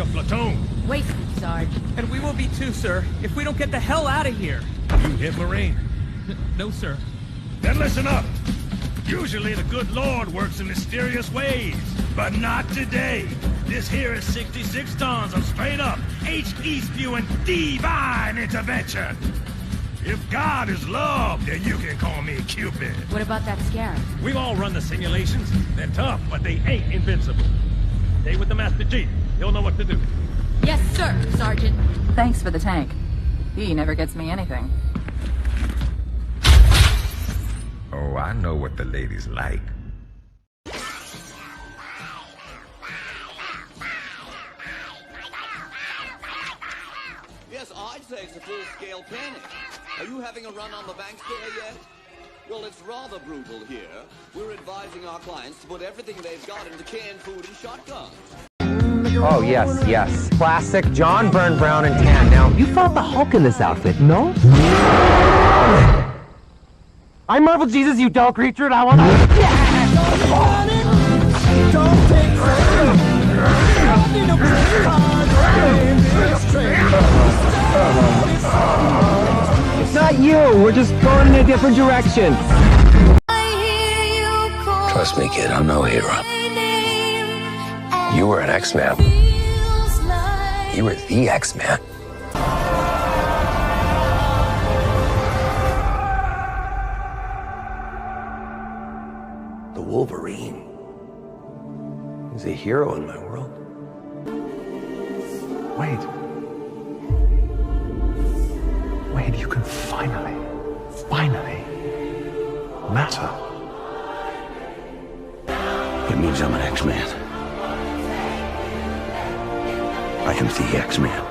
your platoon. Wasted, Sarge. And we will be too, sir, if we don't get the hell out of here. You hit Marine? No, sir. Then listen up. Usually the good Lord works in mysterious ways, but not today. This here is 66 tons of straight up, H-E spewing divine intervention. If God is love, then you can call me Cupid. What about that scarab? We've all run the simulations. They're tough, but they ain't invincible. Stay with the Master Chief. He'll know what to do. Yes, sir, Sergeant. Thanks for the tank. He never gets me anything. Oh, I know what the ladies like. Yes, I'd say it's a full-scale panic. Are you having a run on the bank scare yet? Well, it's rather brutal here. We're advising our clients to put everything they've got into canned food and shotguns. Oh, yes, yes. Classic John Byrne Brown and tan. Now, you fought the Hulk in this outfit, no? I'm Marvel Jesus, you dull creature, and I want It's not you. We're just going in a different direction. Trust me, kid, I'm no hero. You were an X-Man. You were the X-Man. The Wolverine is a hero in my world. Wait, you can finally matter. It means I'm an X-Man. I am the X-Man.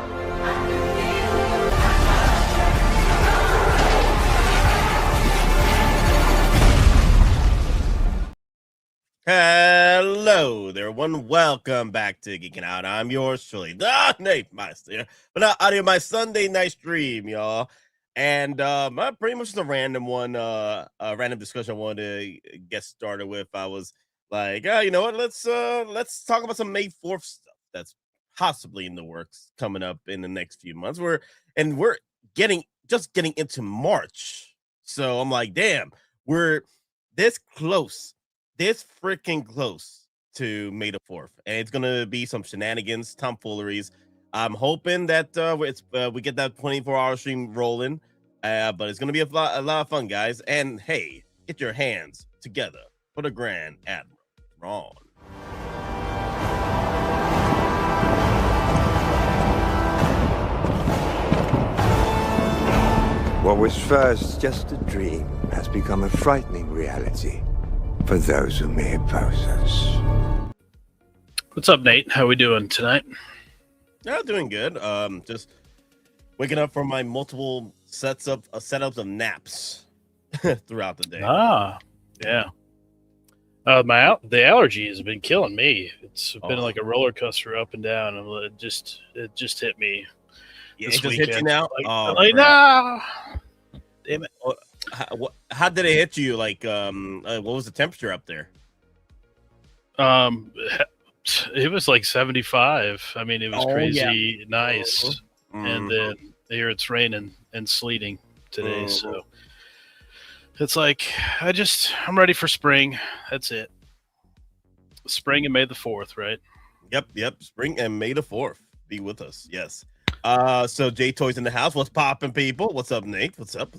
Hello there, everyone. Welcome back to Geekin Out. I'm yours truly, the Nate Myster. But not out of my Sunday night stream, y'all. And pretty much just a random one, a random discussion I wanted to get started with. I was like, you know what? Let's talk about some May 4th stuff that's possibly in the works coming up in the next few months. We're getting into March, so I'm like, damn, we're this close. This freaking close to May the 4th, and it's gonna be some shenanigans, tomfooleries. I'm hoping that we get that 24-hour stream rolling, but it's gonna be a lot of fun, guys. And hey, get your hands together for the Grand Admiral Ron. What was first just a dream has become a frightening reality for those who may oppose us. What's up, Nate? How we doing tonight? Yeah, doing good. Just waking up from my multiple setups of naps throughout the day. Yeah. The allergy has been killing me. It's been like a roller coaster up and down, and it just hit me. It just hit you now. Nah. Damn it. How did it hit you? Like, what was the temperature up there? It was like 75. I mean, it was crazy nice. And then here it's raining and sleeting today. So it's like, I'm ready for spring. That's it. Spring and May the 4th, right? Yep. Spring and May the 4th be with us. Yes. So J Toys in the house. What's popping, people? What's up, Nate? What's up?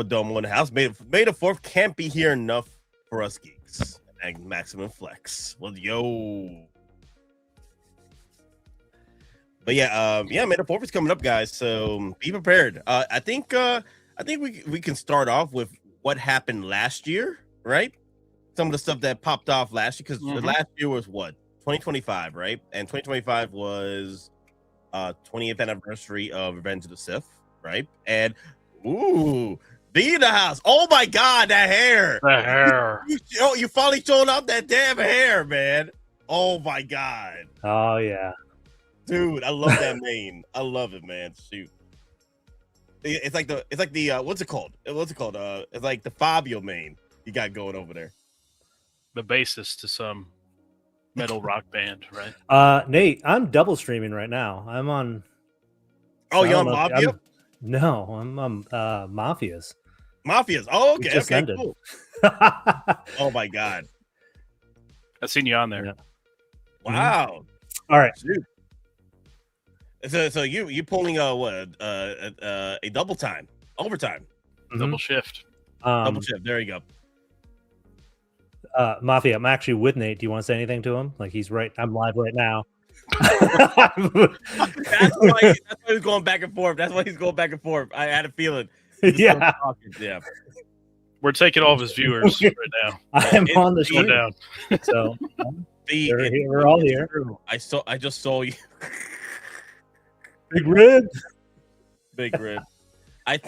Domo in the house. May the 4th can't be here enough for us geeks. And Maximum Flex. Well, yo. But yeah, May the 4th is coming up, guys. So be prepared. I think we can start off with what happened last year, right? Some of the stuff that popped off last year, because last year was what? 2025, right? And 2025 was 20th anniversary of Revenge of the Sith, right? And be in the house. Oh my God, that hair! The hair. You finally showing off that damn hair, man. Oh my God. Oh yeah, dude, I love that mane. I love it, man. Shoot, it's like the what's it called? It's like the Fabio mane you got going over there. The basis to some. metal rock band, right? Nate, I'm double streaming right now. I'm on. Oh, you're on Mafia? No, I'm on Mafias. Mafias. Oh, okay. Just ended. Cool. Oh my god. I've seen you on there. Yeah. Wow. All right. So you pulling a double time, overtime, double shift, double shift. There you go. Mafia, I'm actually with Nate. Do you want to say anything to him? Like he's right. I'm live right now. That's why he's going back and forth. That's why he's going back and forth. I had a feeling. Yeah. Yeah. We're taking all of his viewers right now. I'm on the stream. Down. So we're all here. I just saw you. Big Rib. Big Rib. I'm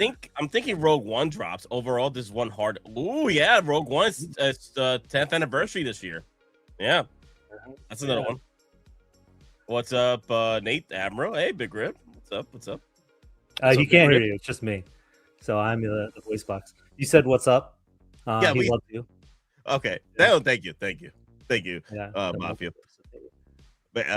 thinking Rogue One drops. Overall, this is one hard. Ooh, yeah, Rogue One's 10th anniversary this year. Yeah. That's another one. What's up, Nate Admiral? Hey, Big Rib. What's up? He can't hear you. It's just me. So I'm the voice box. You said what's up? Yeah, he loves you. Okay. Yeah. Thank you. Yeah, Mafia. But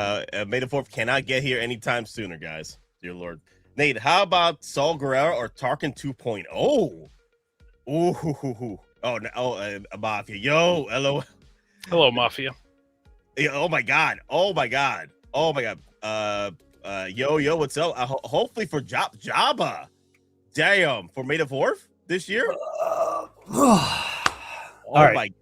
May the 4th cannot get here anytime sooner, guys. Dear Lord. Nate, how about Saul Guerrero or Tarkin 2.0? Ooh. Mafia. Yo, hello. Hello, Mafia. Yeah, oh my god. Yo, what's up? Hopefully for Jabba. Damn, for May the 4th this year? Right.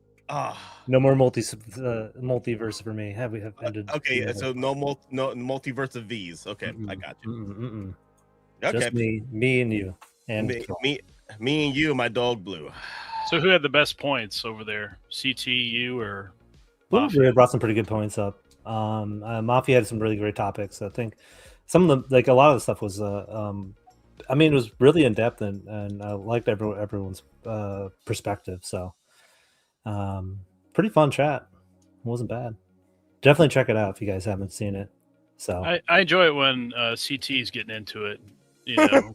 No more multiverse for me. We have ended. Okay, so no multiverse of V's. Okay, I got you. Okay, just me and you, and me and you, my dog Blue. So who had the best points over there? CTU or Blue brought some pretty good points up. Mafia had some really great topics. I think some of a lot of the stuff was it was really in depth and I liked everyone's perspective. So, pretty fun chat. It wasn't bad. Definitely check it out if you guys haven't seen it. So I enjoy it when CT's getting into it. You know,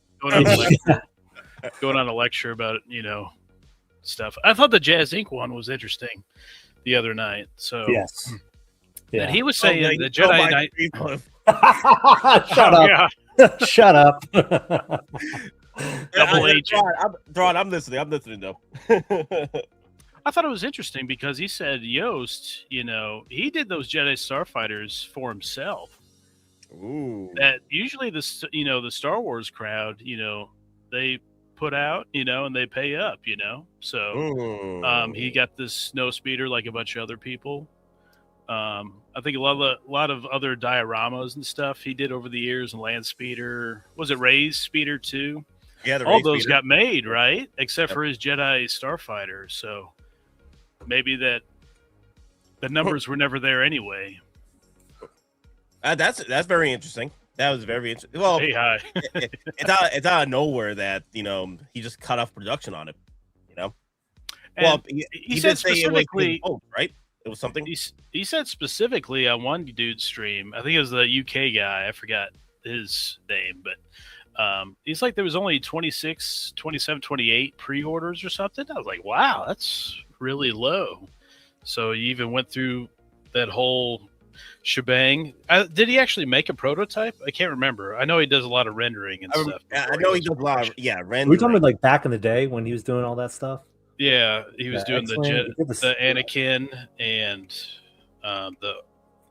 going on a lecture about stuff. I thought the Jazz Inc. one was interesting the other night. So yes, and he was saying the Jedi Knight. Shut up. Yeah. Shut up. Double agent. Thrawn, I'm listening though. I thought it was interesting because he said Yost, he did those Jedi Starfighters for himself. Ooh. That usually the Star Wars crowd, they put out, and they pay up, So he got this snow speeder like a bunch of other people. I think a lot of other dioramas and stuff he did over the years, and land speeder. Was it Ray's speeder too? Yeah, all those got made, right? Except for his Jedi Starfighter. So maybe that the numbers were never there anyway. That's very interesting. That was very interesting. Well, hey, hi. it's out of nowhere that he just cut off production on it. And well, he said specifically, right? It was something. He said specifically on one dude's stream. I think it was the UK guy. I forgot his name, but he's like there was only 26, 27, 28 pre-orders or something. I was like, wow, that's really low. So he even went through that whole shebang. Did he actually make a prototype? I can't remember. I know he does a lot of rendering and stuff. I know he does a lot of rendering. We're talking about like back in the day when he was doing all that stuff. Yeah, he was doing the Anakin and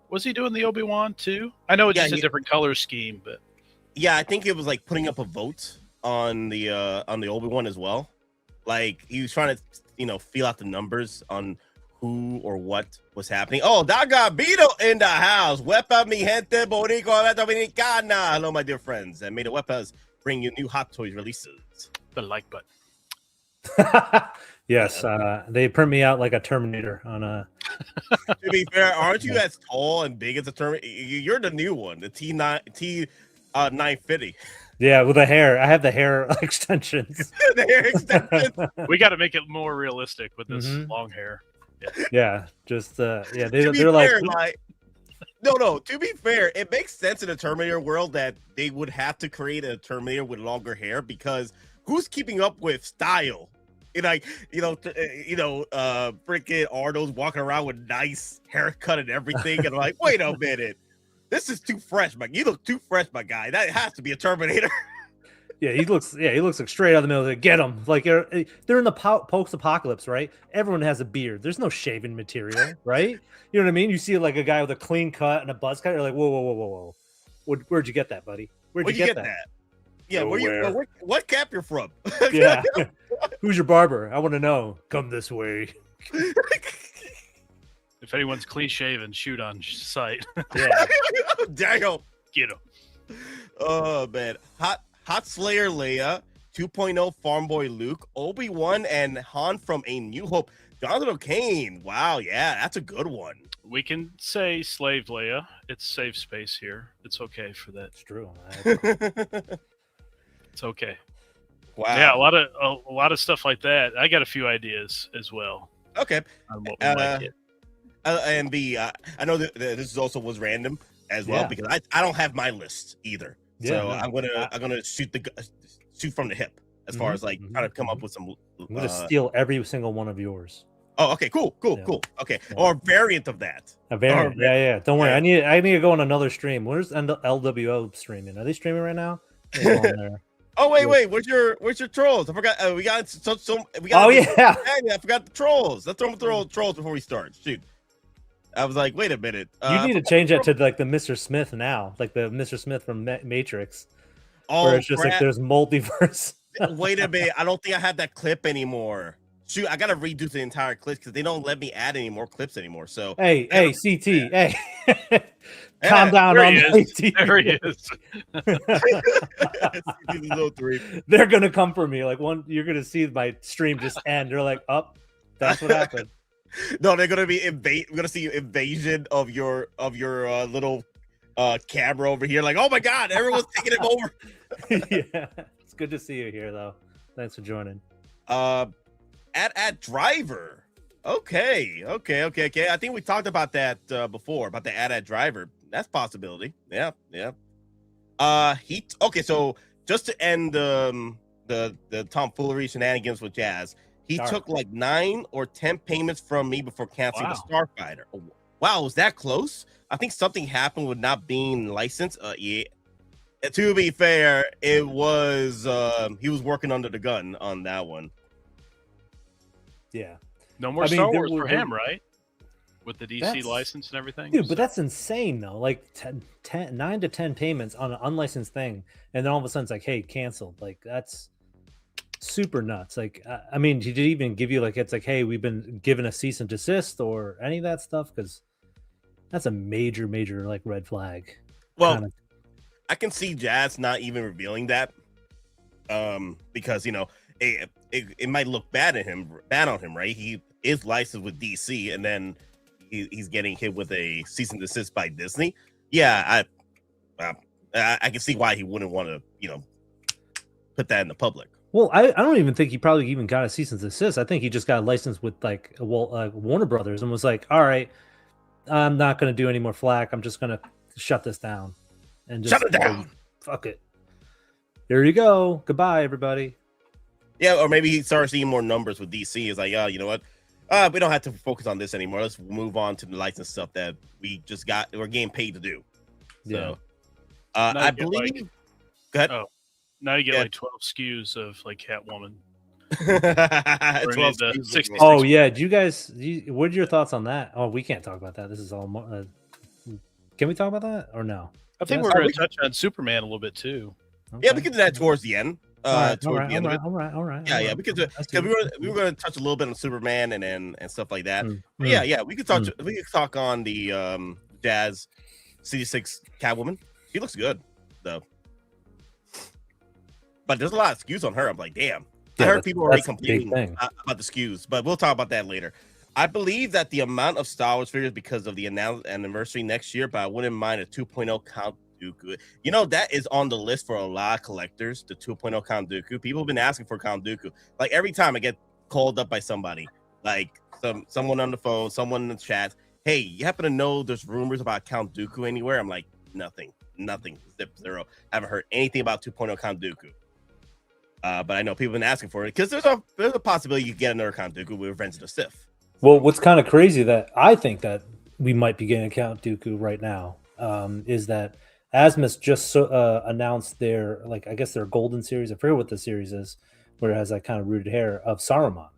was he doing the Obi-Wan too? I know it's just a different color scheme, but yeah, I think it was like putting up a vote on the Obi-Wan as well. Like he was trying to feel out the numbers on who or what was happening. Oh, Dagabito in the house. Wepa mi gente boricua dominicana. Hello, my dear friends. And may the Wepas bring you new Hottoys releases. The like button. Yes, they print me out like a Terminator on a. To be fair, aren't you as tall and big as a Terminator? You're the new one, the T950. Yeah, with the hair. I have the hair extensions. The hair extensions. We got to make it more realistic with this long hair. Yeah, just they're fair, like. No. To be fair, it makes sense in a Terminator world that they would have to create a Terminator with longer hair because who's keeping up with style Freaking Arnold's walking around with nice haircut and everything, and I'm like, wait a minute, this is too fresh, man. You look too fresh, my guy. That has to be a Terminator. Yeah, he looks like straight out of the middle. Like, get him! Like they're in the post-apocalypse, right? Everyone has a beard. There's no shaving material, right? You know what I mean? You see like a guy with a clean cut and a buzz cut. You're like, whoa! Where'd you get that, buddy? Where'd you get that? Yeah, what camp you're from? Yeah, who's your barber? I want to know. Come this way. If anyone's clean shaven, shoot on sight. Yeah, damn, get him. Oh man, Hot Slayer Leia, 2.0 Farm Boy Luke, Obi-Wan, and Han from A New Hope. Jonathan O'Kane. Wow, yeah, that's a good one. We can say Slave Leia. It's safe space here. It's okay for that. It's true. It's okay. Wow. Yeah, a lot of stuff like that. I got a few ideas as well. Okay. On what we might get. And I know that this also was random as well because I don't have my list either. So I'm gonna shoot from the hip as far as like trying to come up with some. I'm gonna steal every single one of yours. Oh, okay, cool. Okay, or a variant of that. A variant, yeah. Don't worry, I need to go on another stream. Where's LWO streaming? Are they streaming right now? Oh wait, where's your trolls? I forgot. We got I forgot the trolls. Let's throw trolls before we start. Shoot. I was like, wait a minute. You need to change that to like the Mr. Smith now, like the Mr. Smith from Matrix. Oh, where it's just like there's multiverse. Wait a minute. I don't think I have that clip anymore. Shoot, I gotta redo the entire clip because they don't let me add any more clips anymore. So hey, CT, hey. Calm down on CT. There he is. They're gonna come for me. Like you're gonna see my stream just end. They're like, that's what happened. No, they're gonna be we're gonna see invasion of your little camera over here. Like, oh my god, everyone's taking him over. Yeah, it's good to see you here, though. Thanks for joining. At driver. Okay. I think we talked about that before about the at driver. That's a possibility. Yeah. So just to end the tomfoolery shenanigans with Jazz. He took like 9 or 10 payments from me before canceling the Starfighter. Oh, wow, was that close? I think something happened with not being licensed. Yeah. To be fair, it was he was working under the gun on that one. Yeah. No more Star Wars for him, right? With the DC license and everything. Dude, but that's insane though. Like 9 to 10 payments on an unlicensed thing, and then all of a sudden it's like, hey, canceled. Like that's super nuts. Like, I mean, did he even give you like, it's like, hey, we've been given a cease and desist or any of that stuff? Because that's a major like red flag. Well, I can see Jazz not even revealing that, because it might look bad on him, right? He is licensed with DC, and then he's getting hit with a cease and desist by Disney. Yeah, I can see why he wouldn't want to, put that in the public. Well, I don't even think he probably even got a cease and desist. I think he just got a license with like Warner Brothers and was like, all right, I'm not going to do any more flack. I'm just going to shut this down. And just shut it down. Fuck it. There you go. Goodbye, everybody. Yeah, or maybe he starts seeing more numbers with DC. It's like, you know what? We don't have to focus on this anymore. Let's move on to the license stuff that we're getting paid to do. So, I believe. Go ahead. Oh. Now you get like 12 SKUs of like Catwoman. 12 oh yeah, do you guys? What are your thoughts on that? Oh, we can't talk about that. This is all. Can we talk about that or no? I think we're going to touch on Superman a little bit too. Okay. Yeah, we can do that towards the end. Towards the end of it. All right. Yeah, because we were going to touch a little bit on Superman and stuff like that. Yeah, we could talk. We could talk on the Jazz CD6 Catwoman. She looks good though. But there's a lot of SKUs on her. I'm like, damn. I heard people already complaining about the SKUs, but we'll talk about that later. I believe that the amount of Star Wars figures because of the anniversary next year, but I wouldn't mind a 2.0 Count Dooku. That is on the list for a lot of collectors, the 2.0 Count Dooku. People have been asking for Count Dooku. Like every time I get called up by somebody, like someone on the phone, someone in the chat, hey, you happen to know there's rumors about Count Dooku anywhere? I'm like, nothing, zip, zero. I haven't heard anything about 2.0 Count Dooku. But I know people have been asking for it because there's a possibility you get another Count Dooku with Revenge of the Sith. Well, what's kind of crazy that I think that we might be getting a Count Dooku right now is that Asmus just announced their, like, I guess their golden series. I forget what the series is, where it has that kind of rooted hair of Saruman.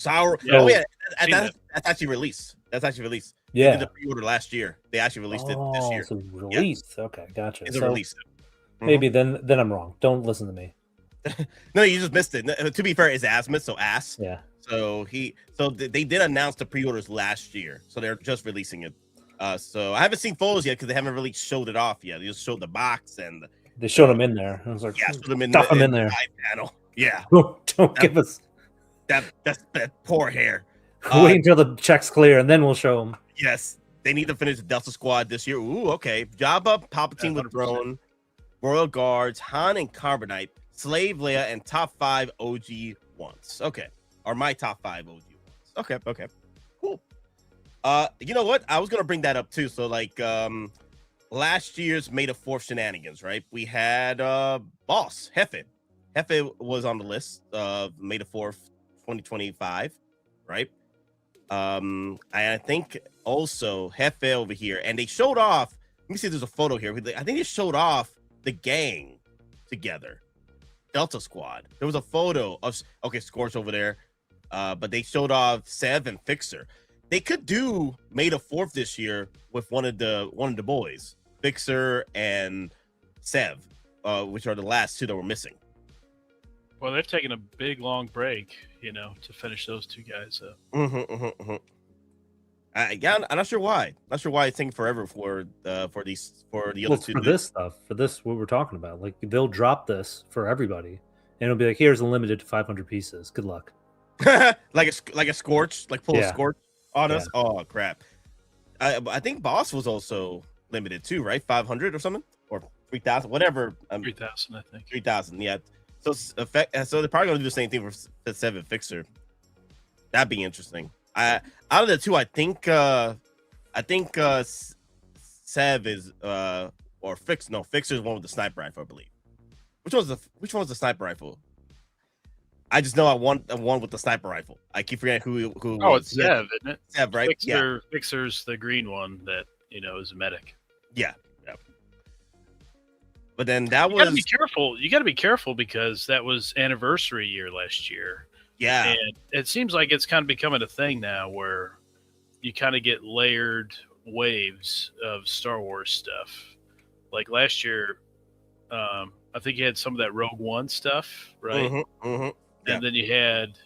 Oh yeah, that's actually released. That's actually released. Yeah, they did the pre-order last year. They actually released it this year. So released. Yep. Okay, gotcha. It's released. Maybe then I'm wrong. Don't listen to me. No, you just missed it. To be fair, it's Asmus, so ass. Yeah. So they did announce the pre-orders last year, so they're just releasing it. So I haven't seen photos yet because they haven't really showed it off yet. They just showed the box and they showed them in there. I was like, yeah, showed them in stuff them in there. Panel. Yeah. Don't give us that poor hair. Wait until the check's clear and then we'll show them. Yes, they need to finish the Delta Squad this year. Ooh, okay. Jabba, Palpatine with Throne, Royal Guards, Han and Carbonite, Slave Leia, and top 5 OG ones. Okay, or my top 5 OG ones. Okay, cool. You know what? I was gonna bring that up too. So like, last year's May the 4th shenanigans, right? We had Boss Hefe. Hefe was on the list of May the 4th, 2025, right? I think also Hefe over here, and they showed off. Let me see if there's a photo here. I think they showed off the gang together, Delta Squad. There was a photo of Scorch over there, but they showed off Sev and Fixer. They could do May the 4th this year with one of the boys, Fixer and Sev, which are the last two that were missing. Well, they've taken a big long break, to finish those two guys up. Yeah, I'm not sure why. Not sure why it's taking forever for the other two. For this stuff, what we're talking about, like they'll drop this for everybody, and it'll be like, here's a limited to 500 pieces. Good luck. like a Scorch, like pull a Scorch on us. Oh crap! I think Boss was also limited too, right? 500 or something, or 3,000, whatever. 3,000, I think. 3,000, yeah. So they're probably gonna do the same thing for the 7 Fixer. That'd be interesting. Out of the two, I think Sev is or Fix. No, Fixer is one with the sniper rifle, I believe. Which one's the sniper rifle? I just know I want one with the sniper rifle. I keep forgetting who. Oh, it's Sev, isn't it? Sev, right? Fixer's the green one that is a medic. Yeah. But then you gotta be careful. You gotta be careful because that was anniversary year last year. Yeah. And it seems like it's kind of becoming a thing now where you kind of get layered waves of Star Wars stuff. Like last year, I think you had some of that Rogue One stuff, right? Yeah. And then you had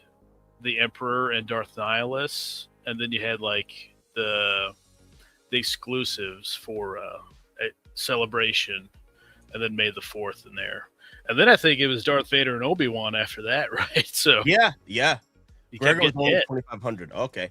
the Emperor and Darth Nihilus, and then you had like the exclusives for a Celebration, and then May the 4th in there. And then I think it was Darth Vader and Obi-Wan after that, right? So yeah. You kept getting hit. 2,500. Okay.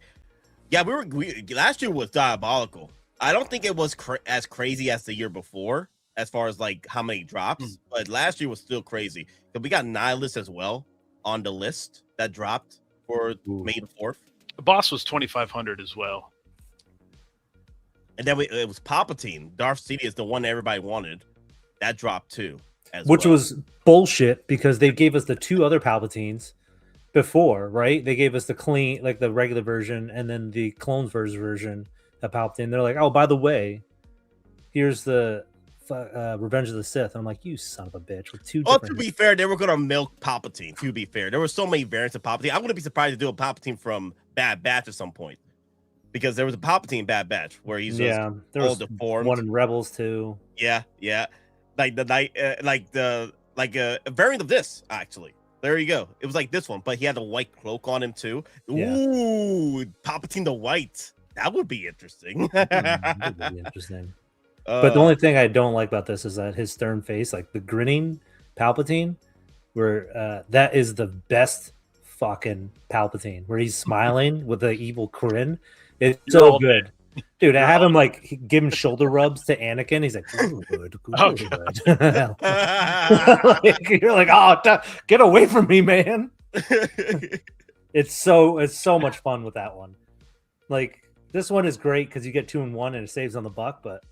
Yeah, we last year was diabolical. I don't think it was as crazy as the year before, as far as like how many drops, but last year was still crazy. But we got Nihilus as well on the list that dropped for May the 4th. The boss was 2,500 as well. And then it was Palpatine. Darth Sidious, the one that everybody wanted. That dropped too. Which was bullshit because they gave us the two other Palpatines before, right? They gave us the clean, like the regular version, and then the clones version of Palpatine. They're like, oh, by the way, here's the Revenge of the Sith. And I'm like, you son of a bitch. With two different... to be fair, they were going to milk Palpatine. To be fair, there were so many variants of Palpatine. I wouldn't be surprised to do a Palpatine from Bad Batch at some point. Because there was a Palpatine Bad Batch where he's there was deformed. One in Rebels too. Yeah. Like the night, a variant of this actually. There you go. It was like this one, but he had a white cloak on him too. Ooh, Palpatine the White. That would be interesting. That would be interesting. But the only thing I don't like about this is that his stern face, like the grinning Palpatine, where that is the best fucking Palpatine, where he's smiling with the evil grin. It's so good. Dude, I have him like giving shoulder rubs to Anakin. He's like, good. You're like, oh, get away from me, man. It's so much fun with that one. Like this one is great because you get 2 in 1 and it saves on the buck. But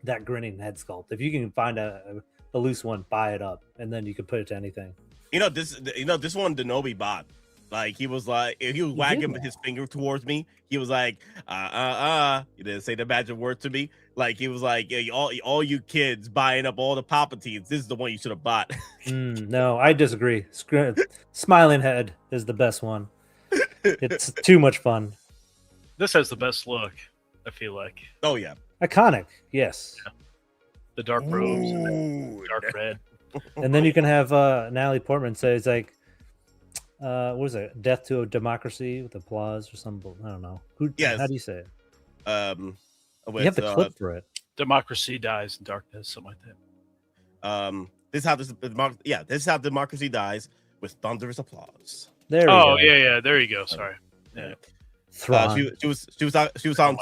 that grinning head sculpt, if you can find a a loose one, buy it up, and then you can put it to anything. This one Denobi bought. Like he was wagging his finger towards me. He was like, He didn't say the magic word to me. Like he was like, yeah, all you kids buying up all the Palpatines. This is the one you should have bought. No, I disagree. Smiling Head is the best one. It's too much fun. This has the best look, I feel like. Oh yeah, iconic. Yes. Yeah. The dark robes, and dark red, and then you can have Natalie Portman say it's like, what is it? Death to a Democracy with applause or something. I don't know. Yes. How do you say it? You have the clip for it. Democracy dies in darkness, something like that. This is how democracy dies, with thunderous applause. There we go. Yeah. There you go. Sorry. Yeah. She was talking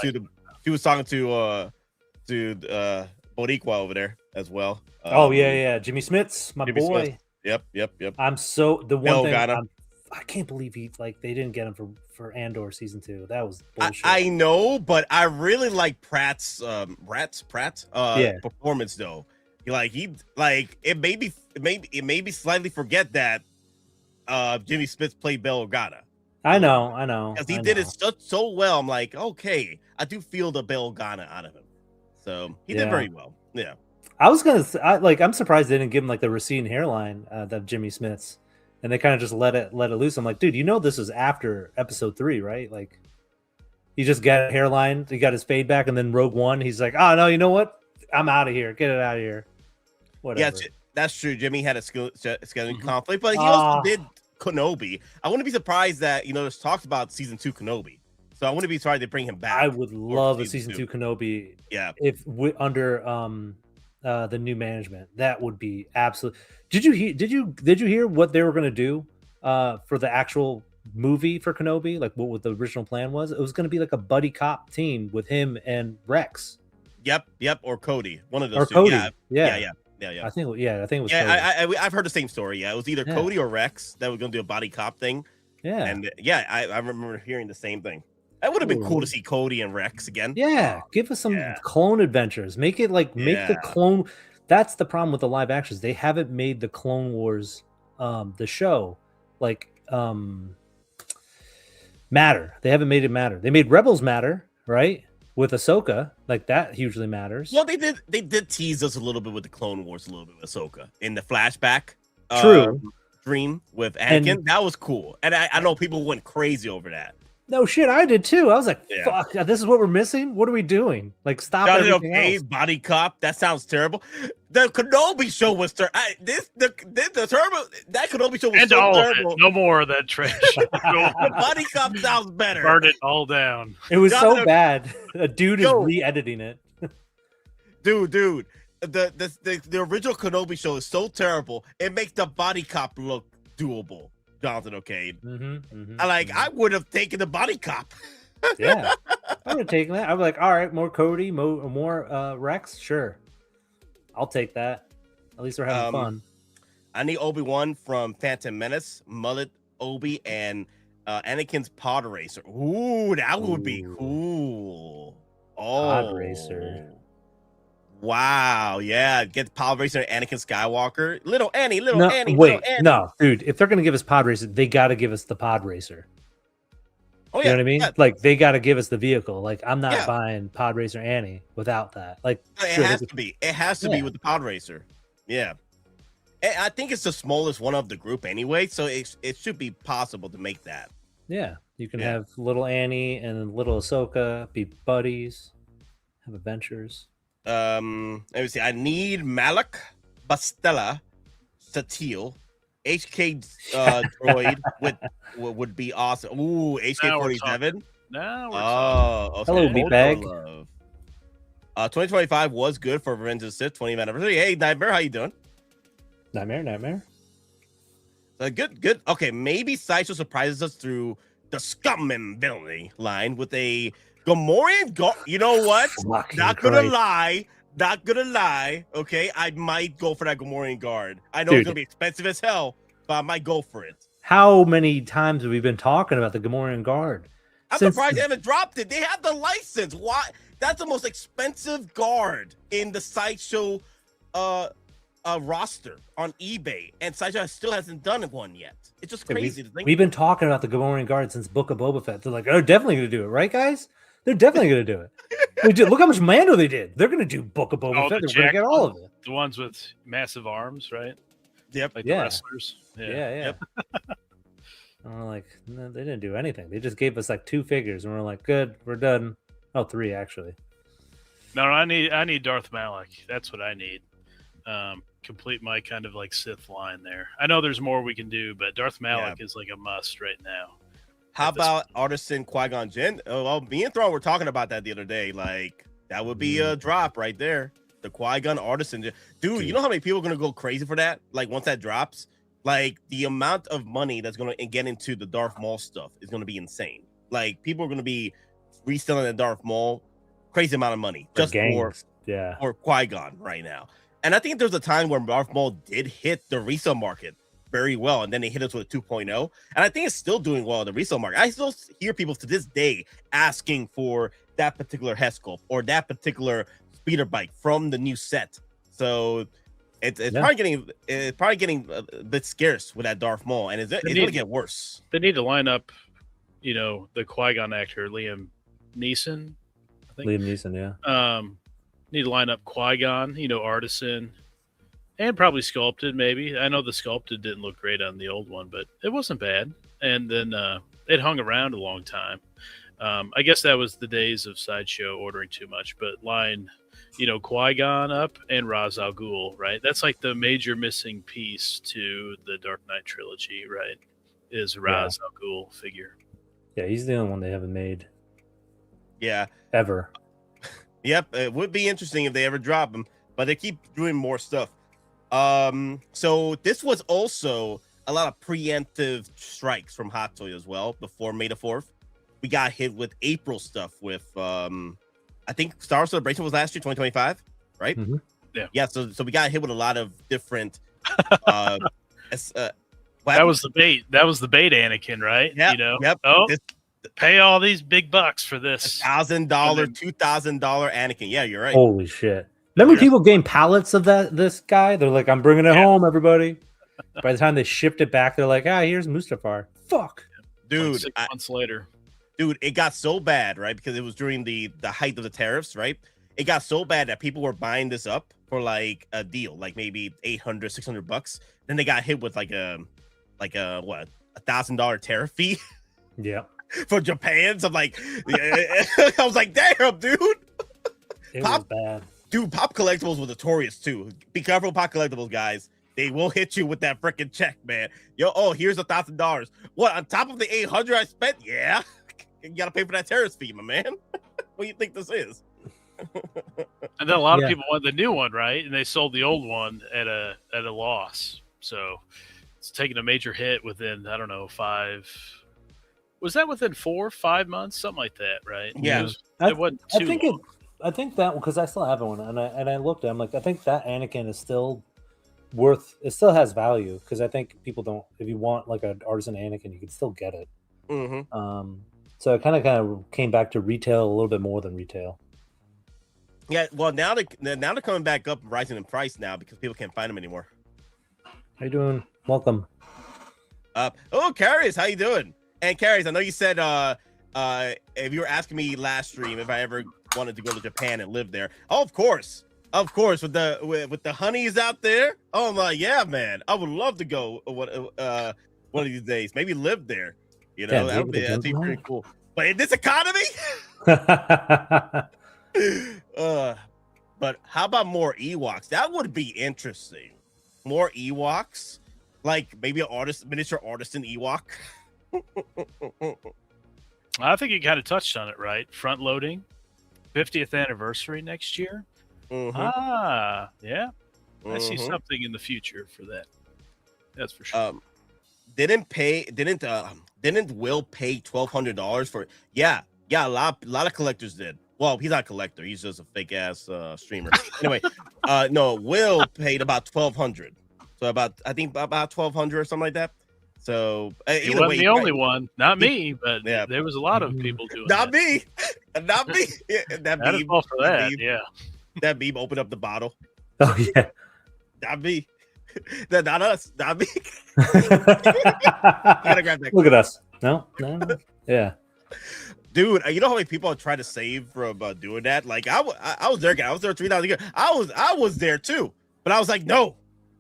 to Boricua over there as well. Jimmy Smits, my Jimmy boy. Smith. Yep. I'm so the one thing Ghana. I can't believe they didn't get him for Andor season 2. That was bullshit. I know, but I really like Pratt's performance though. It made me slightly forget that Jimmy Smith played Bail Organa. I know. Because he did it so well. I'm like, okay, I do feel the Bail Organa out of him. So he did very well. Yeah. I was gonna say, I'm surprised they didn't give him like the receding hairline that Jimmy Smith's, and they kind of just let it loose. I'm like, dude, this is after episode 3, right? Like, he just got a hairline, he got his fade back, and then Rogue One, he's like, oh no, you know what? I'm out of here. Get it out of here. Whatever. Yeah, that's true. Jimmy had a scheduling conflict, but he also did Kenobi. I wouldn't be surprised that there's talks about season 2 Kenobi. So I wouldn't be surprised to bring him back. I would love a season 2 Kenobi. Yeah. If under the new management, that would be absolute. Did you hear what they were going to do for the actual movie for Kenobi? Like what the original plan was? It was going to be like a buddy cop team with him and Rex. Yep. Or Cody. One of those. Or two. Cody. Yeah. I think it was. Yeah, Cody. I've heard the same story. Yeah, it was either Cody or Rex that was going to do a buddy cop thing. Yeah. And I remember hearing the same thing. That would have been cool to see Cody and Rex again. Yeah, give us some clone adventures. Make it make the clone. That's the problem with the live actions. They haven't made the Clone Wars, the show, matter. They haven't made it matter. They made Rebels matter, right? With Ahsoka, like that hugely matters. Well, they did tease us a little bit with the Clone Wars, a little bit with Ahsoka in the flashback. True. Dream with Anakin. That was cool, and I know people went crazy over that. No shit, I did too. I was like, "Fuck, this is what we're missing. What are we doing? Like, stop everything else." Body cop. That sounds terrible. The Kenobi show was terrible. That Kenobi show was so terrible. No more of that trash. The body cop sounds better. Burn it all down. It was so bad. A dude is re-editing it. Dude. The original Kenobi show is so terrible. It makes the body cop look doable. Jonathan O'Kane. I would have taken the body cop. Yeah, I would have taken that. I was like, all right, more Cody, more Rex. Sure, I'll take that. At least we're having fun. I need Obi-Wan from Phantom Menace, Mullet Obi, and Anakin's pod racer. Ooh, that would be cool. Oh, pod racer. Wow, yeah, get Pod Racer and Anakin Skywalker. Little Annie. No, dude, if they're going to give us Pod Racer, they got to give us the Pod Racer. Oh, yeah. You know what I mean? Yeah. Like, they got to give us the vehicle. Like, I'm not buying Pod Racer Annie without that. Like, it has to be. It has to be with the Pod Racer. Yeah. And I think it's the smallest one of the group anyway, so it should be possible to make that. Yeah, you can have little Annie and little Ahsoka be buddies, have adventures. Let me see. I need Malak, Bastella, Satil, HK droid would be awesome. Ooh, HK-47. Hello, Meatbag. 2025 was good for Revenge of the Sith 20th anniversary. Hey, Nightmare, how you doing? Nightmare. Good. Okay, maybe Sideshow surprises us through the Scum and Villainy line with a Gamorrean guard. You know what? Not gonna lie. Okay, I might go for that Gamorrean guard. I know it's gonna be expensive as hell, but I might go for it. How many times have we been talking about the Gamorrean guard? I'm surprised they haven't dropped it. They have the license. Why? That's the most expensive guard in the Sideshow roster on eBay, and Sideshow still hasn't done one yet. It's just crazy to think. We've been talking about the Gamorrean Guard since Book of Boba Fett. They're like, they're definitely going to do it, right, guys? They're definitely going to do it. They did. Look how much Mando they did. They're going to do Book of Boba Fett. They're going to get all of it. The ones with massive arms, right? Yep. Like the wrestlers. Yeah. And we're like, no, they didn't do anything. They just gave us like 2 figures, and we're like, good, we're done. Oh, 3 actually. No, I need Darth Malak. That's what I need. Complete my kind of like Sith line there. I know there's more we can do, but Darth Malak is like a must right now. How about Artisan Qui-Gon Jinn? Oh, well, me and Thor were talking about that the other day. Like, that would be a drop right there. The Qui-Gon Artisan. Dude, you know how many people are going to go crazy for that? Like, once that drops? Like, the amount of money that's going to get into the Darth Maul stuff is going to be insane. Like, people are going to be reselling the Darth Maul. Crazy amount of money. Just for Qui-Gon right now. And I think there's a time where Darth Maul did hit the resale market very well, and then they hit us with 2.0. And I think it's still doing well in the resale market. I still hear people to this day asking for that particular head sculpt or that particular speeder bike from the new set. So it's probably getting a bit scarce with that Darth Maul, and it's going to get worse. They need to line up, the Qui-Gon actor Liam Neeson. I think. Liam Neeson, yeah. Need to line up Qui-Gon, Artisan, and probably Sculpted, maybe. I know the Sculpted didn't look great on the old one, but it wasn't bad. And then it hung around a long time. I guess that was the days of Sideshow ordering too much, but line, Qui-Gon up and Ra's al Ghul, right? That's like the major missing piece to the Dark Knight trilogy, right? Is Ra's al Ghul figure. Yeah, he's the only one they haven't made. Yeah. Ever. Yep, it would be interesting if they ever drop them, but they keep doing more stuff. So this was also a lot of preemptive strikes from Hottoys as well before May the 4th. We got hit with April stuff with I think Star Wars Celebration was last year, 2025, right? Mm-hmm. Yeah. So we got hit with a lot of different. That was the bait. That was the bait, Anakin, right? Yeah. Yep. Oh. Pay all these big bucks for this $1,000, $2,000 Anakin. Yeah, you're right. Holy shit! Remember, people gained pallets of this guy. They're like, "I'm bringing it home, everybody." By the time they shipped it back, they're like, here's Mustafar. Fuck, dude. Like 6 months later, dude, it got so bad, right? Because it was during the height of the tariffs, right? It got so bad that people were buying this up for like a deal, like maybe $800, $600. Then they got hit with like a $1,000 tariff fee. Yeah. For Japan, so I'm like, I was like, damn, dude. It was bad. Dude, Pop Collectibles was notorious too. Be careful, Pop Collectibles, guys. They will hit you with that freaking check, man. Here's $1,000. What, on top of the $800 I spent? Yeah. You gotta pay for that tariff fee, my man. What do you think this is? And then a lot of people want the new one, right? And they sold the old one at a loss. So it's taking a major hit within, I don't know, 5. Was that within 4 or 5 months, something like that, right? Yeah, it wasn't too long. I think that because I still have one, and I looked at it, I'm like, I think that Anakin is still worth. It still has value because I think people don't. If you want like an Artisan Anakin, you can still get it. Mm-hmm. So it kind of came back to retail a little bit more than retail. Yeah, well now they're coming back up, rising in price now because people can't find them anymore. How you doing? Welcome. Carius, how you doing? And Carius, I know you said if you were asking me last stream if I ever wanted to go to Japan and live there. Oh, of course, with the honeys out there. Oh my, yeah, man, I would love to go one of these days. Maybe live there. That'd be pretty cool. But in this economy, but how about more Ewoks? That would be interesting. More Ewoks, like maybe miniature artisan Ewok. I think you kind of touched on it, right? Front loading, 50th anniversary next year. Mm-hmm. Yeah. I see something in the future for that. That's for sure. Didn't Will pay $1,200 for it? Yeah, a lot of collectors did. Well, he's not a collector; he's just a fake ass streamer. Anyway, no, Will paid about $1,200. So about 1,200 or something like that. So he wasn't the only one, not me, but there was a lot of people doing not that. Not me. That is all for that. Yeah, that meme opened up the bottle. Oh yeah. Not me. Not us. Not me. I gotta grab that. Look at us. No. Yeah. Dude, you know how many people are trying to save from doing that? Like I was there. I was there 3,000 years. I was there too, but I was like, no,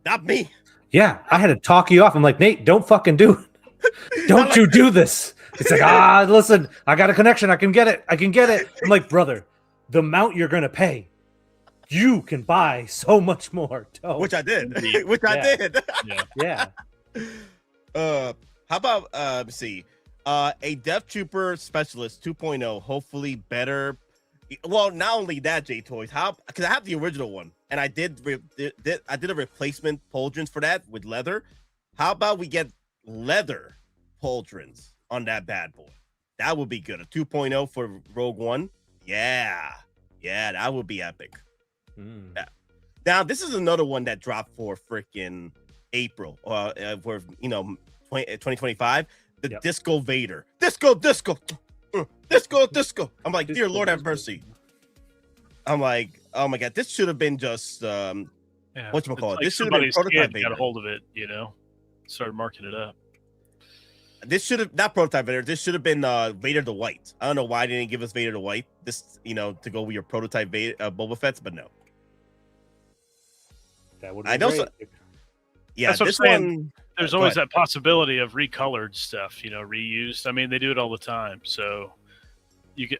not me. Yeah, I had to talk you off. I'm like, Nate, don't fucking do it. Don't you do this. It's like, listen, I got a connection. I can get it. I'm like, brother, the amount you're going to pay, you can buy so much more. Don't. Which I did. I did. Yeah. How about, let's see, a Death Trooper Specialist 2.0, hopefully better. Well, not only that, J-Toys, because I have the original one, and I did a replacement pauldrons for that with leather. How about we get leather pauldrons on that bad boy? That would be good. A 2.0 for Rogue One. Yeah, that would be epic. Yeah. Now, this is another one that dropped for freaking April, for 2025. The Disco Vader. Disco. I'm like, dear Lord have mercy. I'm like, oh my god, this should have been just whatchamacallit. Like this should have been prototype Vader. Got a hold of it, started marking it up. This should have not prototype Vader. This should have been Vader the White. I don't know why they didn't give us Vader the White. This, to go with your prototype Vader, Boba Fett's, but no. That would be great. Yeah, that's what this I'm saying. one. There's always that possibility of recolored stuff, reused. I mean, they do it all the time, so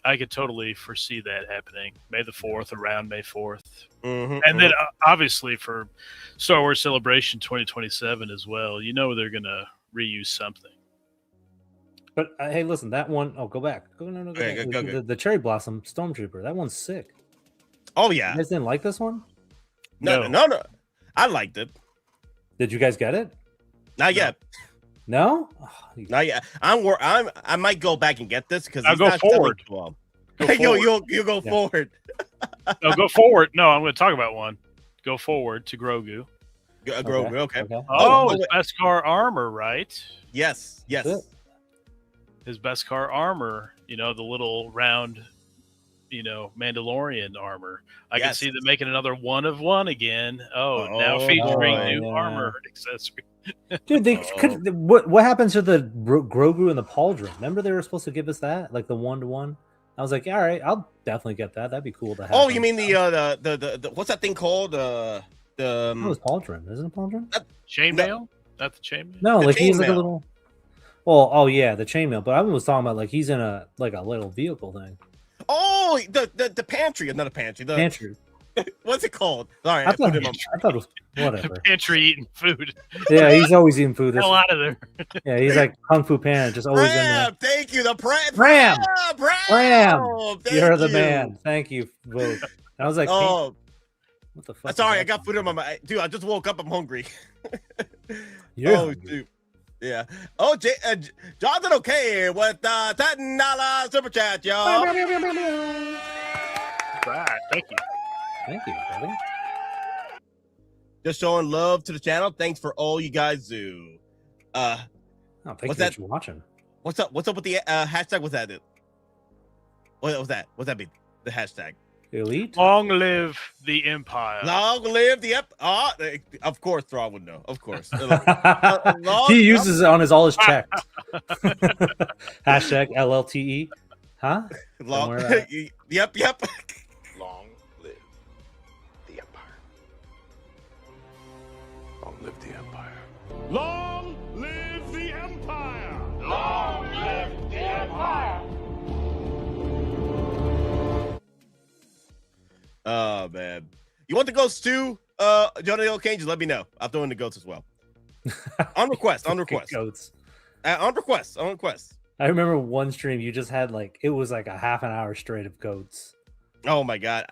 I could totally foresee that happening. May the 4th, around May 4th, and then obviously for Star Wars Celebration 2027 as well. They're gonna reuse something. But hey, listen, that one. Oh, go back. Go back. The Cherry Blossom Stormtrooper. That one's sick. Oh yeah. You guys didn't like this one? No. I liked it. Did you guys get it? Not yet. No? Not yet. I might go back and get this because I'll go forward. Well. You go forward. No, go forward. No, I'm going to talk about one. Go forward to Grogu. Grogu, okay. Oh, his Beskar armor, right? Yes. His Beskar armor, the little round, Mandalorian armor. I can see them making another one of one again. Now featuring new armor accessory. Dude, they could. What happens to the Grogu and the pauldron? Remember they were supposed to give us that, like the 1-to-1. I was like, all right, I'll definitely get that. That'd be cool to have. Oh, you mean the what's that thing called? It was pauldron, isn't it pauldron? Chainmail? That's the chainmail. No, like he's like a little. Well, yeah, the chainmail. But I was talking about like he's in a little vehicle thing. Oh, the pantry, not a pantry. The pantry. What's it called? Sorry, I thought it was whatever. The pantry eating food. Yeah, he's always eating food. Hell out of there. Yeah, he's like Kung Fu Panda, just always in there. Thank you, the Pram. You're the you. Man. Thank you both. I was like, what the fuck? Sorry, I got food in my mind. Dude, I just woke up. I'm hungry. Dude. Yeah. Oh, Jonathan okay with $10 super chat, y'all. Right. Thank you. Thank you, buddy. Just showing love to the channel. Thanks for all you guys do. Thank you for watching. What's up with the hashtag? What's that? What was that? What's that mean? The hashtag. Elite. Long live the Empire. Long live the of course, Thor would know. Of course. He uses it on all his checks. Hashtag LLTE. Huh? Yep. Long live the Empire. Long live the Empire. Long live the Empire! Long live the Empire! Oh man, you want the ghosts too, Jonathan O'Kane? Just let me know. I'll throw in the goats as well. On request. Goats. On request. I remember one stream you just had it was like a half an hour straight of goats. Oh my god.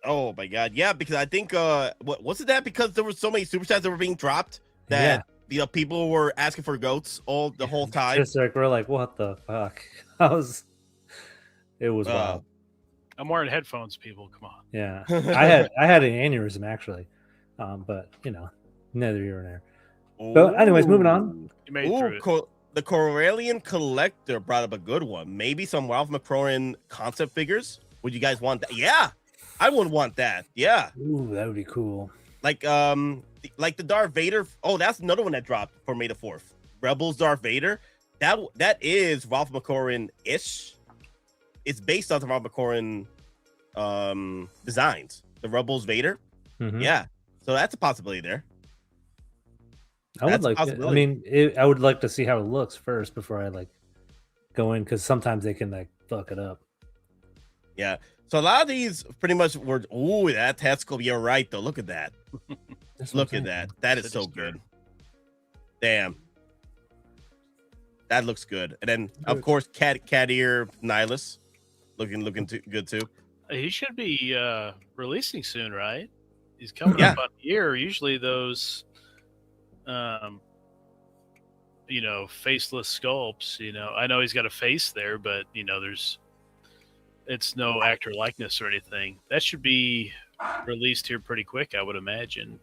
Yeah, because I think wasn't that because there were so many super chats that were being dropped that people were asking for goats the whole time. Just we're like, what the fuck? It was wild. I'm wearing headphones, people. Come on. Yeah, I had an aneurysm actually, but neither here nor there. So, anyways, moving on. You made it through it. The Corellian Collector brought up a good one. Maybe some Ralph McCrory concept figures. Would you guys want that? Yeah, I would want that. Yeah. Ooh, that would be cool. like the Darth Vader. Oh, that's another one that dropped for May the 4th. Rebels Darth Vader. That is Ralph McQuarrie ish. It's based on the Ralph McQuarrie designs. The Rebels Vader. Mm-hmm. Yeah, so that's a possibility there. I would like. I mean, I would like to see how it looks first before I like go in, because sometimes they can like fuck it up. Yeah. So a lot of these pretty much were. Ooh, that tactical. You're right though. Look at that. Look at that. That is so good. Damn. That looks good. And then of course, cat ear Nihilus, looking good too. He should be releasing soon, right? He's coming up on a year. Usually those, faceless sculpts. I know he's got a face there, but it's no actor likeness or anything. That should be released here pretty quick, I would imagine.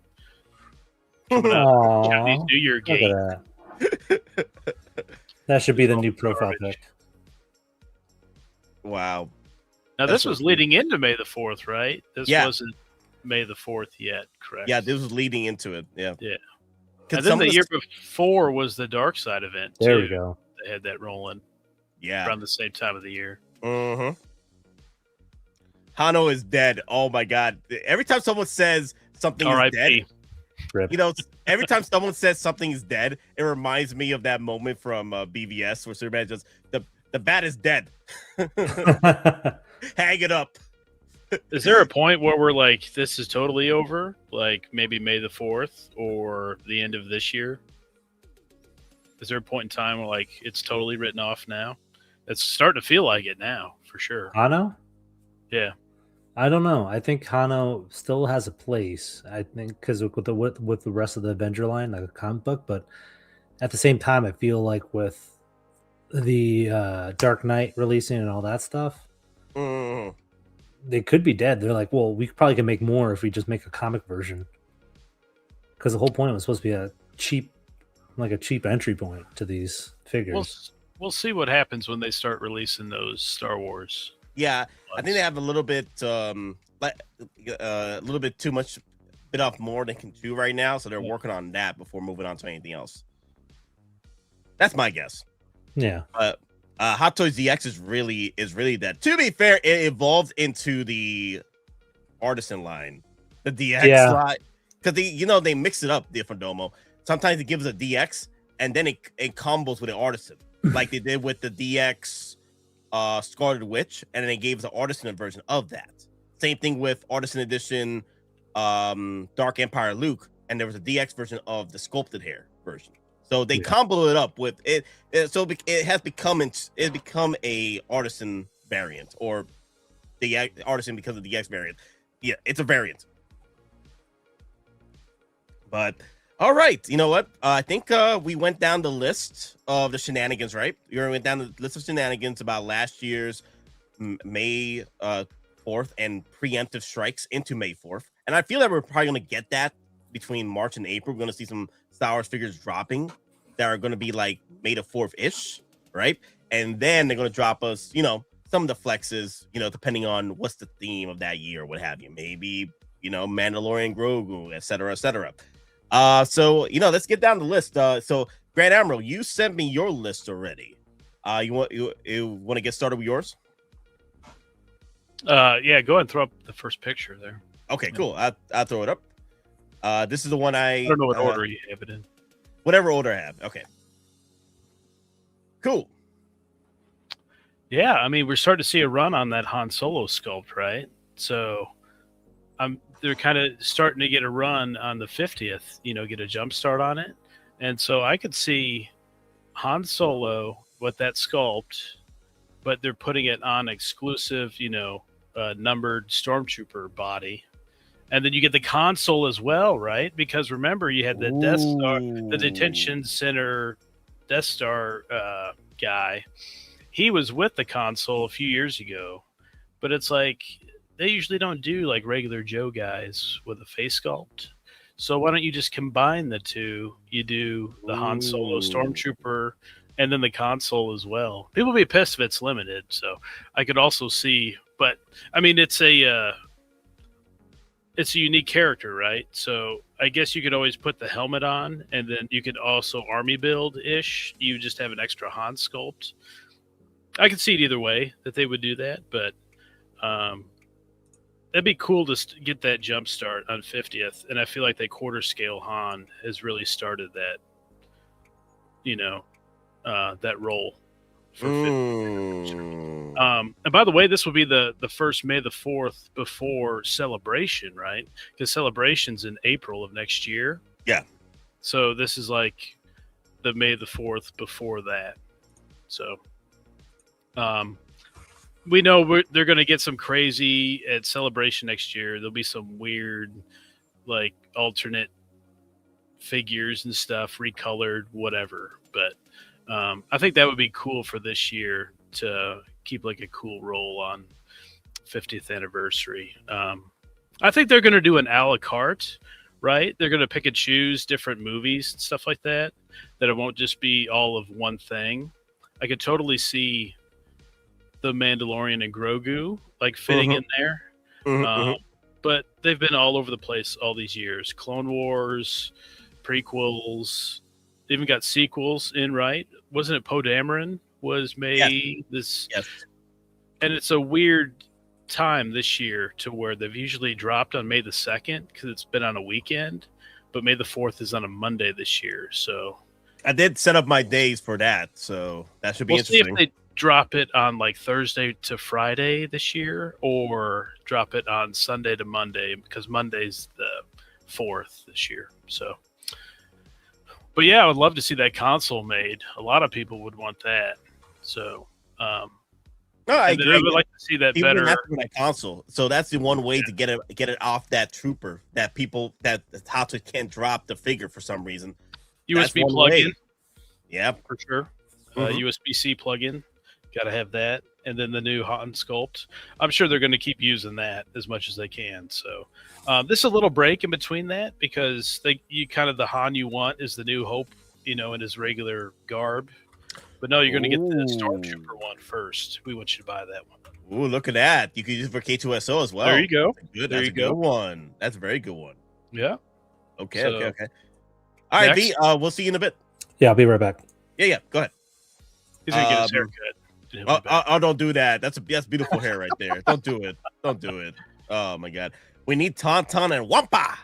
Coming up Chinese New Year gate. That should be the new profile pic. Wow. Now this was leading into May the 4th, right? This wasn't May the 4th yet, correct? Yeah, this was leading into it. Yeah. Yeah. And then the year before was the Dark Side event. There we go. They had that rolling. Yeah. Around the same time of the year. Mm-hmm. Hano is dead. Oh my god. Every time someone says something is dead, every time someone says something is dead, it reminds me of that moment from BVS where Superman just the bat is dead. Hang it up. Is there a point where we're like, this is totally over? Like maybe May the 4th or the end of this year? Is there a point in time where like it's totally written off now? It's starting to feel like it now, for sure. Hano? Yeah. I don't know. I think Hano still has a place. I think because with the rest of the Avenger line, like a comic book, but at the same time, I feel like with the Dark Knight releasing and all that stuff, they could be dead. They're like, well, we probably can make more if we just make a comic version. Because the whole point was supposed to be a cheap entry point to these figures. We'll see what happens when they start releasing those Star Wars. Yeah, I think they have a little bit, too much, bit off more than can do right now. So they're working on that before moving on to anything else. That's my guess. Yeah. Hottoys DX is really that. To be fair, it evolved into the Artisan line, the DX line, because they mix it up different. Domo. Sometimes it gives a DX and then it combos with an Artisan, like they did with the DX. Scarlet Witch, and then they gave us an Artisan version of that. Same thing with Artisan Edition Dark Empire Luke, and there was a DX version of the sculpted hair version. So they comboed it up with it. So it has become a Artisan variant, or the Artisan because of the DX variant. Yeah, it's a variant. But all right, you know what? I think we went down the list of the shenanigans, right? We went down the list of shenanigans about last year's May 4th and preemptive strikes into May 4th. And I feel that we're probably going to get that between March and April. We're going to see some Star Wars figures dropping that are going to be like May the 4th-ish, right? And then they're going to drop us, some of the flexes, depending on what's the theme of that year, what have you. Maybe, Mandalorian Grogu, et cetera, et cetera. So let's get down the list. So Grand Admiral, you sent me your list already. You want to get started with yours? Yeah, go ahead and throw up the first picture there. Okay, cool. I'll throw it up. This is the one I don't know what order you have it in. Whatever order I have. Okay. Cool. Yeah, I mean, we're starting to see a run on that Han Solo sculpt, right? So they're kind of starting to get a run on the 50th, get a jump start on it. And so I could see Han Solo with that sculpt, but they're putting it on exclusive, numbered Stormtrooper body. And then you get the console as well, right? Because remember, you had the Death Star, the detention center Death Star guy. He was with the console a few years ago, but it's like they usually don't do like regular Joe guys with a face sculpt. So why don't you just combine the two? You do the Han Solo Stormtrooper and then the console as well. People will be pissed if it's limited. So I could also see, but I mean, it's a it's a unique character, right? So I guess you could always put the helmet on, and then you could also army build ish. You just have an extra Han sculpt. I could see it either way that they would do that, but that'd be cool to get that jump start on 50th. And I feel like that quarter scale Han has really started that, that role for 50th. And by the way, this will be the first May the 4th before Celebration, right? Because Celebration's in April of next year. Yeah. So this is like the May the 4th before that. So we know they're going to get some crazy at Celebration next year. There'll be some weird, like, alternate figures and stuff, recolored, whatever. But I think that would be cool for this year to keep like a cool roll on 50th anniversary. I think they're going to do an a la carte, right? They're going to pick and choose different movies and stuff like that it won't just be all of one thing. I could totally see the Mandalorian and Grogu like fitting in there. But they've been all over the place all these years. Clone Wars, prequels, even got sequels in, right? Wasn't it Poe Dameron was made this? Yes. And it's a weird time this year to where they've usually dropped on May the 2nd because it's been on a weekend, but May the 4th is on a Monday this year. So I did set up my days for that, so that should be interesting. See if they drop it on like Thursday to Friday this year, or drop it on Sunday to Monday, because Monday's the 4th this year. So, but yeah, I would love to see that console made. A lot of people would want that. So, no, I agree. I would like to see that People better. have to do that console. So that's the one way to get it off that trooper that people that Hottoys can't drop the figure for some reason. USB plug-in. Yeah, for sure. USB-C plug-in. Got to have that. And then the new Han sculpt. I'm sure they're going to keep using that as much as they can. So this is a little break in between that, because the Han you want is the New Hope, in his regular garb. But no, you're going to get the Stormtrooper one first. We want you to buy that one. Ooh, look at that. You can use it for K2SO as well. There you go. That's a good one. That's a very good one. Yeah. Okay. All right, V, we'll see you in a bit. Yeah, I'll be right back. Yeah, go ahead. He's going to get his haircut. Don't do that. That's beautiful hair right there. Don't do it. Don't do it. Oh my God. We need Tauntaun and Wampa.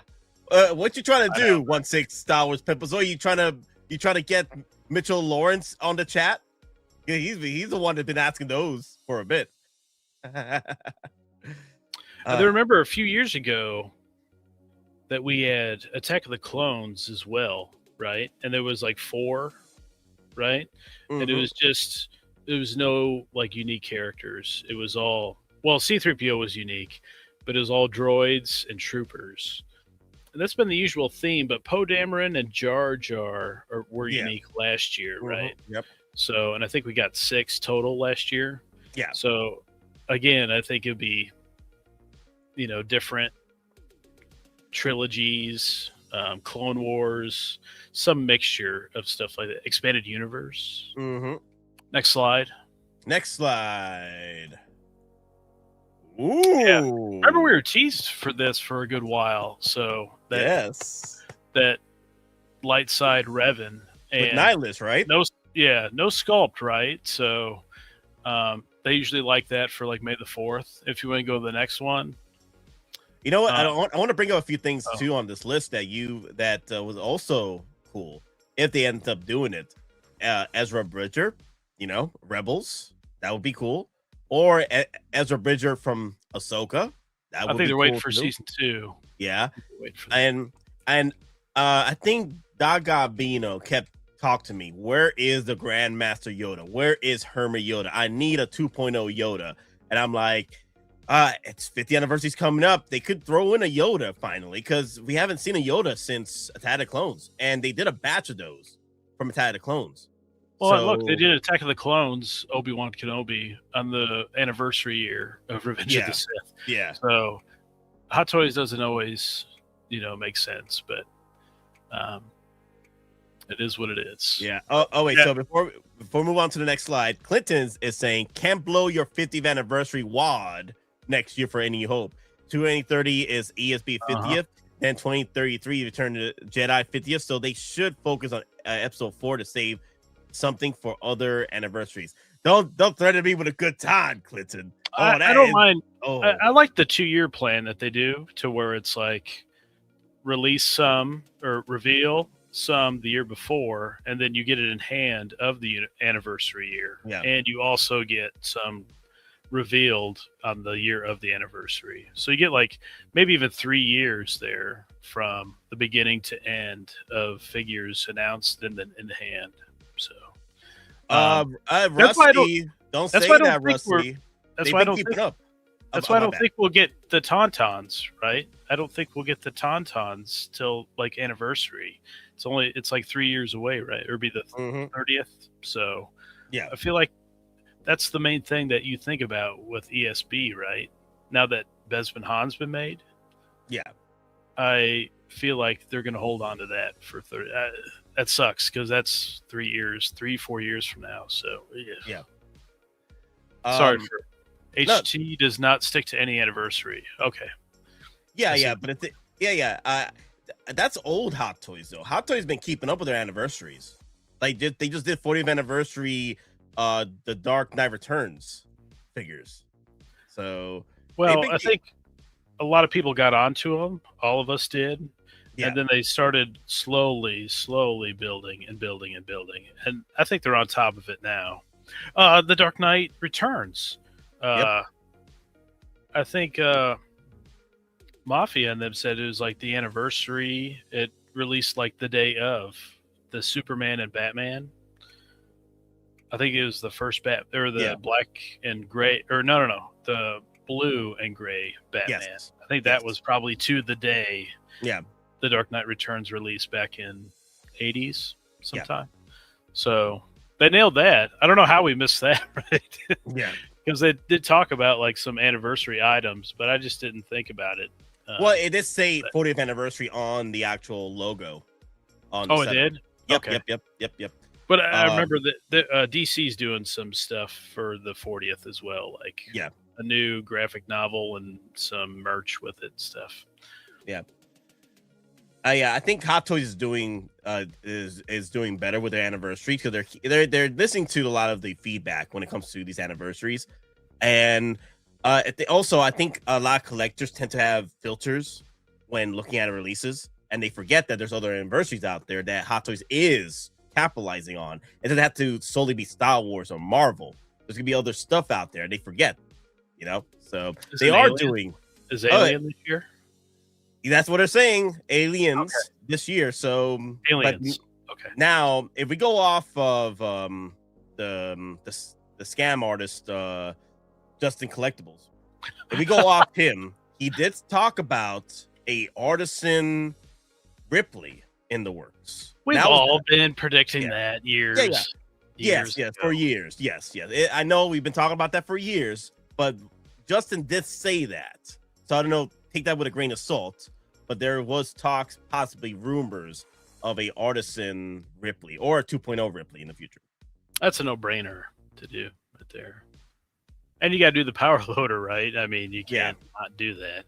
What you trying to do? 1/6 Star Wars Pimples? Or you trying to get Mitchell Lawrence on the chat? Yeah, he's the one that's been asking those for a bit. I remember a few years ago that we had Attack of the Clones as well, right? And there was like 4, right? And it was no like unique characters. It was all, well, C-3PO was unique, but it was all droids and troopers. And that's been the usual theme, but Poe Dameron and Jar Jar were unique last year, right? Yep. So, and I think we got 6 total last year. Yeah. So, again, I think it'd be, different trilogies, Clone Wars, some mixture of stuff like that. Expanded universe. Next slide. Ooh. Yeah. Remember, we were teased for this for a good while. So that light side Revan and with Nihilus, right? No sculpt, right? So they usually like that for like May the 4th. If you want to go to the next one. You know what? I want to bring up a few things too on this list that was also cool if they end up doing it. Ezra Bridger, Rebels, that would be cool. Or Ezra Bridger from Ahsoka. I think they're waiting for season 2. Yeah, and I think Daga Bino kept talking to me. Where is the Grandmaster Yoda? Where is Hermit Yoda? I need a 2.0 Yoda, and I'm like. It's 50th anniversary's coming up. They could throw in a Yoda finally, because we haven't seen a Yoda since Attack of the Clones, and they did a batch of those from Attack of the Clones. Well, look, they did Attack of the Clones, Obi-Wan Kenobi, on the anniversary year of Revenge of the Sith. Yeah. So Hottoys doesn't always, make sense, but it is what it is. Yeah. Oh wait. Yeah. So before we move on to the next slide, Clinton is saying, "Can't blow your 50th anniversary wad next year for any hope." 2030 is ESB 50th. Then 2033 Return to Jedi 50th. So they should focus on episode 4 to save something for other anniversaries. Don't threaten me with a good time, Clinton. I don't mind. I like the 2-year plan that they do, to where it's like release some or reveal some the year before, and then you get it in hand of the anniversary year. Yeah. And you also get some revealed on the year of the anniversary. So you get like maybe even 3 years there from the beginning to end of figures announced and then in hand. So Rusty, don't say that, Rusty. That's why I don't think That's why I don't think we'll get the Tauntauns, right? I don't think we'll get the Tauntauns till like anniversary. It's like 3 years away, right? Or be the 30th. So yeah, I feel like that's the main thing that you think about with ESB, right? Now that Bespin Han's been made. Yeah. I feel like they're going to hold on to that for 30. That sucks because that's 3-4 years from now. So yeah. Sorry for HT does not stick to any anniversary. Okay. Yeah, but that's old Hot Toys though. Hot Toys been keeping up with their anniversaries. Like they just did 40th anniversary, the Dark Knight Returns figures. So I think a lot of people got onto them. All of us did. Yeah. And then they started slowly building. And I think they're on top of it now. The Dark Knight Returns. I think Mafia and them said it was like the anniversary. It released like the day of the Superman and Batman. I think it was the first black and gray, or no, the blue and gray Batman. Yes. I think that was probably to the day. Yeah. The Dark Knight Returns released back in 80s sometime. Yeah. So they nailed that. I don't know how we missed that, right? Yeah. Because they did talk about like some anniversary items, but I just didn't think about it. Well, it did say 40th anniversary on the actual logo. It did? Yep, okay. Yep. But I remember that DC's doing some stuff for the 40th as well, like a new graphic novel and some merch with it and stuff. Yeah. I think Hot Toys is doing doing better with their anniversary because they're listening to a lot of the feedback when it comes to these anniversaries, and also I think a lot of collectors tend to have filters when looking at releases, and they forget that there's other anniversaries out there that Hot Toys is capitalizing on. It doesn't have to solely be Star Wars or Marvel. There's gonna be other stuff out there. They forget, So they are doing. Is Alien this year? That's what they're saying. Aliens this year. So Aliens. Okay. Now, if we go off of the scam artist Justin Collectibles, if we go off him, he did talk about a Artisan Ripley in the works. We've all been predicting that years. Yes, for years. Yes. I know we've been talking about that for years, but Justin did say that. So I don't know. Take that with a grain of salt, but there was talks, possibly rumors of a Artisan Ripley or a 2.0 Ripley in the future. That's a no-brainer to do right there. And you got to do the power loader, right? I mean, you can't not do that.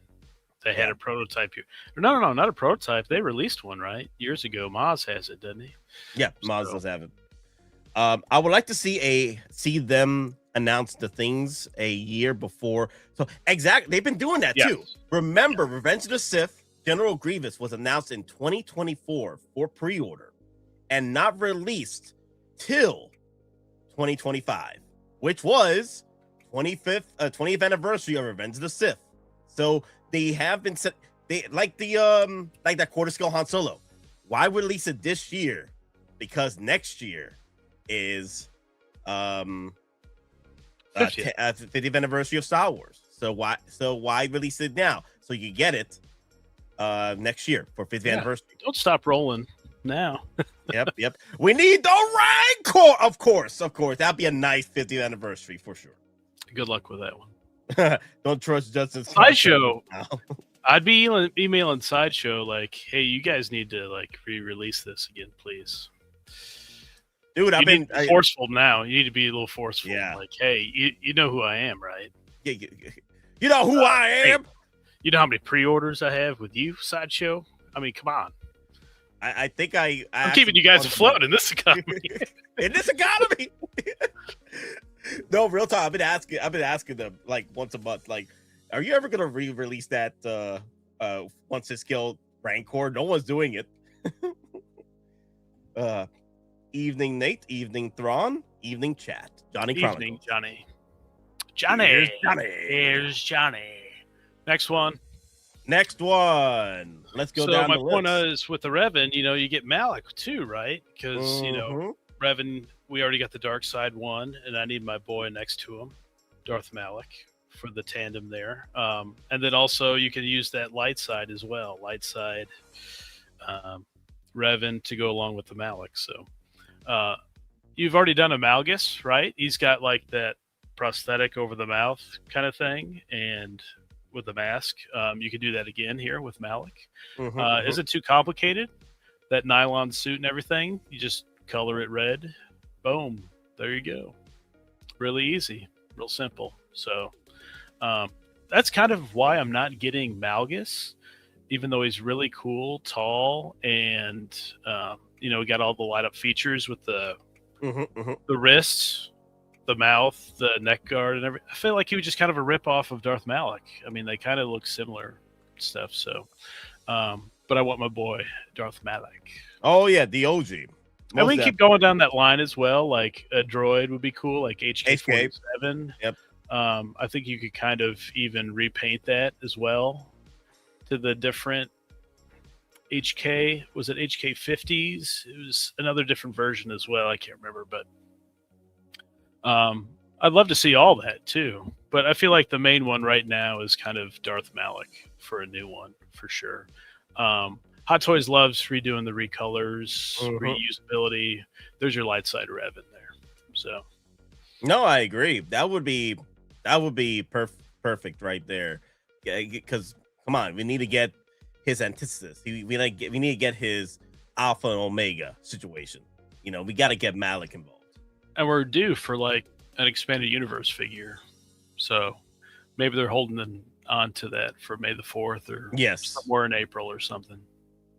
They had a prototype here. No, not a prototype. They released one, right? Years ago. Maz has it, doesn't he? Yeah, Maz does have it. I would like to see them announce the things a year before. So exactly, they've been doing that too. Remember, Revenge of the Sith, General Grievous was announced in 2024 for pre-order and not released till 2025, which was 20th anniversary of Revenge of the Sith. So they have been set. They like that quarter scale Han Solo. Why release it this year? Because next year is 50th anniversary of Star Wars. So why release it now? So you get it next year for 50th anniversary. Don't stop rolling now. Yep. We need the Rancor, of course. That'd be a nice 50th anniversary for sure. Good luck with that one. Don't trust Justin. Sideshow. I'd be emailing Sideshow like, hey, you guys need to like re-release this again, please. Dude, I've been forceful now. You need to be a little forceful. Yeah. Like, hey, you know who I am, right? Yeah. You know who I am? You know how many pre-orders I have with you, Sideshow? I mean, come on. I think I'm keeping you guys afloat in this economy. In this economy. No, real talk. I've been asking them like once a month. Like, are you ever gonna re-release that once it's killed Rancor? No one's doing it. Evening Nate, evening Thrawn, evening chat. Johnny Chronicles. Evening, Johnny. Here's Johnny. Next one. Let's go down my the point list. is with the Revan, you get Malik too, right? Because Revan, we already got the dark side one, and I need my boy next to him, Darth Malik, for the tandem there. And then also you can use that light side as well, light side Revan to go along with the Malik. So you've already done a Malgus, right? He's got like that prosthetic over the mouth kind of thing, and with the mask, you can do that again here with Malik. Isn't too complicated. That nylon suit and everything, you just color it red. Boom, there you go. Really easy, real simple. So that's kind of why I'm not getting Malgus, even though he's really cool, tall, and we got all the light up features with the wrists, the mouth, the neck guard, and everything. I feel like he was just kind of a rip off of Darth Malik. I mean, they kind of look similar stuff. So, but I want my boy Darth Malik. Oh yeah, the OG. And we can keep going down that line as well. Like a droid would be cool, like HK-47. Yep. I think you could kind of even repaint that as well to the different HK. Was it HK-50s? It was another different version as well. I can't remember, but I'd love to see all that too. But I feel like the main one right now is kind of Darth Malik for a new one for sure. Hottoys loves redoing the recolors, reusability. There's your light side Revan there. So, no, I agree. That would be perfect right there. Because come on, we need to get his antithesis. We need to get his Alpha and Omega situation. We got to get Malik involved. And we're due for like an expanded universe figure, so maybe they're holding on to that for May the 4th or somewhere in April or something.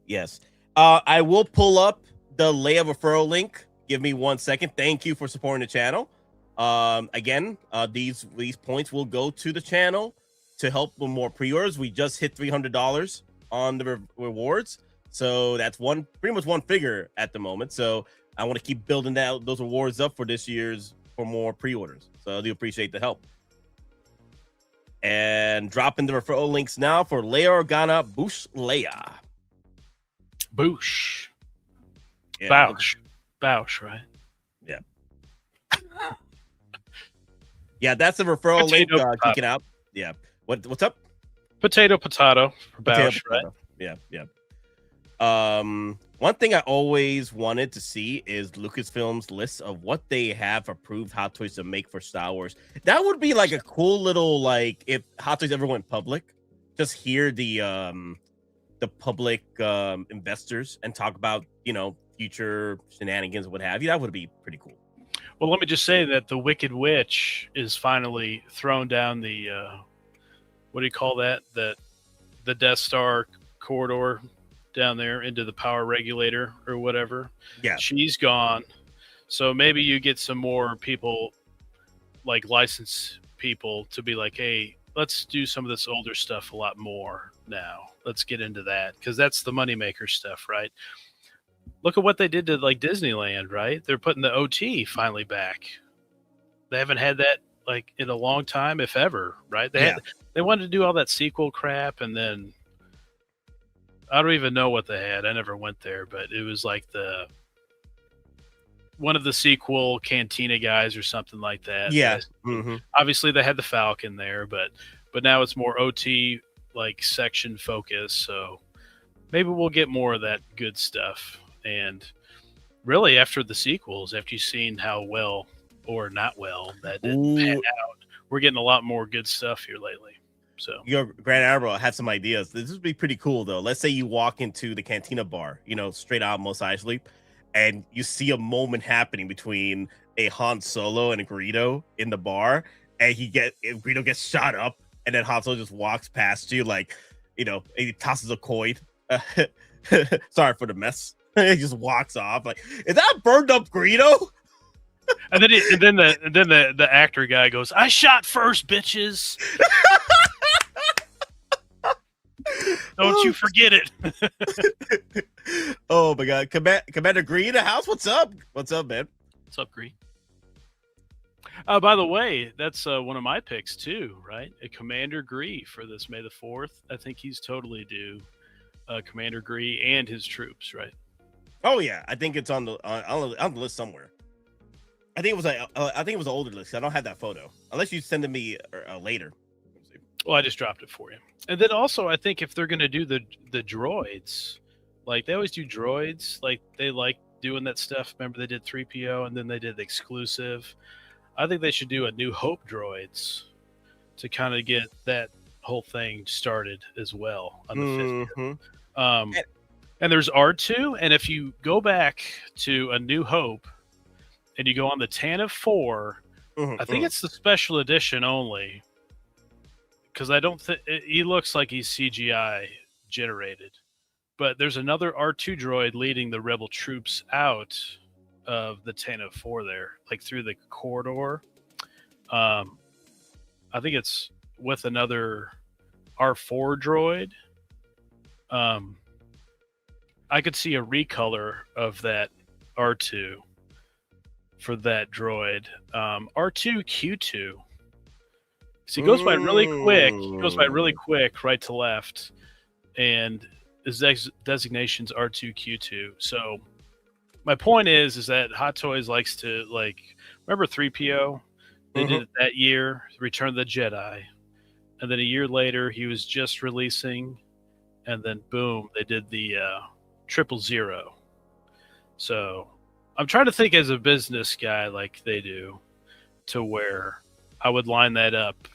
Yes. I will pull up the Leia referral link. Give me 1 second. Thank you for supporting the channel. Again, these points will go to the channel to help with more pre-orders. We just hit $300 on the rewards, so that's pretty much one figure at the moment. So I want to keep building those rewards up for this year's for more pre-orders. So I do appreciate the help. And dropping the referral links now for Leia Organa Boosh Leia. Boosh. Yeah. Bausch, right? Yeah. Yeah, that's the referral link. Geekin Out. Yeah. What's up? Potato for Bausch, right? Yeah. One thing I always wanted to see is Lucasfilm's list of what they have approved Hot Toys to make for Star Wars. That would be like a cool little, like, if Hot Toys ever went public, just hear the public investors and talk about, future shenanigans and what have you. That would be pretty cool. Well, let me just say that the Wicked Witch is finally thrown down the what do you call that? The Death Star corridor down there into the power regulator or whatever. Yeah, she's gone. So maybe you get some more people, like licensed people, to be like, hey, let's do some of this older stuff a lot more now. Let's get into that, because that's the moneymaker stuff, right? Look at what they did to like Disneyland, right? They're putting the OT finally back. They haven't had that like in a long time, if ever, right? They wanted to do all that sequel crap, and then I don't even know what they had. I never went there, but it was like one of the sequel Cantina guys or something like that. Yeah. Obviously they had the Falcon there, but now it's more OT like section focus. So maybe we'll get more of that good stuff. And really after the sequels, after you've seen how well or not well that didn't pan out, we're getting a lot more good stuff here lately. So your Grand Admiral had some ideas. This would be pretty cool though. Let's say you walk into the Cantina bar, straight out Mos Eisley, and you see a moment happening between a Han Solo and a Greedo in the bar, and Greedo gets shot up, and then Han Solo just walks past you, like, you know, he tosses a coin. Sorry for the mess. He just walks off. Like, is that burned up Greedo? And then the actor guy goes, "I shot first, bitches." Don't you forget it. Oh my god, Commander Green in the house. What's up? What's up, man? What's up, Green? By the way, that's one of my picks too, right? A Commander Gree for this May the 4th. I think he's totally due. Commander Gree and his troops, right? Oh yeah, I think it's on the list somewhere. I think it was an older list. I don't have that photo unless you send it me later. Well, I just dropped it for you. And then also, I think if they're going to do the droids, like they always do droids, like they like doing that stuff. Remember they did 3PO and then they did the exclusive. I think they should do a New Hope droids to kind of get that whole thing started as well on the 5th. And there's R2, and if you go back to A New Hope and you go on the Tantive 4, I think it's the special edition only, because I don't think he looks like he's CGI generated. But there's another R2 droid leading the rebel troops out of the Tantive 4 there, like through the corridor. I think it's with another R4 droid. I could see a recolor of that R2 for that droid. R2-Q2. So he goes by really quick. He goes by really quick, right to left, and his designation's R2-Q2. So my point is that Hot Toys likes to, like, remember 3PO? They did it that year, Return of the Jedi, and then a year later he was just releasing, and then boom, they did the 000. So I'm trying to think as a business guy like they do, to where I would line that up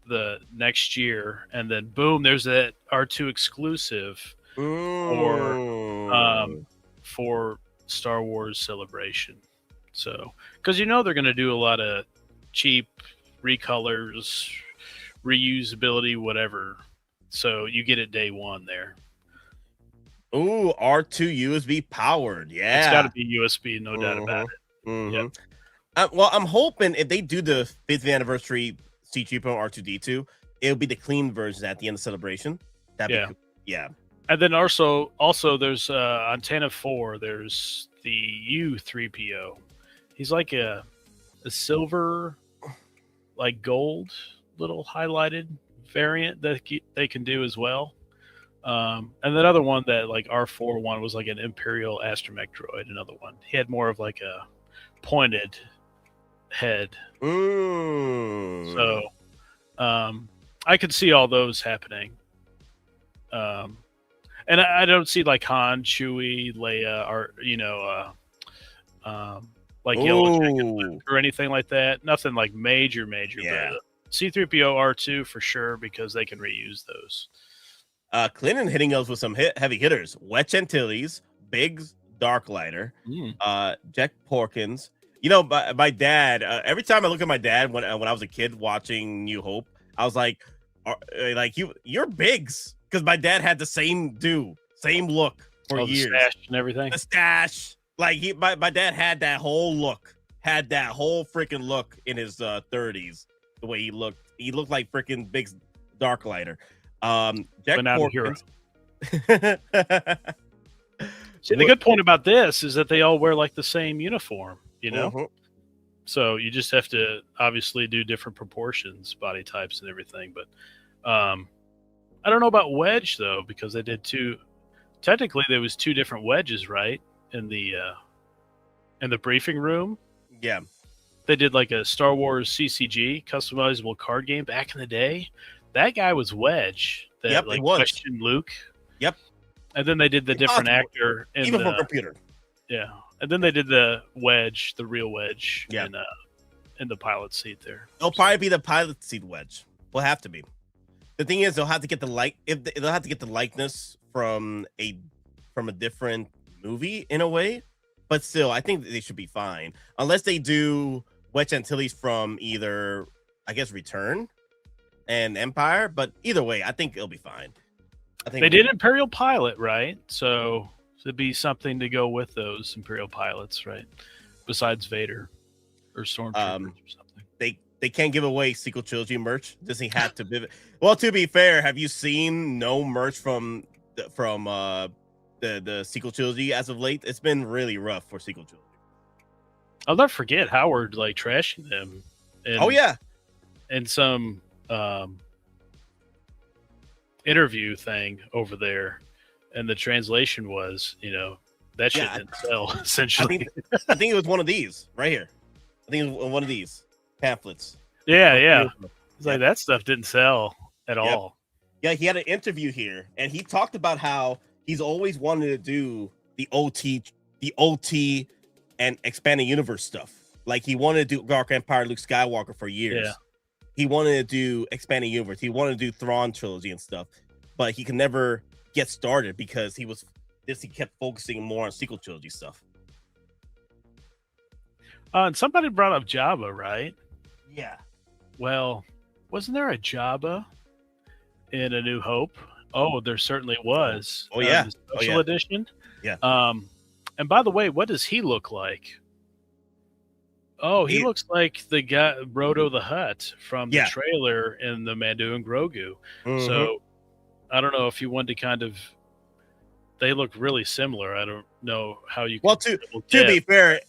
the next year, and then boom, there's that R2 exclusive for Star Wars Celebration. So, because you know they're going to do a lot of cheap recolors, reusability, whatever. So you get it day one there. Ooh, R2 USB powered. Yeah, it's got to be USB, no doubt about it. Yep. Well, I'm hoping if they do the 5th anniversary C3PO R2D2, it'll be the clean version at the end of Celebration. That'd be cool. Yeah. And then also there's on Tantive 4, there's the U3PO. He's like a silver, like gold, little highlighted variant that they can do as well. And that other one that like R4 one was like an Imperial astromech droid. Another one, he had more of like a pointed head. So I could see all those happening. And I don't see like Han, Chewie, Leia, or like Yellow Jacket or anything like that. Nothing like major. Yeah. But C3PO R2 for sure, because they can reuse those. Clinton hitting us with some heavy hitters: Wedge Antilles, Biggs Darklighter, Jack Porkins. You know, my dad. Every time I look at my dad when I was a kid watching New Hope, I was like you're Biggs, because my dad had the same look for years. The stash and everything. The stash, like my dad had that whole look, freaking look in his 30s. The way he looked like freaking Biggs Darklighter. Jack Porkins. See, the good point about this is that they all wear like the same uniform, you know? So you just have to obviously do different proportions, body types and everything. But I don't know about Wedge though, because they did technically there was 2 different Wedges, right? In the briefing room. Yeah. They did like a Star Wars CCG, customizable card game back in the day. That guy was Wedge. That questioned Luke. Yep. And then they did the different actor even for computer. Yeah. And then they did the Wedge, the real Wedge, in the pilot seat there. It'll probably be the pilot seat Wedge. Will have to be. The thing is, they'll have to get the likeness from a different movie in a way, but still, I think they should be fine unless they do Wedge Antilles from either, I guess, Return, and Empire, but either way, I think it'll be fine. I think they did Imperial Pilot, right? So it'd be something to go with those Imperial Pilots, right? Besides Vader or Stormtrooper or something. They can't give away sequel trilogy merch. Disney had to pivot. Well, to be fair, have you seen no merch from the sequel trilogy as of late? It's been really rough for sequel trilogy. I'll never forget Howard like trashing them. And some interview thing over there, and the translation was, that shit didn't sell. Essentially, I think it was one of these right here. I think it was one of these pamphlets. Yeah. It's like that stuff didn't sell at all. Yeah, he had an interview here, and he talked about how he's always wanted to do the OT and expanding universe stuff. Like he wanted to do Dark Empire, Luke Skywalker for years. Yeah. He wanted to do expanding universe. He wanted to do Thrawn trilogy and stuff, but he could never get started because he kept focusing more on sequel trilogy stuff. And somebody brought up Jabba, right? Yeah. Well, wasn't there a Jabba in A New Hope? Oh, there certainly was. Oh yeah, the special edition. Yeah. And by the way, what does he look like? Oh, he looks like the guy Roto the Hutt from the trailer in the Mando and Grogu. Mm-hmm. So I don't know if you wanted to kind of. They look really similar. I don't know how you. Well, to be fair,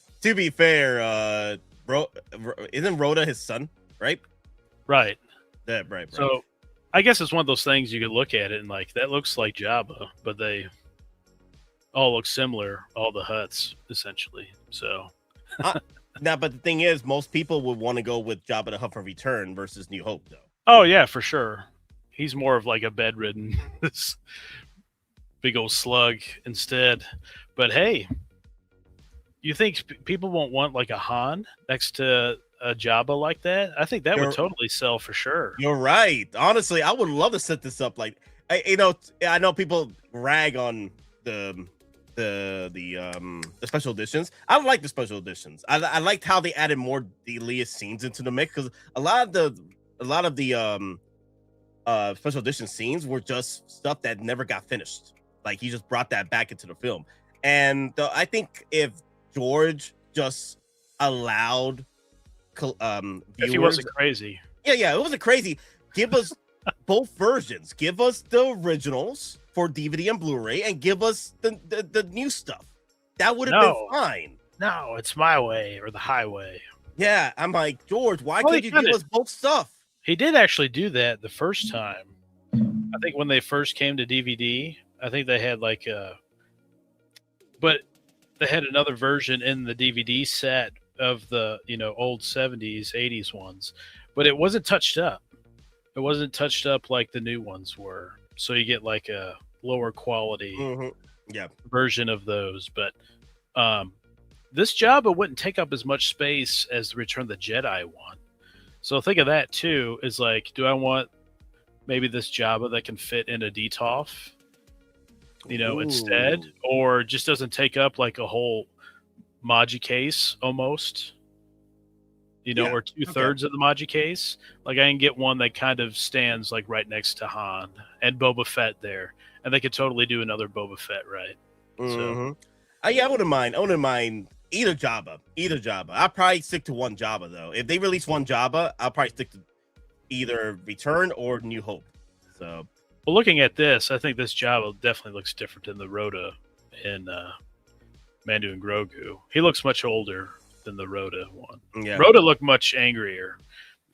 isn't Rhoda his son, right? Right. Yeah, right. So I guess it's one of those things you could look at it and like that looks like Jabba, but they all look similar, all the Hutts essentially. So now, but the thing is, most people would want to go with Jabba the Hutt from Return versus New Hope, though. Oh yeah, for sure. He's more of like a bedridden, big old slug instead. But hey, you think people won't want like a Han next to a Jabba like that? I think that would totally sell for sure. You're right. Honestly, I would love to set this up. Like, I know people rag on the special editions. I like the special editions. I liked how they added more deleted scenes into the mix because a lot of the special edition scenes were just stuff that never got finished. Like he just brought that back into the film, and I think if George just allowed viewers, if he wasn't crazy, it wasn't crazy. Give us both versions. Give us the originals for DVD and Blu-ray, and give us the new stuff. That would have been fine. No, it's my way or the highway. Yeah, I'm like, George, why can't you give us both stuff? He did actually do that the first time. I think when they first came to DVD, I think they had like but they had another version in the DVD set of the, old 70s, 80s ones, but it wasn't touched up. It wasn't touched up like the new ones were. So you get like a lower quality version of those. But this Jabba wouldn't take up as much space as the Return of the Jedi one. So think of that too, is like, do I want maybe this Jabba that can fit in a DTOF, instead, or just doesn't take up like a whole Maji case almost, or 2/3 of the Maji case. Like I can get one that kind of stands like right next to Han and Boba Fett there, and they could totally do another Boba Fett, right? Mm-hmm. I wouldn't mind either Jabba. I'll probably stick to one Jabba though. If they release one Jabba, I'll probably stick to either Return or New Hope. So, well, looking at this, I think this Jabba definitely looks different than the Rhoda in Mando and Grogu. He looks much older than the Rhoda one. Yeah. Rhoda looked much angrier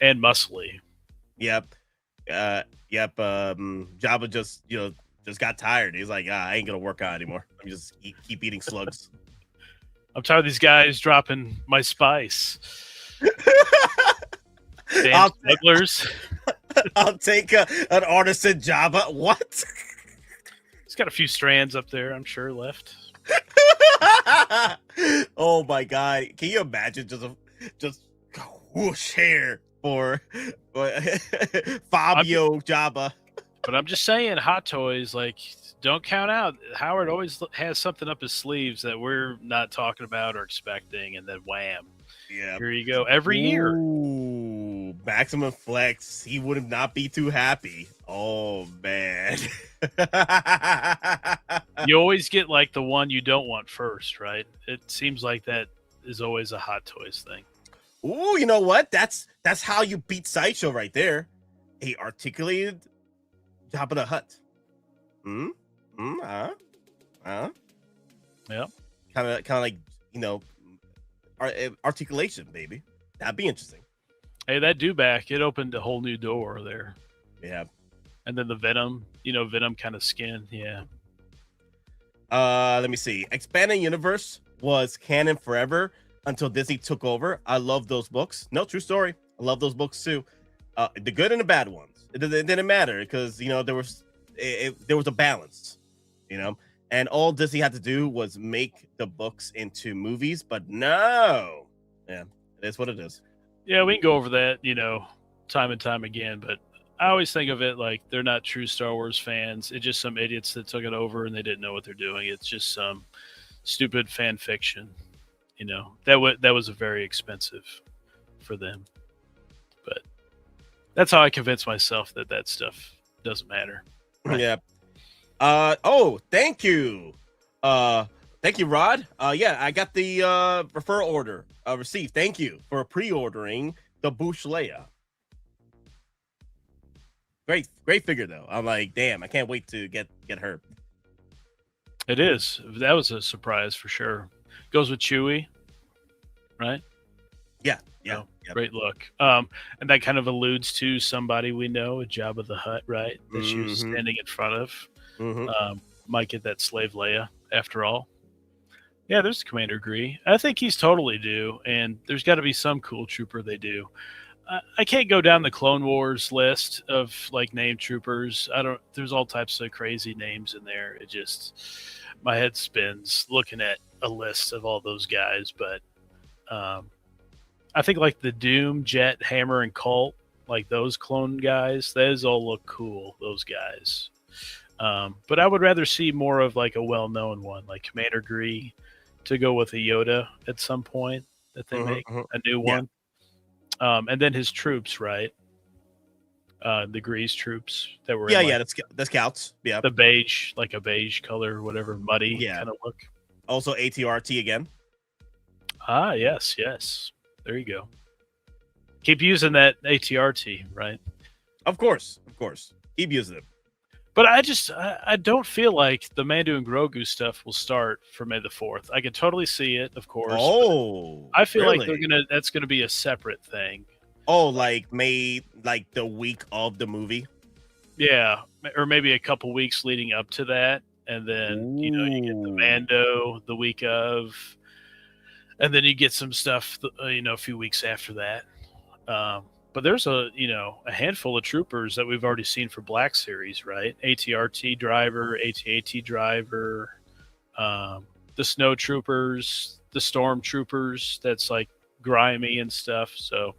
and muscly. Yep. Jabba just got tired. He's like, I ain't gonna work out anymore. I'm just keep eating slugs. I'm tired of these guys dropping my spice. Damn smugglers. I'll take an Artisan Jabba. What? He's got a few strands up there, I'm sure, left. Oh my god! Can you imagine just whoosh hair for Fabio Jabba? But I'm just saying, Hottoys, like, don't count out. Howard always has something up his sleeves that we're not talking about or expecting, and then wham! Yeah, here you go every year. Ooh, maximum flex. He would not be too happy. Oh man. You always get like the one you don't want first, right? It seems like that is always a Hot Toys thing. Ooh, you know what? That's how you beat Sideshow right there. A articulated Jabba the Hutt. Yeah. Kind of like, you know, articulation, baby. That'd be interesting. Hey, that dewback, it opened a whole new door there. Yeah. And then the Venom, Venom kind of skin. Yeah. Let me see. Expanding Universe was canon forever until Disney took over. I love those books. No, true story. I love those books too. The good and the bad ones. It didn't matter because, there was a balance, and all Disney had to do was make the books into movies, but no. Yeah, it is what it is. Yeah, we can go over that, time and time again, but I always think of it like they're not true Star Wars fans. It's just some idiots that took it over and they didn't know what they're doing. It's just some stupid fan fiction, that was very expensive for them. But that's how I convince myself that stuff doesn't matter. Yeah. Oh, thank you. Thank you, Rod. Yeah, I got the referral order received. Thank you for pre-ordering the Bush Leia. Great figure though. I'm like, damn, I can't wait to get her. It is. That was a surprise for sure. Goes with Chewie, right? Yeah. Great look. And that kind of alludes to somebody we know, a Jabba the Hutt, right? That she was standing in front of. Might get that slave Leia after all. Yeah, there's Commander Gree. I think he's totally due, and there's got to be some cool trooper they do. I can't go down the Clone Wars list of like name troopers. There's all types of crazy names in there. It just, my head spins looking at a list of all those guys. But I think like the Doom, Jet, Hammer, and Colt, like those clone guys, those all look cool. Those guys. But I would rather see more of like a well-known one, like Commander Gree, to go with a Yoda at some point that they make a new one. And then his troops, right? The Grease troops that were the scouts. Yeah, the beige, like a beige color, whatever, muddy kind of look. Also ATRT again. Ah, yes. There you go. Keep using that ATRT, right? Of course. Keep using it. But I don't feel like the Mandu and Grogu stuff will start for May the 4th. I can totally see it, of course. Oh, I feel like that's gonna be a separate thing. Oh, like the week of the movie. Yeah, or maybe a couple weeks leading up to that, and then you get the Mando the week of, and then you get some stuff a few weeks after that. But there's a handful of troopers that we've already seen for Black Series, right? ATRT driver, AT-AT driver, the Snow Troopers, the Stormtroopers. That's like grimy and stuff. So,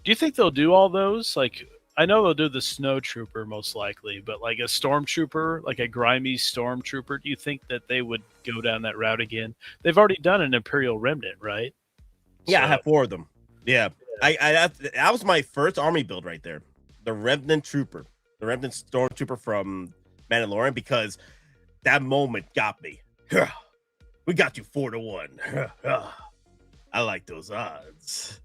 do you think they'll do all those? Like, I know they'll do the Snow Trooper most likely, but like a Stormtrooper, like a grimy Stormtrooper, do you think that they would go down that route again? They've already done an Imperial Remnant, right? Yeah, I have 4 of them. Yeah. That was my first army build right there. The Remnant Trooper, the Remnant Stormtrooper from Mandalorian, because that moment got me. We got you 4-1. I like those odds.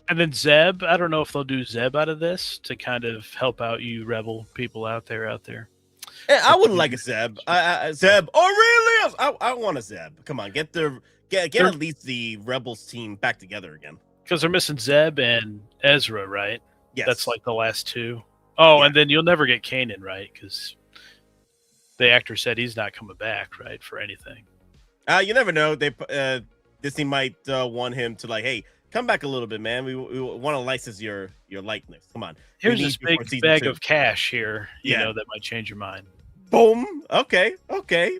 And then Zeb, I don't know if they'll do Zeb out of this to kind of help out you rebel people out there. Yeah, I would like a Zeb. Zeb. Oh, really? I want a Zeb. Come on, get at least the Rebels team back together again. Because they're missing Zeb and Ezra, right? Yes. That's like the last 2. Oh, yeah. And then you'll never get Kanan, right? Because the actor said he's not coming back, right, for anything. You never know. Disney might want him to like, hey, come back a little bit, man. We want to license your likeness. Come on. Here's this big bag of cash here, that might change your mind. Boom. Okay.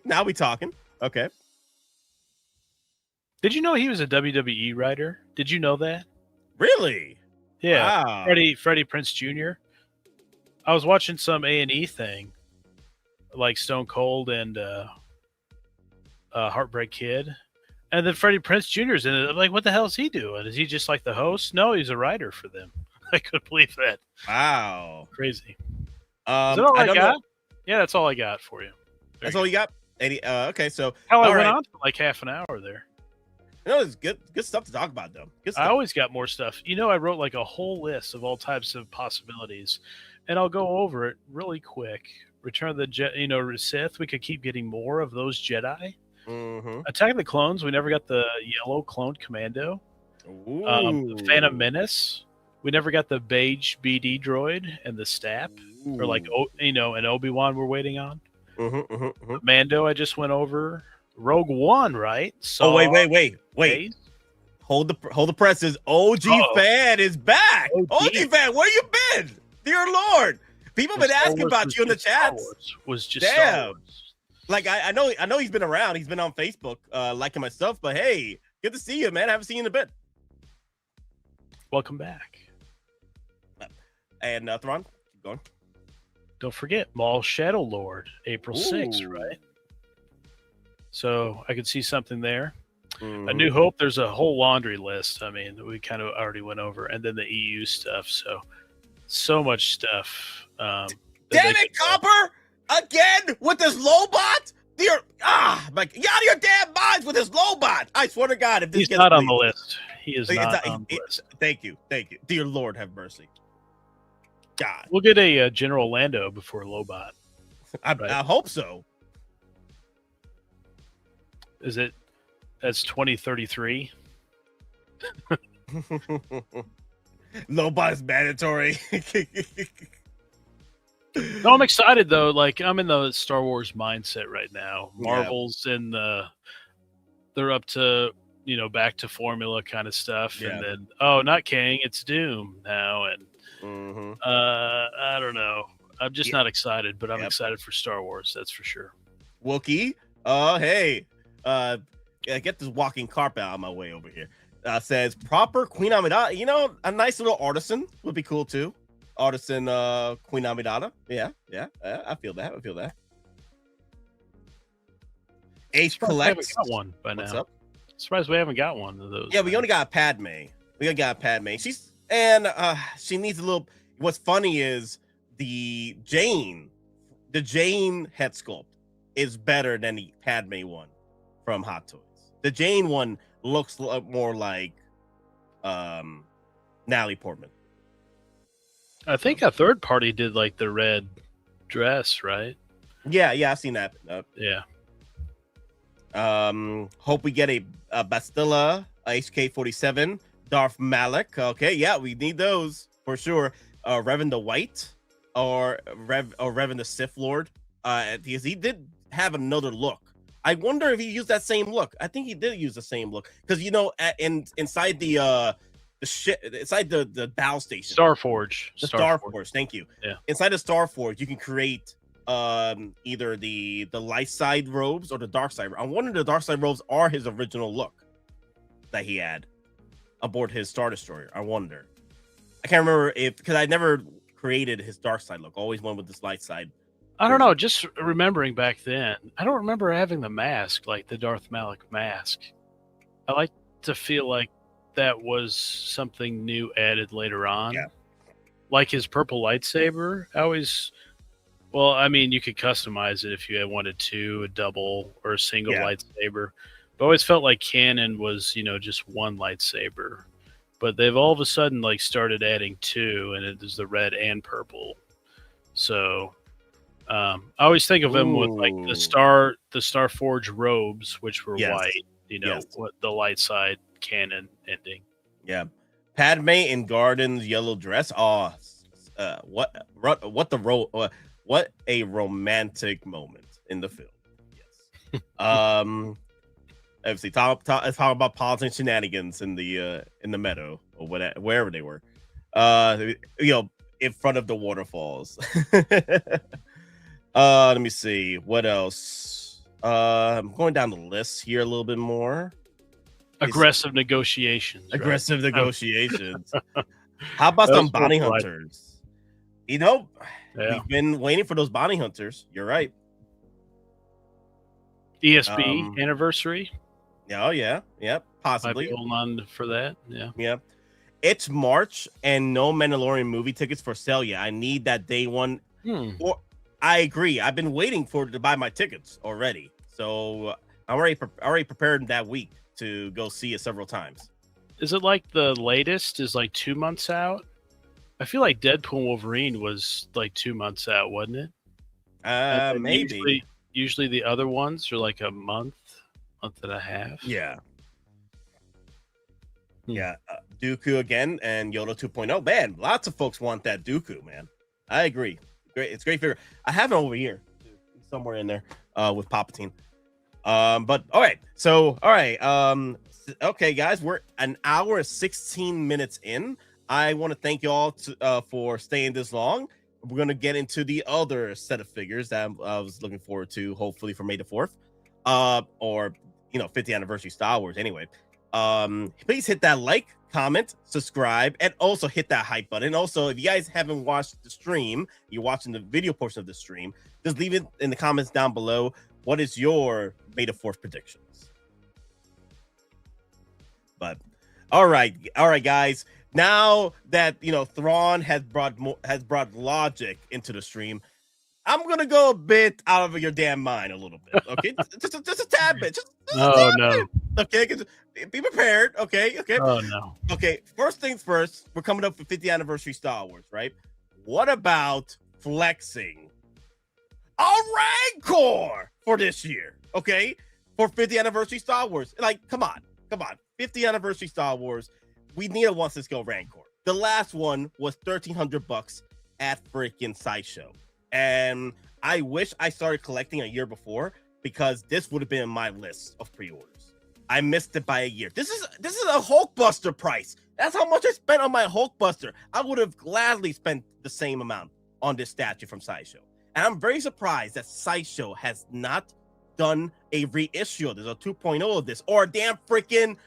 Now we talking. Okay. Did you know he was a WWE writer? Did you know that? Really? Yeah. Wow. Freddie Prinze Jr. I was watching some A&E thing, like Stone Cold and Heartbreak Kid, And then Freddie Prinze Jr.'s in it. I'm like, what the hell is he doing? Is he just like the host? No, he's a writer for them. I couldn't believe that. Wow. Crazy. Is that all I got? Yeah, that's all I got for you. That's all you got? Okay, so I went on for like half an hour there. No, it's good stuff to talk about, though. Good stuff. I always got more stuff. I wrote like a whole list of all types of possibilities, and I'll go over it really quick. Return of the Sith. We could keep getting more of those Jedi. Mm-hmm. Attack of the Clones. We never got the yellow cloned commando. The Phantom Menace. We never got the beige BD droid and the Stap, or like an Obi-Wan we're waiting on. Mando I just went over. Rogue One, right? So wait. Hold the presses. OG fan is back. OG fan, where you been? Dear Lord. People have been asking about you in the chat. Was just damn. Like I know he's been around. He's been on Facebook, liking my stuff. But hey, good to see you, man. I haven't seen you in a bit. Welcome back. And Thrawn, keep going. Don't forget Maul Shadow Lord, April 6th, right? So I could see something there. A New Hope. There's a whole laundry list. I mean, we kind of already went over, and then the EU stuff. So much stuff. Damn it, Copper! Again with this Lobot? Get out of your damn minds with this Lobot! I swear to God, if this he's gets not on the list. He is not on the list. Thank you. Dear Lord, have mercy. God, we'll get a General Lando before Lobot. I hope so. Is it? That's 2033. Lobot is mandatory. No, I'm excited though. Like I'm in the Star Wars mindset right now. Marvel's in they're up to back to formula kind of stuff, and then not Kang, it's Doom now, and I don't know. I'm just not excited, but I'm excited for Star Wars. That's for sure. Wookie, hey, get this walking carpet out of my way over here. Says proper Queen Amidala. A nice little artisan would be cool too. Artisan Queen Amidala. Yeah. I feel that. H collects one by now. What's up? Surprised we haven't got one of those. Yeah, we only got Padme. She needs a little. What's funny is the Jane head sculpt is better than the Padme one from Hot Toys. The Jane one looks more like Natalie Portman. I think a third party did like the red dress, right? Yeah, I've seen that. Yeah. Hope we get a Bastilla HK-47, Darth Malak. Okay, yeah, we need those for sure. Revan the White or Revan the Sith Lord. Because he did have another look. I wonder if he used that same look. I think he did use the same look because inside the inside the battle station, Starforge. Starforge. Thank you. Yeah. Inside the Starforge, you can create either the light side robes or the dark side. I wonder if the dark side robes are his original look that he had aboard his Star Destroyer. I wonder. I can't remember because I never created his dark side look. Always went with this light side. I don't know. Just remembering back then, I don't remember having the mask, like the Darth Malak mask. I like to feel like that was something new added later on. Yeah. Like his purple lightsaber. You could customize it if you wanted to, a double or a single lightsaber. But I always felt like canon was, just one lightsaber. But they've all of a sudden started adding two, and it is the red and purple. So I always think of him with the Starforge robes, which were white. What the light side canon ending. Yeah, Padme in Garden's yellow dress. Oh, what a romantic moment in the film. Yes. Obviously, talk about politics and shenanigans in the meadow or wherever they were. In front of the waterfalls. Let me see what else. I'm going down the list here a little bit more. Aggressive negotiations. Aggressive negotiations. How about some bounty hunters? We've been waiting for those bounty hunters. You're right. ESB anniversary. Oh yeah, yep, possibly. Might be holding on for that. Yeah. Yeah. It's March and no Mandalorian movie tickets for sale yet. I need that day one. Or I agree. I've been waiting to buy my tickets already. So I'm already prepared that week to go see it several times. Is it like the latest is like 2 months out? I feel like Deadpool and Wolverine was like 2 months out, wasn't it? Maybe. Usually the other ones are like a month and a half. Yeah. Yeah. Dooku again and Yoda 2.0. Man, lots of folks want that Dooku, man. I agree. Great. It's a great figure. I have it over here somewhere in there with Palpatine. But all right. So, all right. Okay, guys, we're an hour and 16 minutes in. I want to thank you all for staying this long. We're going to get into the other set of figures that I was looking forward to, hopefully for May the 4th, or 50th anniversary Star Wars. Anyway, please hit that like, comment, subscribe, and also hit that hype button. Also, if you guys haven't watched the stream, you're watching the video portion of the stream, just leave it in the comments down below. What is your May the 4th predictions? But all right, guys. Now that Thrawn has brought logic into the stream, I'm gonna go a bit out of your damn mind a little bit. Okay, just a tad bit. Oh no. Okay, be prepared. Okay. Oh no. Okay. First things first. We're coming up for 50th anniversary Star Wars, right? What about flexing a Rancor for this year? Okay, for 50th anniversary Star Wars. Like, come on. 50th anniversary Star Wars. We need a 1/6 Rancor. The last one was $1,300 at freaking Sideshow, and I wish I started collecting a year before because this would have been in my list of pre-orders. I missed it by a year. This is a Hulkbuster price. That's how much I spent on my Hulkbuster. I would have gladly spent the same amount on this statue from Sideshow, and I'm very surprised that Sideshow has not done a reissue. There's a 2.0 of this or a damn freaking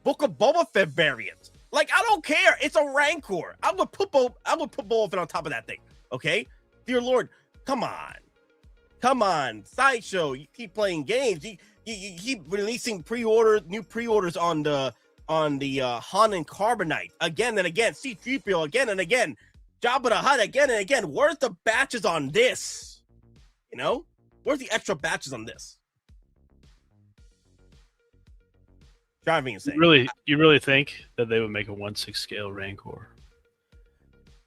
Book of Boba Fett variant. Like, I don't care. It's a Rancor. I would put Boba Fett on top of that thing. Okay, dear Lord, come on, Sideshow. You keep playing games. You keep releasing new pre-orders on the Han and Carbonite again and again. C-3PO again and again. Jabba the Hutt again and again. Where's the batches on this? Where's the extra batches on this? Driving insane. You really think that they would make a 1/6 scale Rancor?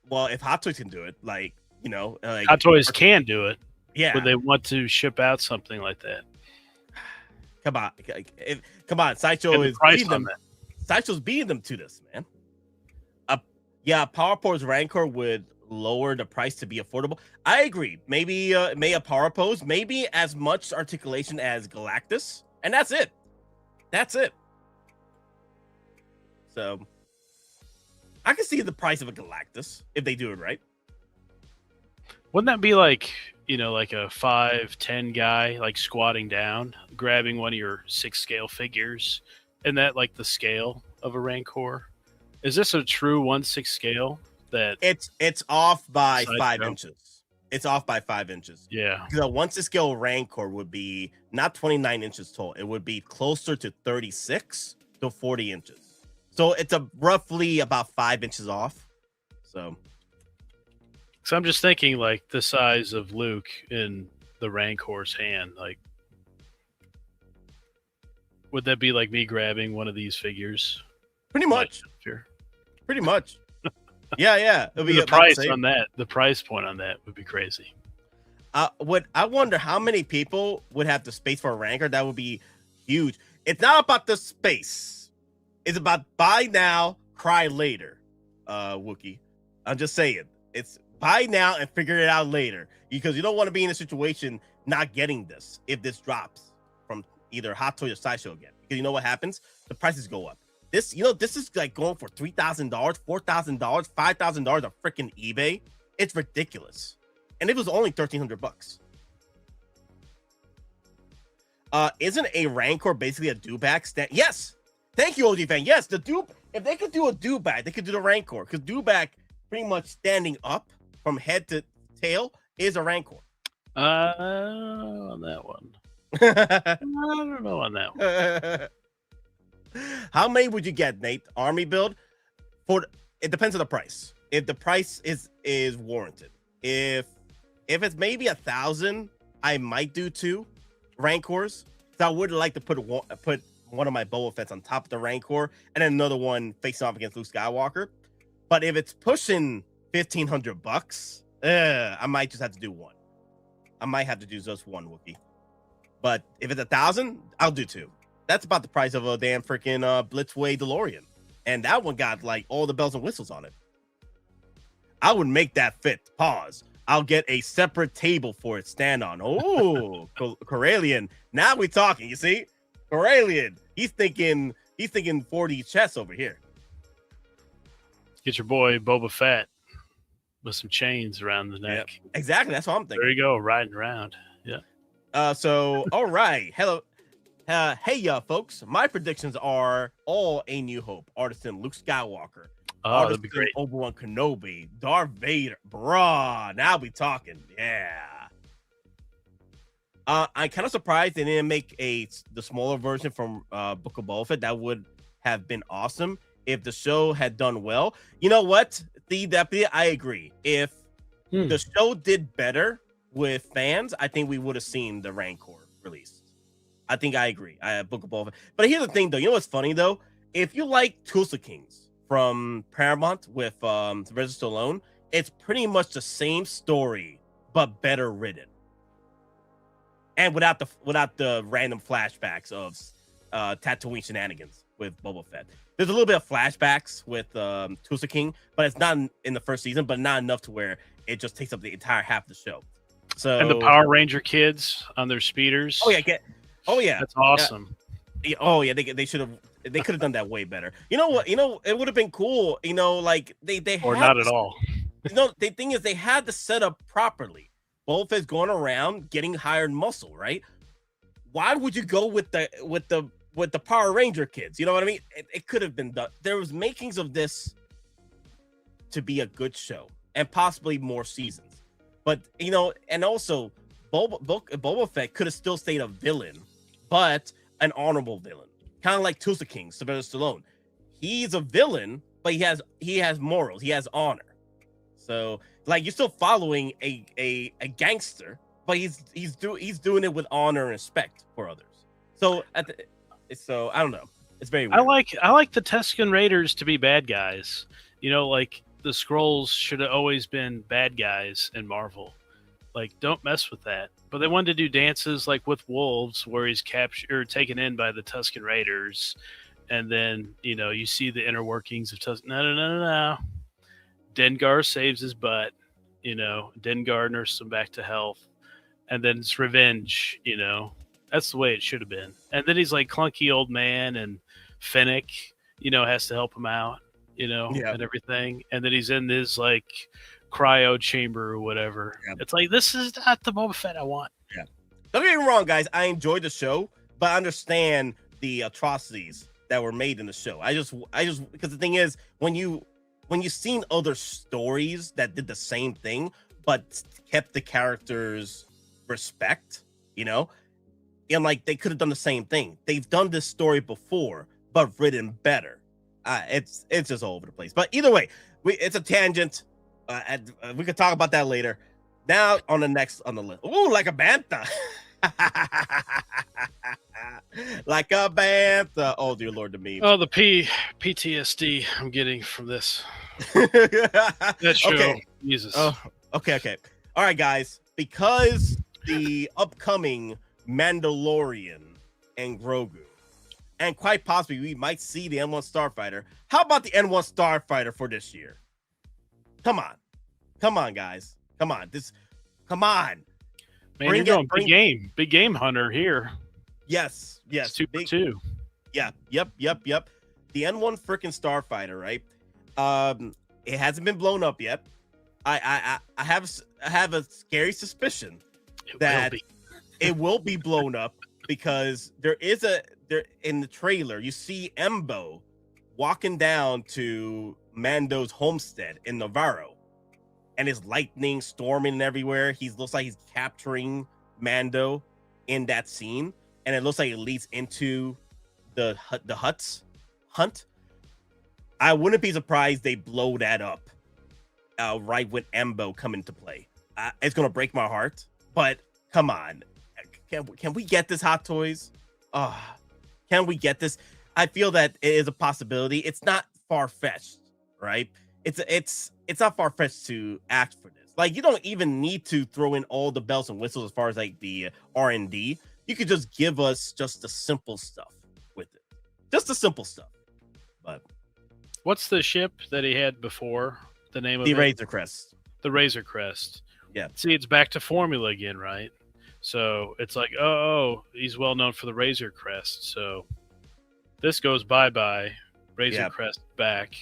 Well, if Hottoys can do it, like Hottoys can do it. Yeah. Would they want to ship out something like that? Come on. Sideshow is beating them. Sideshow's beating them to this, man. PowerPo's Rancor would lower the price to be affordable. I agree. Maybe a PowerPo's, maybe as much articulation as Galactus, and that's it. So I can see the price of a Galactus if they do it right. Wouldn't that be like like a 5'10" guy like squatting down, grabbing one of your 6 scale figures, and that like the scale of a Rancor? Is this a true 1/6 scale? That it's off by 5 inches. It's off by 5 inches. Yeah. Because a 1/6 scale Rancor would be not 29 inches tall. It would be closer to 36 to 40 inches. So it's roughly about 5 inches off. So I'm just thinking like the size of Luke in the Rancor's hand. Like, would that be like me grabbing one of these figures? Pretty much. Pretty much. Yeah. The price on that, the price point on that would be crazy. I wonder how many people would have the space for a Rancor. That would be huge. It's not about the space. It's about buy now, cry later, Wookie. I'm just saying. It's buy now and figure it out later. Because you don't want to be in a situation not getting this if this drops from either Hottoys or Sideshow again. Because you know what happens? The prices go up. This is like going for $3,000, $4,000, $5,000 on freaking eBay. It's ridiculous. And it was only $1,300. Isn't a Rancor basically a dewback stand? Yes. Thank you, OG fan. Yes, if they could do a dewback, they could do the Rancor. Because dewback, pretty much standing up from head to tail, is a Rancor. On that one. I don't know on that one. How many would you get, Nate? Army build? It depends on the price. If the price is warranted. If it's maybe 1,000, I might do 2 Rancors. So I would like to put one of my Boba Fett's on top of the Rancor and then another one facing off against Luke Skywalker. But if it's pushing $1,500, I might just have to do 1. I might have to do just 1 Wookiee. But if it's 1,000, I'll do 2. That's about the price of a damn freaking Blitzway DeLorean. And that one got like all the bells and whistles on it. I would make that fit. Pause. I'll get a separate table for it. Stand on. Oh, Corellian. Now we're talking. You see, Corellian. He's thinking 4D chess over here. Get your boy Boba Fett with some chains around the neck. Yep. Exactly. That's what I'm thinking. There you go, riding around. Yeah. So all right. Hello. Hey, folks. My predictions are all A New Hope, Artisan, Luke Skywalker. Oh, that'd be great. Obi-Wan Kenobi, Darth Vader, bruh. Now we talking, yeah. I'm kind of surprised they didn't make the smaller version from Book of Boba Fett. That would have been awesome if the show had done well. You know what? I agree. If the show did better with fans, I think we would have seen the Rancor released. I think I agree. Book of Boba Fett. But here's the thing, though. You know what's funny though? If you like Tulsa Kings from Paramount with Sylvester Stallone, it's pretty much the same story but better written, and without the random flashbacks of Tatooine shenanigans with Boba Fett. There's a little bit of flashbacks with Tulsa King, but it's not in the first season, but not enough to where it just takes up the entire half of the show. So and the Power Ranger kids on their speeders. Oh yeah, that's awesome. Yeah. Oh yeah, they should have. They could have done that way better. You know what? It would have been cool. Like they or not at all. The thing is, they had the setup properly. Boba Fett's going around getting hired muscle, right? Why would you go with the Power Ranger kids? You know what I mean? It could have been done. There was makings of this to be a good show and possibly more seasons. But and also Boba Fett could have still stayed a villain, but an honorable villain. Kind of like Tulsa King, Sylvester Stallone. He's a villain, but he has morals. He has honor. So, like, you're still following a gangster, but he's doing it with honor and respect for others. So, I don't know. It's very weird. I like the Tusken Raiders to be bad guys. Like the Skrulls should have always been bad guys in Marvel. Like, don't mess with that. But they wanted to do dances like with wolves, where he's captured or taken in by the Tusken Raiders, and then you see the inner workings of Tusken. No. Dengar saves his butt. Dengar nurses him back to health, and then it's revenge. That's the way it should have been. And then he's like clunky old man, and Fennec, has to help him out. And everything. And then he's in this like cryo chamber or whatever. Yeah. It's like, this is not the Boba Fett I want. Yeah. Don't get me wrong, guys. I enjoyed the show, but I understand the atrocities that were made in the show. I just because the thing is, when you've seen other stories that did the same thing but kept the characters respect, and like they could have done the same thing. They've done this story before, but written better. It's just all over the place. But either way, it's a tangent. We could talk about that later. Now on the list. Ooh, like a bantha. Like a bantha. Oh dear Lord, the meme. Oh, the PTSD I'm getting from this. That show. Okay. Jesus. Oh, okay. All right, guys. Because the upcoming Mandalorian and Grogu, and quite possibly we might see the N1 Starfighter. How about the N1 Starfighter for this year? Come on, guys. Come on. Man, you're going big game hunter here. Yes. It's 2 for 2. Yeah. Yep. The N1 freaking Starfighter, right? It hasn't been blown up yet. I have a scary suspicion that it will be blown up because there in the trailer you see Embo walking down to Mando's homestead in Navarro, and it's lightning storming everywhere. Looks like he's capturing Mando in that scene, and it looks like it leads into the hunt. I wouldn't be surprised they blow that up right when Embo come into play. It's gonna break my heart, but come on, can we get this, Hot Toys? Can we get this? I feel that it is a possibility. It's not far-fetched, right? It's not far-fetched to ask for this. Like, you don't even need to throw in all the bells and whistles as far as like the R&D. You could just give us just the simple stuff with it, just the simple stuff. But what's the ship that he had before? The name of the it? Razor Crest. The Razor Crest. Yeah. See, it's back to formula again, right? So it's like, oh, he's well known for the Razor Crest. So this goes bye-bye, Razor Crest back,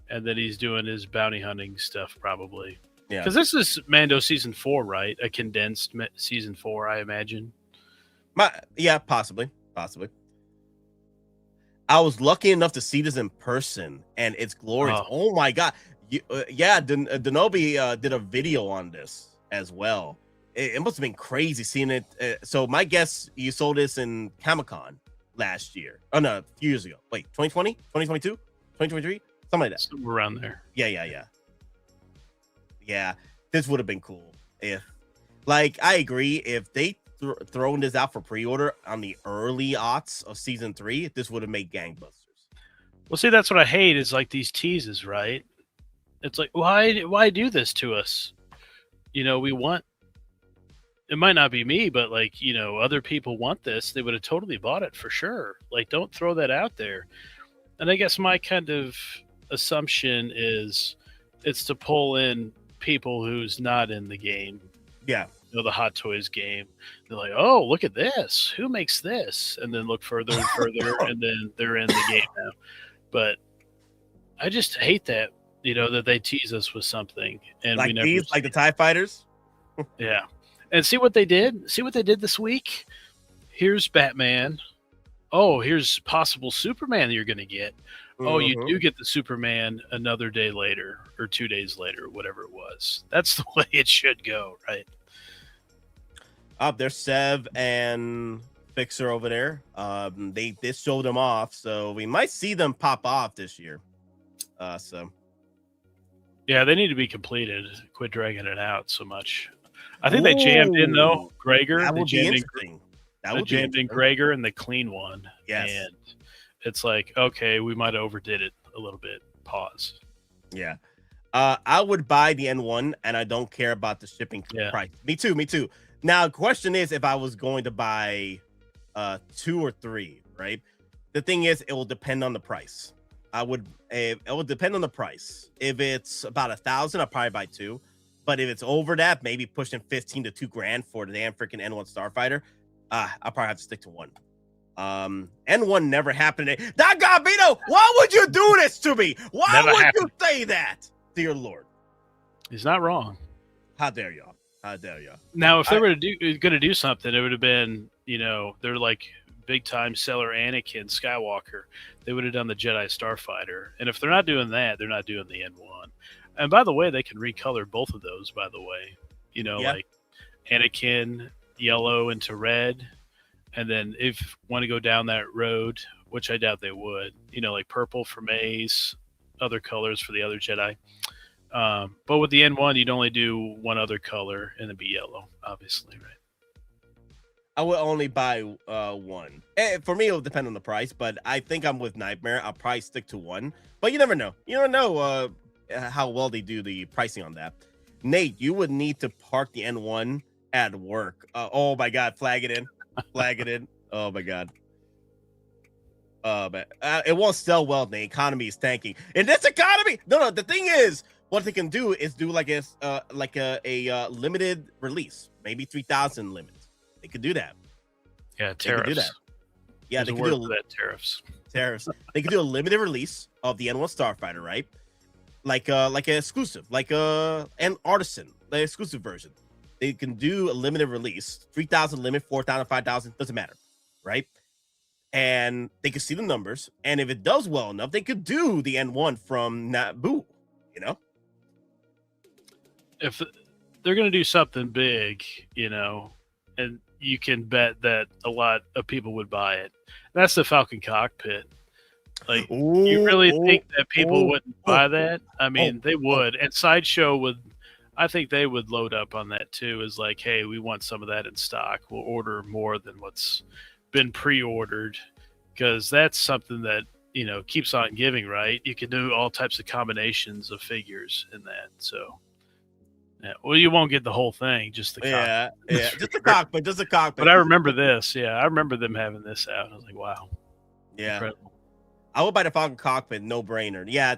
and then he's doing his bounty hunting stuff probably. Yeah. Because this is Mando season 4, right? A condensed season 4, I imagine. Yeah, possibly. I was lucky enough to see this in person, and it's glorious. Oh my God. Denobi did a video on this as well. It must have been crazy seeing it. So my guess, you saw this in Comic-Con last year. Oh, no, a few years ago. Wait, 2020? 2022? 2023? Something like that. Somewhere around there. Yeah, this would have been cool. If, like, I agree. If they thrown this out for pre-order on the early aughts of season 3, this would have made gangbusters. Well, see, that's what I hate is like these teases, right? It's like, why do this to us? You know, we want, it might not be me, but like, you know, other people want this. They would have totally bought it for sure. Like, don't throw that out there. And I guess my kind of assumption is it's to pull in people who's not in the game. Yeah. You know, the Hot Toys game. They're like, oh, look at this. Who makes this? And then look further and further, and then they're in the game now. But I just hate that, you know, that they tease us with something. And like we never these, like the TIE Fighters? Yeah. And see what they did? See what they did this week? Here's Batman. Oh, here's possible Superman that you're going to get. Oh, you do get the Superman another day later or 2 days later, whatever it was. That's the way it should go, right? There's Sev and Fixer over there. They showed them off, so we might see them pop off this year. Yeah, they need to be completed. Quit dragging it out so much. I think they jammed in though, Gregor. That would be interesting. They jammed in Gregor and the clean one. Yes. And it's like, okay, we might have overdid it a little bit. Pause. Yeah. I would buy the N1 and I don't care about the shipping price. Me too. Now, the question is if I was going to buy 2 or 3, right? The thing is, it will depend on the price. It will depend on the price. If it's about 1,000, I'll probably buy 2. But if it's over that, maybe pushing 15 to $2,000 for the damn freaking N1 Starfighter, I'll probably have to stick to 1. N1 never happened. That Gabino, why would you do this to me? Why would you say that? Dear Lord. He's not wrong. How dare y'all? Now, if they were going to do something, it would have been, you know, they're like big time seller Anakin Skywalker. They would have done the Jedi Starfighter. And if they're not doing that, they're not doing the N1. And by the way, they can recolor both of those, by the way. You know, like Anakin yellow into red. And then if you want to go down that road, which I doubt they would, you know, like purple for Mace, other colors for the other Jedi. But with the N1, you'd only do one other color and it'd be yellow, obviously, right? I would only buy 1. For me, it would depend on the price, but I think I'm with Nightmare. I'll probably stick to 1. But you never know. You don't know how well they do the pricing on that. Nate, you would need to park the N1 at work. Oh my God, flag it in. Oh my God. But it won't sell well. The economy is tanking. In this economy, no. The thing is, what they can do is do like a limited release, maybe 3,000 limits. They could do that. Yeah, tariffs. They could do that. Yeah, they could do that. Tariffs. They could do a limited release of the N1 Starfighter, right? Like an exclusive, like an Artisan, the exclusive version. They can do a limited release, 3,000 limit, 4,000, 5,000, doesn't matter, right? And they can see the numbers, and if it does well enough, they could do the N1 from Naboo, you know? If they're going to do something big, you know, and you can bet that a lot of people would buy it. That's the Falcon cockpit. Like, you really think that people wouldn't buy that? I mean, they would. And Sideshow would, I think they would load up on that too. Is like, hey, we want some of that in stock. We'll order more than what's been pre-ordered, because that's something that, you know, keeps on giving, right? You can do all types of combinations of figures in that. So, yeah. Well, you won't get the whole thing, just the cockpit. Yeah, just the cockpit, just the cockpit. But I remember this. Yeah, I rember them having this out. I was like, wow. Yeah. Incredible. I would buy the Falcon cockpit, no brainer. Yeah,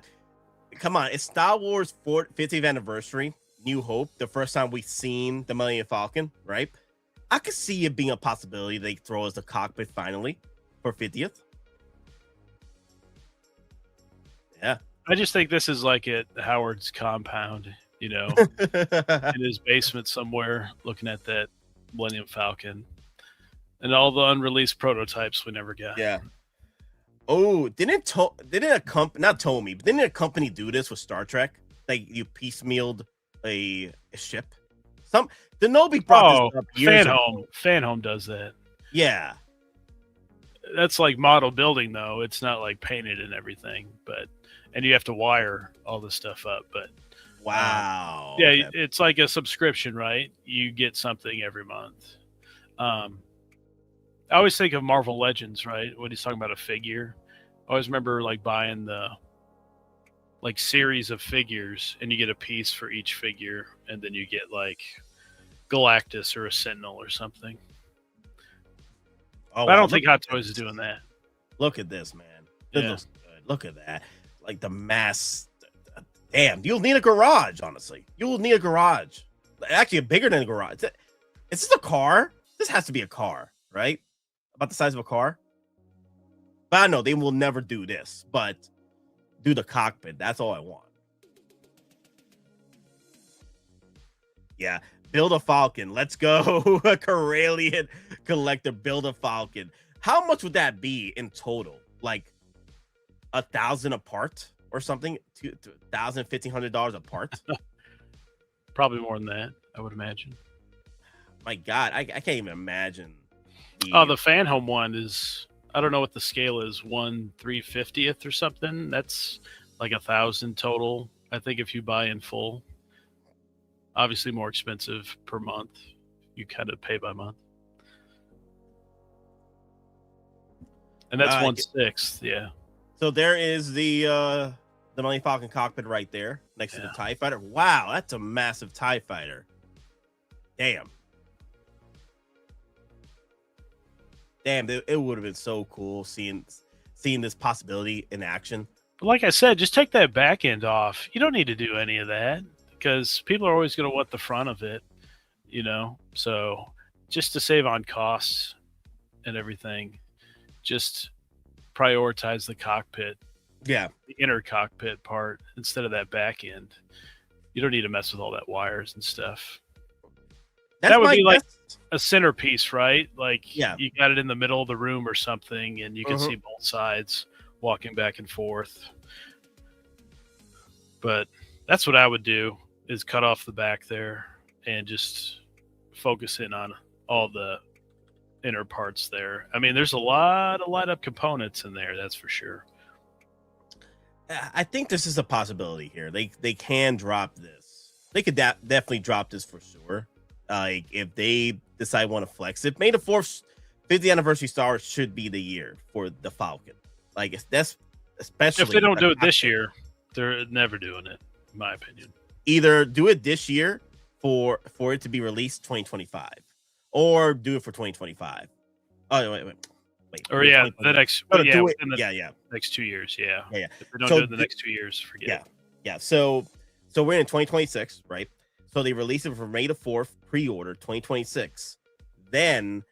come on. It's Star Wars 50th anniversary, New Hope, the first time we've seen the Millennium Falcon, right? I could see it being a possibility they throw us the cockpit finally for 50th. Yeah. I just think this is like at Howard's compound, you know, in his basement somewhere, looking at that Millennium Falcon and all the unreleased prototypes we never got. Yeah. Oh, didn't a company do this with Star Trek? Like, you piecemealed a ship. The Nobi brought this up years ago. Fanhome does that. Yeah. That's like model building though. It's not like painted and everything, and you have to wire all this stuff up. But wow. Yeah, okay. It's like a subscription, right? You get something every month. I always think of Marvel Legends, right? When he's talking about a figure. I always remember like buying the like series of figures, and you get a piece for each figure, and then you get like Galactus or a Sentinel or something. Oh, I don't think Hot Toys is doing that. Look at this, man. This looks good. Look at that. Like the mass. Damn, you'll need a garage, honestly. You'll need a garage. Actually, bigger than a garage. Is this a car? This has to be a car, right? About the size of a car. But I know they will never do this, but do the cockpit. That's all I want. Yeah. Build a Falcon. Let's go. A Corellian collector. Build a Falcon. How much would that be in total? Like $1,000 a part or something? $1,000, $1,500 a part? Probably more than that, I would imagine. My God, I can't even imagine. The Fanhome one is, I don't know what the scale is, 1/350th or something. That's like $1,000 total, I think, if you buy in full. Obviously more expensive per month. You kind of pay by month. And that's 1/6, yeah. So there is the Millennium Falcon cockpit right there next to the TIE Fighter. Wow, that's a massive TIE Fighter. Damn. It would have been so cool seeing this possibility in action. But like I said, just take that back end off. You don't need to do any of that, because people are always going to want the front of it, you know? So just to save on costs and everything, just prioritize the cockpit. Yeah. The inner cockpit part instead of that back end. You don't need to mess with all that wires and stuff. That would be like a centerpiece, right? Like, you got it in the middle of the room or something, and you can see both sides walking back and forth. But that's what I would do, is cut off the back there and just focus in on all the inner parts there. I mean, there's a lot of light up components in there, that's for sure. I think this is a possibility here. They can drop this. They could definitely drop this for sure. Like, if they decide want to flex it. May the 4th 50th anniversary Star Wars should be the year for the Falcon. Like, that's especially if they don't do it this year, they're never doing it, in my opinion. Either do it this year for it to be released 2025, or do it for 2025. Oh wait. Or the next, next 2 years. Yeah. If they don't do it in the next 2 years, forget it. Yeah. So we're in 2026, right? So they release it for May the 4th, pre-order 2026, then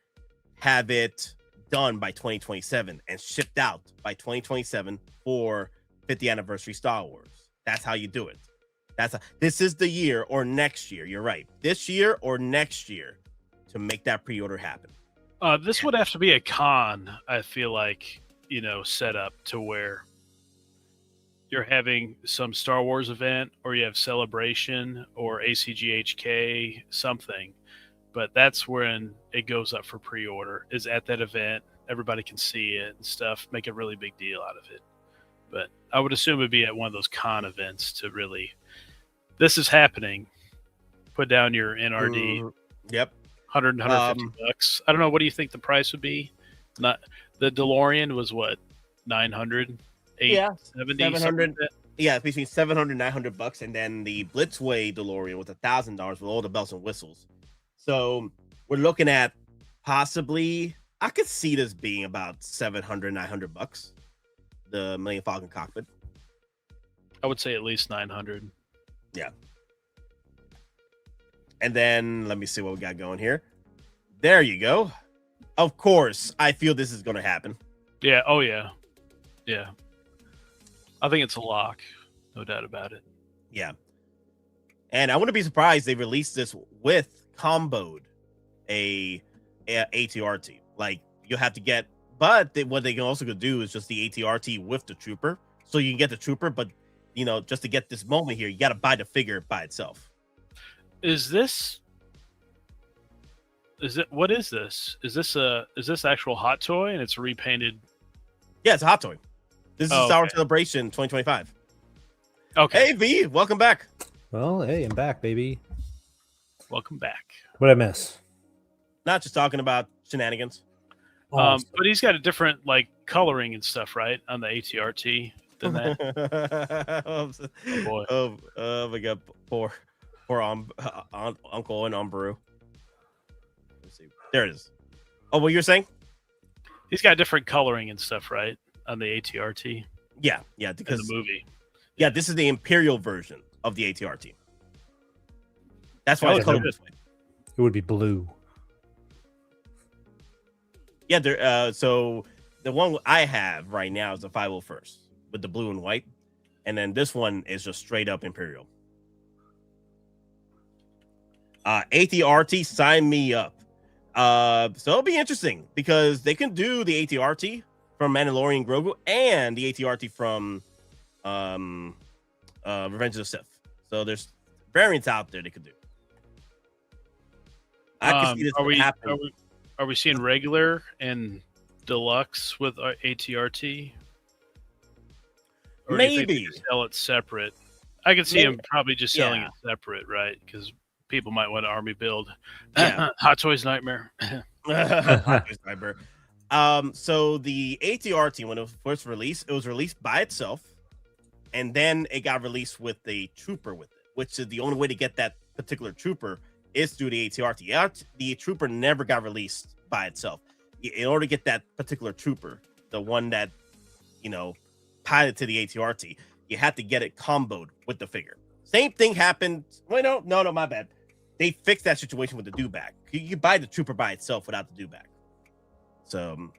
have it done by 2027 and shipped out by 2027 for 50th anniversary Star Wars. That's how you do it. This is the year or next year. You're right. This year or next year to make that pre-order happen. This would have to be a con, I feel like, set up to where you're having some Star Wars event, or you have Celebration or ACGHK, something but that's when it goes up for pre-order. Is at that event, everybody can see it and stuff, make a really big deal out of it. But I would assume it'd be at one of those con events to really, this is happening. Put down your NRD. Yep. 150 bucks. I don't know. What do you think the price would be? Not the DeLorean was what, 900, 870, 700. Yeah, between 700 900 bucks, and then the Blitzway DeLorean with $1,000 with all the bells and whistles. So we're looking at possibly, I could see this being about 700 900 bucks. The Millennium Falcon cockpit. I would say at least 900. Yeah. And then let me see what we got going here. There you go. Of course, I feel this is going to happen. Yeah. Oh, yeah. Yeah. I think it's a lock. No doubt about it. Yeah. And I wouldn't be surprised they released this with comboed a ATRT. Like, you'll have to get, but what they can also do is just the ATRT with the Trooper. So you can get the Trooper, but, you know, just to get this moment here, you got to buy the figure by itself. What is this? Is this actual hot toy and it's repainted? Yeah, it's a hot toy. This is our celebration 2025. Okay. Hey V, welcome back. Well, hey, I'm back, baby. Welcome back. What'd I miss? Not just talking about shenanigans. But he's got a different like coloring and stuff, right, on the ATRT than that. Oh boy. Oh my god, poor Uncle and Umbrew. Let's see. There it is. Oh, what you're saying? He's got different coloring and stuff, right, on the ATRT. Yeah, because in the movie. Yeah, this is the Imperial version of the ATRT. That's why it's colored this way. It would be blue. Yeah, there. So the one I have right now is the 501st with the blue and white, and then this one is just straight up Imperial. ATRT, sign me up. So it'll be interesting because they can do the ATRT from Mandalorian Grogu and the ATRT from Revenge of the Sith. So there's variants out there they could do. I can see this happen. Are we seeing regular and deluxe with ATRT? Or maybe do you think they sell it separate. I can see him probably just selling it separate, right? Because people might want to army build. Yeah. Hot Toys Nightmare. Hot Toys Nightmare. So the ATRT, when it was first released, it was released by itself, and then it got released with the Trooper with it, which is the only way to get that particular Trooper is through the ATRT. The Trooper never got released by itself. In order to get that particular Trooper, the one that, you know, piloted to the ATRT, you had to get it comboed with the figure. Same thing happened. Wait, no, my bad. They fixed that situation with the dewback. You buy the Trooper by itself without the dewback. So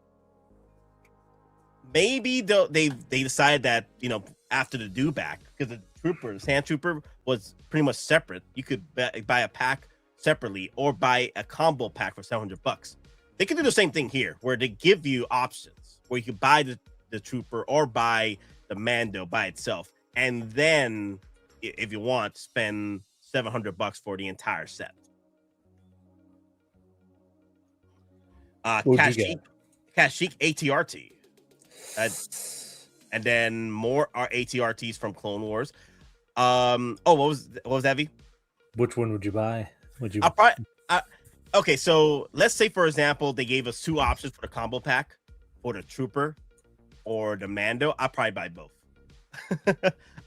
maybe they decided that, you know, after the dewback, because the Trooper, the Sand Trooper, was pretty much separate. You could buy a pack separately or buy a combo pack for $700. They could do the same thing here, where they give you options where you can buy the Trooper or buy the Mando by itself, and then if you want, spend $700 for the entire set. Kashyyyk ATRT, and then more are ATRTs from Clone Wars. What was that, V? Which one would you buy? Okay, so let's say, for example, they gave us two options for the combo pack for the Trooper or the Mando. I'll probably buy both.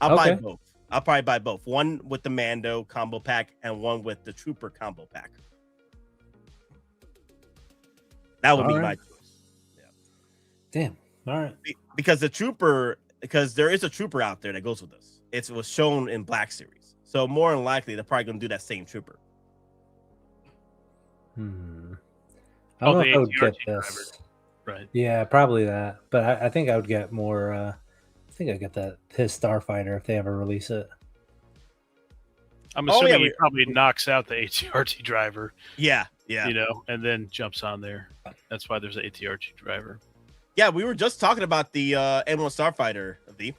I'll probably buy both. One with the Mando combo pack and one with the Trooper combo pack. That would be my choice. Yeah. Damn. All right. Because there is a Trooper out there that goes with this. It was shown in Black Series. So more than likely, they're probably going to do that same Trooper. I don't know if I would get this. Right. Yeah, probably that. But I think I would get more. I think I'd get his Starfighter if they ever release it. I'm assuming he probably knocks out the ATRT driver. Yeah. You know, and then jumps on there. That's why there's an ATRT driver. Yeah, we were just talking about the N1 Starfighter, V.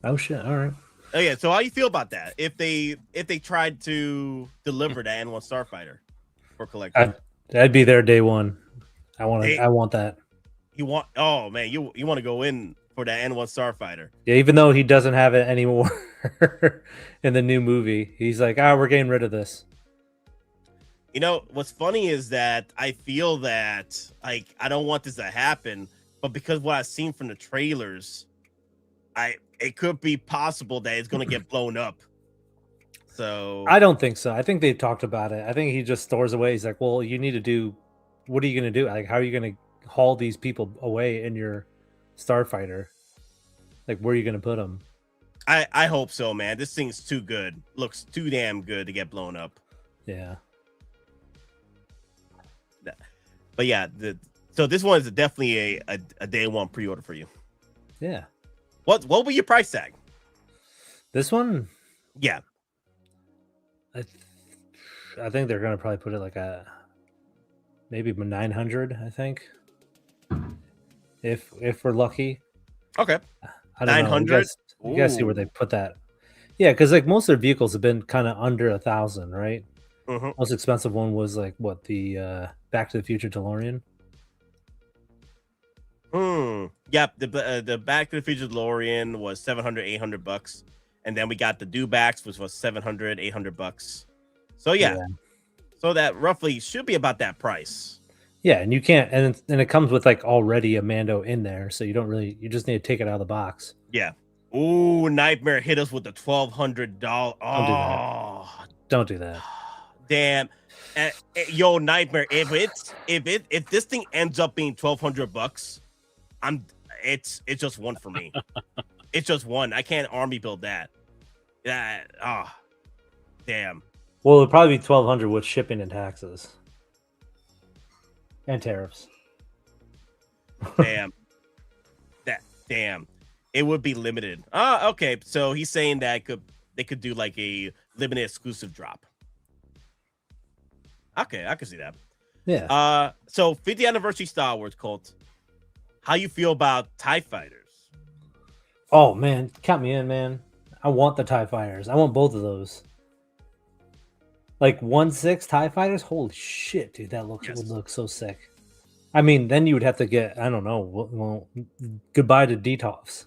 Oh shit! All right. Oh yeah. So how you feel about that? If they tried to deliver the N1 Starfighter for collecting. I'd be there day one. I want that. You want? Oh man, you want to go in for that N1 Starfighter? Yeah, even though he doesn't have it anymore in the new movie, he's like, we're getting rid of this. You know what's funny is that I feel that like I don't want this to happen, but because what I've seen from the trailers, it could be possible that it's going to get blown up. So I don't think so. I think they've talked about it. I think he just stores away. He's like, well, you need to do. What are you going to do? Like, how are you going to haul these people away in your Starfighter? Like, where are you going to put them? I hope so, man. This thing's too good. Looks too damn good to get blown up. Yeah. But yeah, so this one is definitely a day one pre-order for you. Yeah. What will be your price tag? This one? Yeah. I think they're gonna probably put it like maybe 900. I think if we're lucky. Okay. I don't 900. know. You guys see where they put that? Yeah, because like most of their vehicles have been kind of under 1,000, right? Mm-hmm. Most expensive one was like what the Back to the Future DeLorean. Yep. The Back to the Future DeLorean was $700-800, and then we got the Dewbacks, which was $700-800. So yeah, so that roughly should be about that price. Yeah, and you can't, and it comes with like already a Mando in there, so you don't really, you just need to take it out of the box. Yeah. Ooh, Nightmare hit us with the $1,200. Oh, don't do that. Damn. Yo, Nightmare, if this thing ends up being $1,200, it's just one for me. It's just one. I can't army build that. Damn. Well, it'll probably be $1,200 with shipping and taxes and tariffs. Damn. Damn. It would be limited. Okay. So he's saying that they could do like a limited exclusive drop. Okay, I can see that. Yeah. So 50th anniversary Star Wars cult. How you feel about TIE Fighters? Oh man, count me in, man. I want the TIE Fighters. I want both of those. Like 1/6 TIE Fighters? Holy shit, dude, that would look so sick. I mean, then you would have to get, I don't know, well, goodbye to DTOFs.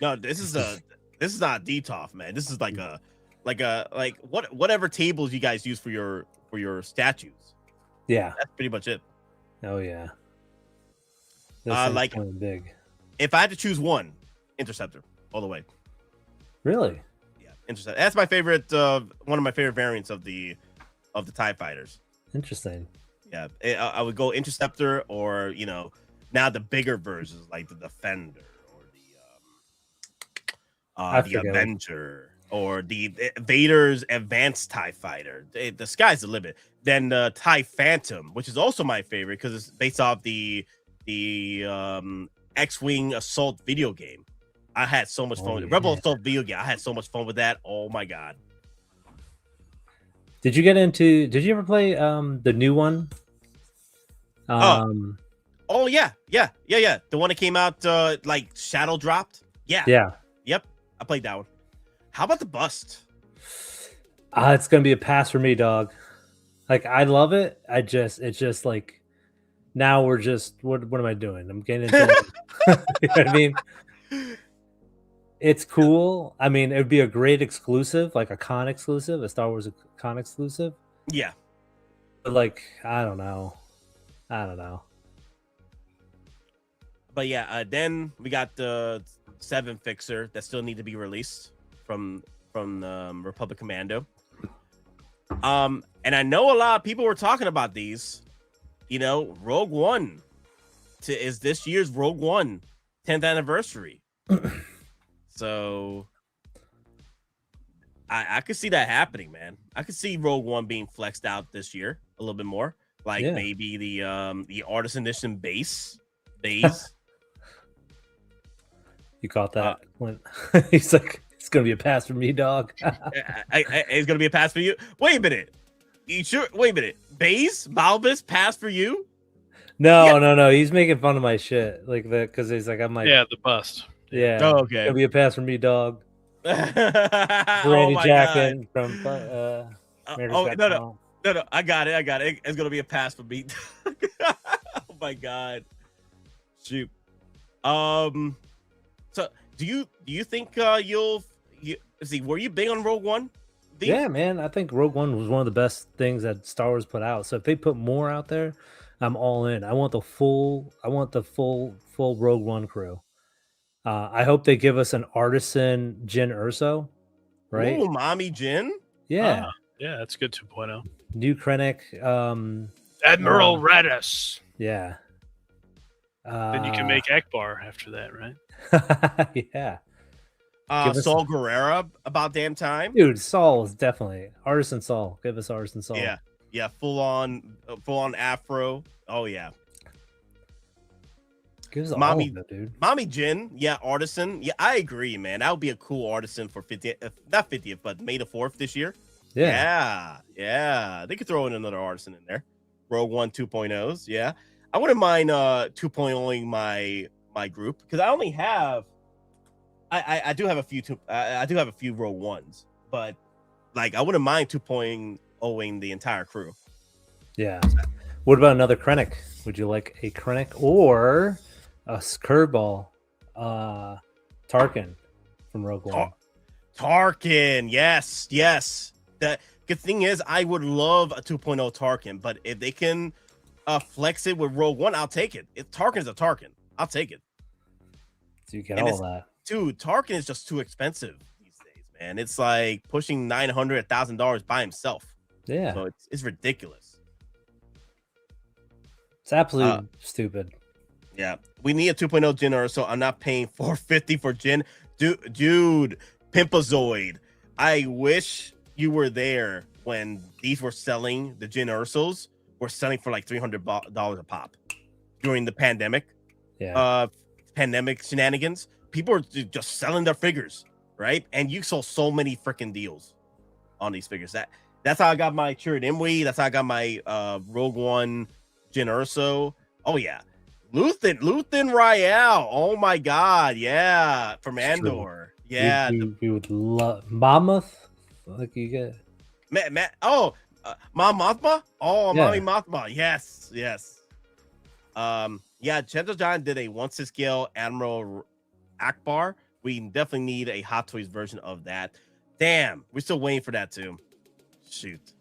No, this is not DTOF, man. This is like whatever tables you guys use for your statues. Yeah, that's pretty much it. Oh yeah. Like big. If I had to choose one, Interceptor all the way. Really? Yeah, Interceptor. That's my favorite. One of my favorite variants of the TIE Fighters. Interesting. Yeah, I would go Interceptor, or now the bigger versions like the Defender or the Avenger or the Vader's Advanced TIE Fighter. The sky's the limit. Then the TIE Phantom, which is also my favorite because it's based off the X-Wing Assault video game. I had so much fun with it. Rebel Assault video game. I had so much fun with that. Oh my god. Did you ever play the new one? Oh yeah. The one that came out like Shadow dropped. Yeah. Yep. I played that one. How about the Bust? It's gonna be a pass for me, dog. Like I love it. It's just like now we're just what am I doing? I'm getting into you know what I mean? It's cool. I mean, it would be a great exclusive, like a con exclusive, a Star Wars con exclusive. Yeah. But like, I don't know. But yeah, then we got the 7 fixer that still need to be released from Republic Commando. And I know a lot of people were talking about these. Rogue One is this year's Rogue One 10th anniversary. So I could see that happening, man. I could see Rogue One being flexed out this year a little bit more, like maybe the Artisan Edition base. You caught that? He's like, it's gonna be a pass for me, dog. It's gonna be a pass for you. Wait a minute. You sure? Wait a minute. Balbus pass for you? No. He's making fun of my shit, like that, because he's like, I'm like, the Bust. Yeah. Oh, okay. It's gonna be a pass for me, dog. Randy Jackson from no. No, I got it. It's gonna be a pass for me. Oh my god. Shoot. So do you think you'll see? Were you big on Rogue One? Yeah, man. I think Rogue One was one of the best things that Star Wars put out. So if they put more out there, I'm all in. I want the full Rogue One crew. I hope they give us an Artisan Jyn Erso, right? Ooh, Mommy Jyn. Yeah. Yeah, that's good 2.0. New Krennic. Admiral Radis. Yeah. Then you can make Akbar after that, right? Yeah. Saul Guerrera, about damn time. Dude, Saul is definitely Artisan Saul. Give us Artisan Saul. Yeah, full on afro. Oh yeah. Give us Mommy, all of it, dude. Mommy Jyn, yeah, Artisan. Yeah, I agree, man. That would be a cool Artisan for 50th, not 50th, but May the 4th this year. Yeah. They could throw in another Artisan in there. Rogue One 2.0s, yeah. I wouldn't mind 2.0ing my group because I only have I do have a few I do have a few Rogue Ones, but like I wouldn't mind 2.0ing the entire crew. Yeah. What about another Krennic? Would you like a Krennic or a curveball? Tarkin from Rogue One. Tarkin, yes. The good thing is I would love a 2.0 Tarkin, but if they can flex it with Rogue One, I'll take it. If Tarkin's a Tarkin, I'll take it. So you get all that. Dude, Tarkin is just too expensive these days, man. It's like pushing $900, $1,000 by himself. Yeah. So it's ridiculous. It's absolutely stupid. Yeah. We need a 2.0 Jyn Erso. I'm not paying $450 for Jyn. Dude, Pimpazoid. I wish you were there when these were selling, the Jyn Ersos were selling for like $300 a pop during the pandemic. Yeah. Pandemic shenanigans. People are just selling their figures, right? And you saw so many freaking deals on these figures. That's how I got my Chirrut Imwe. That's how I got my Rogue One Jyn Erso. Oh yeah, Luthen Rael. Oh my god, yeah, from Andor. Yeah, we would love Mammoth. Like you get Mom Mothma. Oh, Yeah. Mommy Mothma. Yes. Yeah, Gentle John did a 1/6 scale Admiral Akbar. We definitely need a Hottoys version of that. Damn, we're still waiting for that too. Shoot.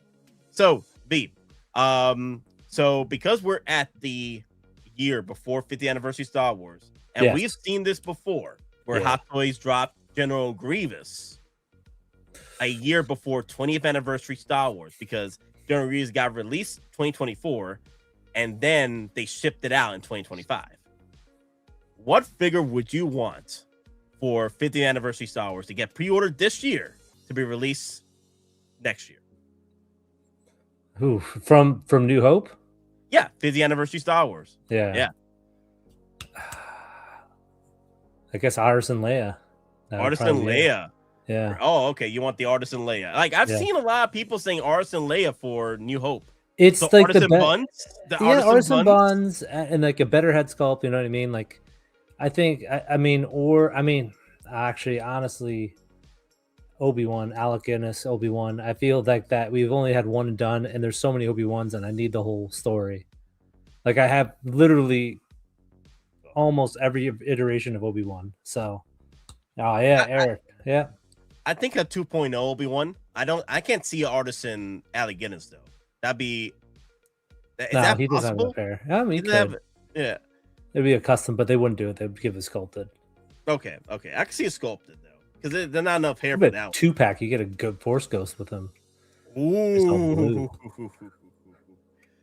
So B, so because we're at the year before 50th anniversary Star Wars, and Yes. we've seen this before, where Yeah. Hottoys dropped General Grievous a year before 20th anniversary Star Wars, because General Grievous got released 2024, and then they shipped it out in 2025. What figure would you want for 50th anniversary Star Wars to get pre-ordered this year to be released next year? Who from New Hope? Yeah, 50th anniversary Star Wars. Yeah. I guess Artisan Leia. Artisan Leia. Yeah. Oh, okay. You want the Artisan Leia? Like I've Yeah. seen a lot of people saying Artisan Leia for New Hope. It's So like Artisan the buns. Artisan buns and like a better head sculpt. You know what I mean? Like, I think actually, honestly, Obi-Wan, Alec Guinness, Obi-Wan. I feel like that we've only had one and done, and there's so many Obi-Wans, and I need the whole story. Like I have literally almost every iteration of Obi-Wan. So, Eric, yeah. I think a 2.0 Obi-Wan. I can't see an Artisan Alec Guinness though. That'd be. Is that he doesn't have possible? a pair. I mean, he He doesn't could. yeah. It'd be a custom, but they wouldn't do it. They'd give it sculpted. Okay. I can see it sculpted though, because there's not enough hair But for that. 2-pack, you get a good Force Ghost with him. Ooh.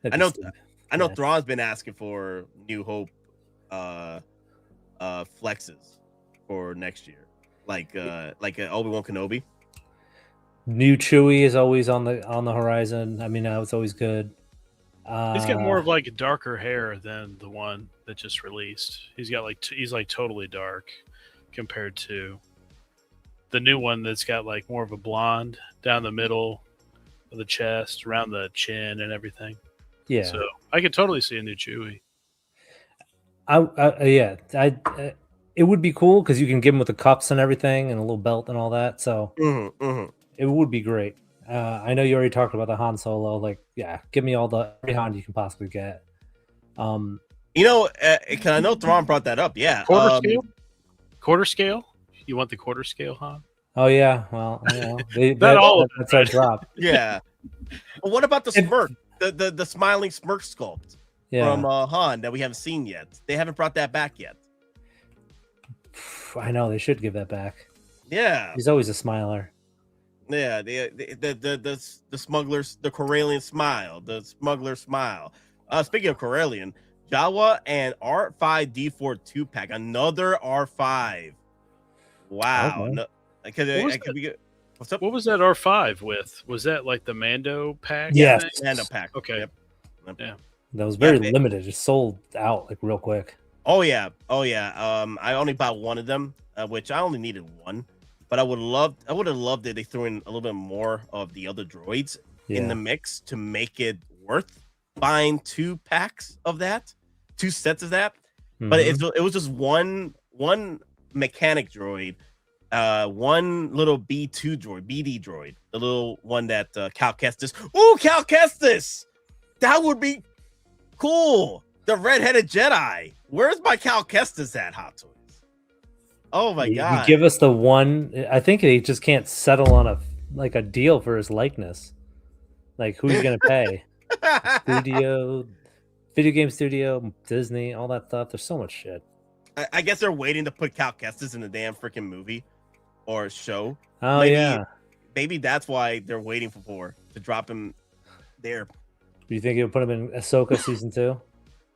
That'd I be know. stupid. I know. Yeah. Thrawn's been asking for New Hope, flexes for next year, like Obi-Wan Kenobi. New Chewie is always on the horizon. I mean, it's always good. He's got more of like a darker hair than the one that just released. He's got like he's like totally dark compared to the new one that's got like more of a blonde down the middle of the chest, around the chin, and everything. Yeah. So I could totally see a new Chewie. It would be cool because you can give him with the cups and everything and a little belt and all that. So it would be great. I know you already talked about the Han Solo. Like, yeah, give me every Han you can possibly get. You know, I know Thrawn brought that up. Yeah, quarter scale. Quarter scale. You want the quarter scale, Han? Oh yeah, well, that's our drop. Yeah. Well, what about the smirk? The smiling smirk sculpt from Han that we haven't seen yet. They haven't brought that back yet. I know they should give that back. Yeah, he's always a smiler. Yeah, the smugglers, the Corellian smile, the smuggler smile. Speaking of Corellian, Jawa and R5D4 2-pack, another R5. Wow. Okay. No, what's up? What was that R5 with? Was that like the Mando pack? Yes. Mando pack. Okay. Yep. Yeah. That was very limited. Just sold out like real quick. Oh yeah. I only bought one of them, which I only needed one. But I would have loved it. They threw in a little bit more of the other droids in the mix to make it worth buying 2 packs of that, 2 sets of that. Mm-hmm. But it was just one mechanic droid, one little BD droid, the little one that Cal Kestis. Ooh, Cal Kestis! That would be cool. The red-headed Jedi. Where's my Cal Kestis at, Hot Toys? Oh my god! You give us the one. I think he just can't settle on a deal for his likeness. Like, who are you gonna pay? Studio, video game studio, Disney, all that stuff. There's so much shit. I guess they're waiting to put Cal Kestis in the damn freaking movie or show. Oh maybe that's why they're waiting for to drop him there. Do you think you'll put him in Ahsoka season 2? I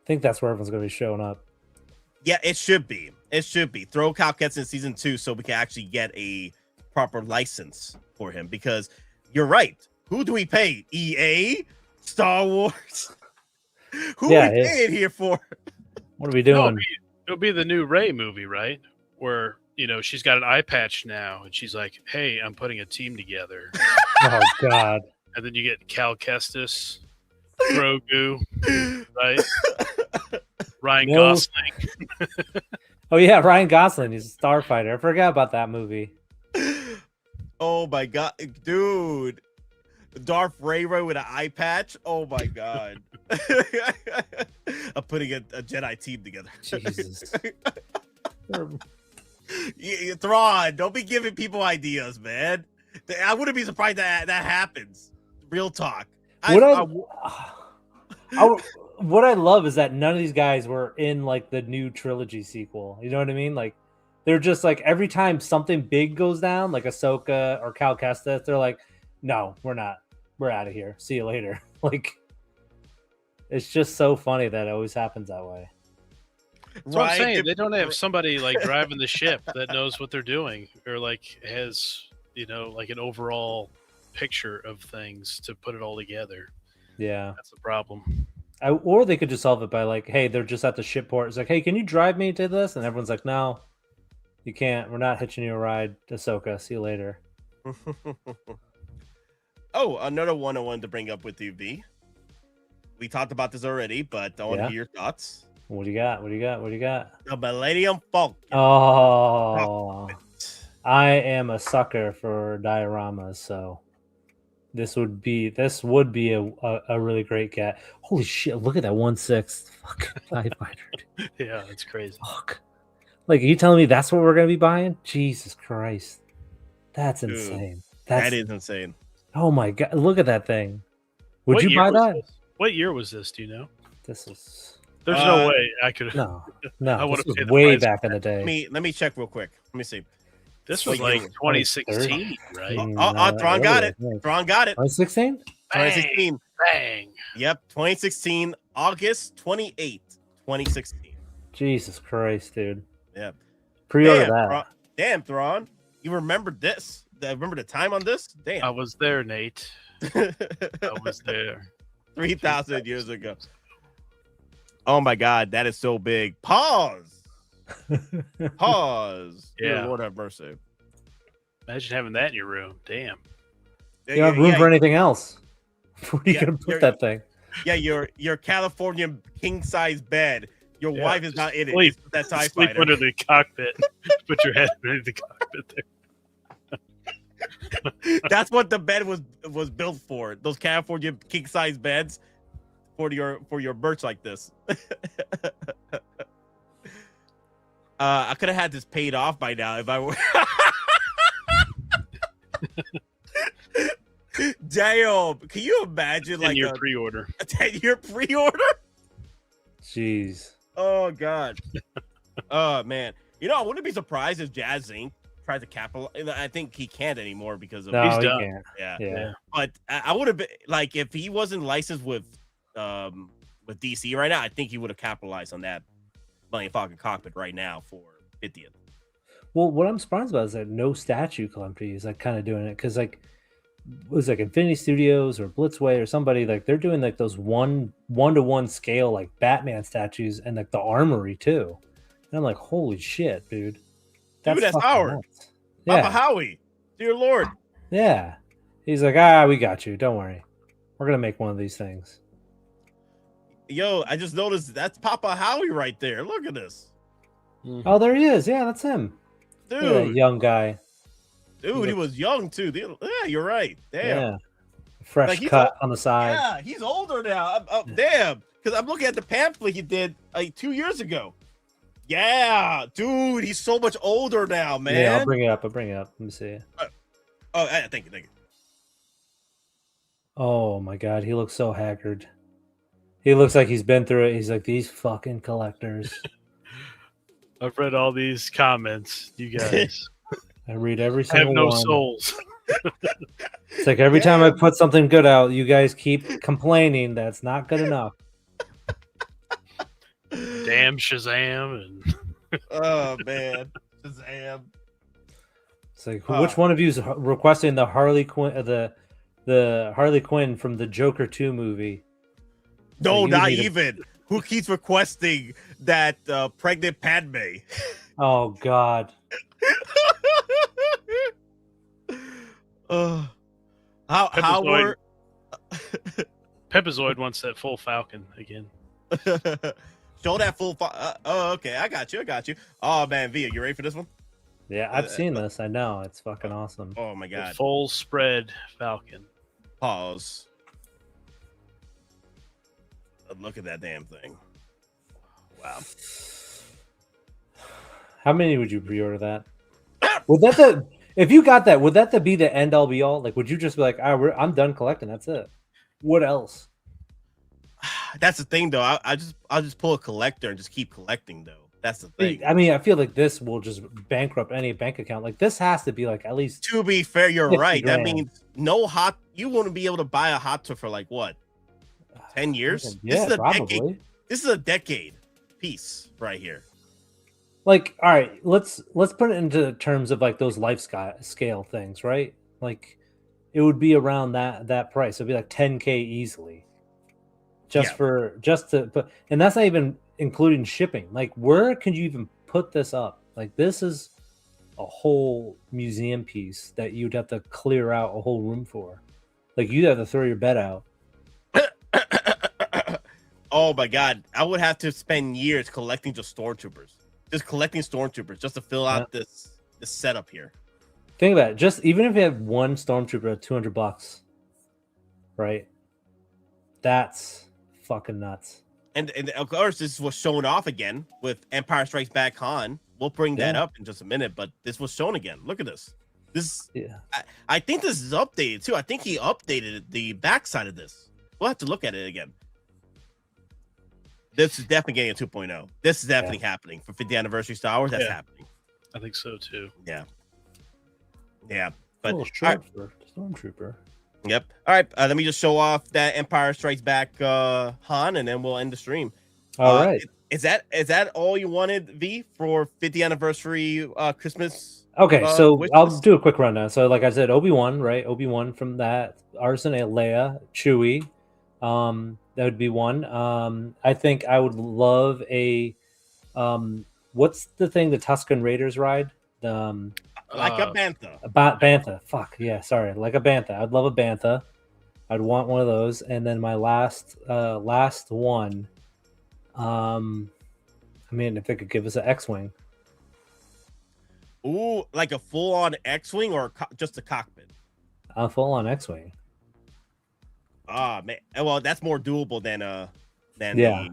think that's where everyone's gonna be showing up. Yeah, it should be. It should be. Throw Cal Kestis in season 2 so we can actually get a proper license for him. Because you're right. Who do we pay? EA? Star Wars? Who are we paying here for? What are we doing? It'll be the new Rey movie, right? Where, she's got an eye patch now, and she's like, hey, I'm putting a team together. Oh, God. And then you get Cal Kestis, Grogu, right? Ryan Gosling. Oh, yeah, Ryan Gosling. He's a starfighter. I forgot about that movie. Oh, my God. Dude. Darth Vader with an eye patch. Oh, my God. I'm putting a Jedi team together. Jesus. Thrawn, don't be giving people ideas, man. I wouldn't be surprised that happens. Real talk. What I love is that none of these guys were in like the new trilogy sequel. You know what I mean? Like, they're just like, every time something big goes down, like Ahsoka or Cal Kestis, they're like, no, we're not. We're out of here. See you later. Like, it's just so funny that it always happens that way. That's what I'm saying. They don't have somebody like driving the ship that knows what they're doing, or like has, like an overall picture of things to put it all together. Yeah. That's the problem. Or they could just solve it by like, hey, they're just at the ship port. It's like, hey, can you drive me to this? And everyone's like, no, you can't. We're not hitching you a ride, Ahsoka. See you later. Oh, another one I wanted to bring up with you, V. We talked about this already, but I want to hear your thoughts. What do you got? The Millennium Falcon. Oh, I am a sucker for dioramas, so this would be a really great get. Holy shit! Look at that 1/6 fucking TIE fighter. Yeah, that's crazy. Fuck. Like, are you telling me that's what we're gonna be buying? Jesus Christ, that's insane. That is insane. Oh my god! Look at that thing. Would you buy that? What year was this? Do you know? This is. There's no way I could. No. I would this have was way back in the day. Let me check real quick. Let me see. This was like 2016, right? Thrawn got it. Thrawn got it. 2016. 2016. Bang. Yep, 2016, August 28th, 2016. Jesus Christ, dude. Yep. Pre-order that. Damn, Thrawn. You remembered this? Remember the time on this? Damn. I was there, Nate. I was there. 3,000 years ago. Oh my God, that is so big. Pause. Pause. Yeah. Dear Lord have mercy. Imagine having that in your room. Damn. You don't have room for anything else. Where are you gonna put that thing? Yeah, your California king size bed. Your wife is not in it. Sleep. That TIE Sleep fighter. under the cockpit. Put your head under the cockpit there. That's what the bed was built for. Those California king size beds for your merch like this. I could have had this paid off by now if I were. Damn! Can you imagine like a pre-order? A 10-year pre-order? Jeez. Oh god. Oh man. You know, I wouldn't be surprised if Jazz Inc. tried to capitalize. I think he can't anymore because of he's done. Can't. Yeah. But I would have been like, if he wasn't licensed with DC right now, I think he would have capitalized on that Millennium Falcon cockpit right now for 50th. Well, what I'm surprised about is that no statue collector is like kind of doing it, because like it was like Infinity Studios or Blitzway or somebody, like they're doing like those one-to-one scale like Batman statues and like the armory too. And I'm like, holy shit, dude. That's Howard. Nuts. Papa Howie. Dear Lord. Yeah. He's like, we got you. Don't worry. We're going to make one of these things. Yo, I just noticed that's Papa Howie right there. Look at this. Oh, there he is. Yeah, that's him. Dude. Look at that young guy. Dude, he was young too. Yeah, you're right. Damn. Yeah. Fresh cut on the side. Yeah, he's older now. Damn. Because I'm looking at the pamphlet he did like 2 years ago. Yeah, dude, he's so much older now, man. Yeah, I'll bring it up. Let me see. Thank you. Oh my god, he looks so haggard. He looks like he's been through it. He's like, these fucking collectors. I've read all these comments, you guys. I read every single one. Have no souls. It's like every time I put something good out, you guys keep complaining that's not good enough. Damn Shazam and oh man, Shazam. It's like, which one of you is requesting the Harley Quinn, the Harley Quinn from the Joker 2 movie? No, not even. Who keeps requesting that pregnant Padme? Oh God. Howard Pepazoid wants that full Falcon again. Show that full. Okay, I got you. Oh man, Via, you ready for this one? Yeah, I've seen this. I know it's fucking awesome. Oh my god, the full spread Falcon. Pause. Look at that damn thing. Wow. How many would you pre-order that? If you got that, would that be the end all be all? Like, would you just be like, I'm done collecting. That's it. What else? That's the thing, though. I'll just pull a collector and just keep collecting, though. That's the thing. I mean, I feel like this will just bankrupt any bank account. Like, this has to be like at least. To be fair, you're right. Grand. That means you wouldn't be able to buy a Hottoy for like what, 10 years? Yeah, this is a probably. decade. This is a decade piece right here. Like, all right, let's put it into terms of like those life scale things, right? Like, it would be around that price. It'd be like 10K easily. Just to put, and that's not even including shipping. Like, where can you even put this up? Like, this is a whole museum piece that you'd have to clear out a whole room for. Like, you'd have to throw your bed out. Oh my god, I would have to spend years collecting just Stormtroopers. Just collecting Stormtroopers just to fill out this setup here. Think about it. Just even if you have one Stormtrooper at $200, right? That's fucking nuts. And of course, this was shown off again with Empire Strikes Back Han. We'll bring that up in just a minute, but this was shown again. Look at this. I think this is updated too. I think he updated the backside of this. We'll have to look at it again. This is definitely getting a 2.0. This is definitely happening for 50th anniversary Star Wars. That's happening. I think so too. Yeah. But short for Stormtrooper. Yep. All right. Let me just show off that Empire Strikes Back Han, and then we'll end the stream. All right. Is that all you wanted, V, for 50th anniversary Christmas? Okay, so I'll do a quick rundown. So, like I said, Obi-Wan, right? Obi-Wan from that. Artisan, Leia, Chewie. That would be one. I think I would love a what's the thing the Tusken Raiders ride? Like a Bantha. Bantha. Fuck yeah, sorry. Like a Bantha. I'd love a Bantha. I'd want one of those. And then my last one. I mean, if they could give us an X-Wing. Ooh, like a full-on X-wing or just a cockpit? A full-on X-wing. Ah, man. Well, that's more doable than Yeah.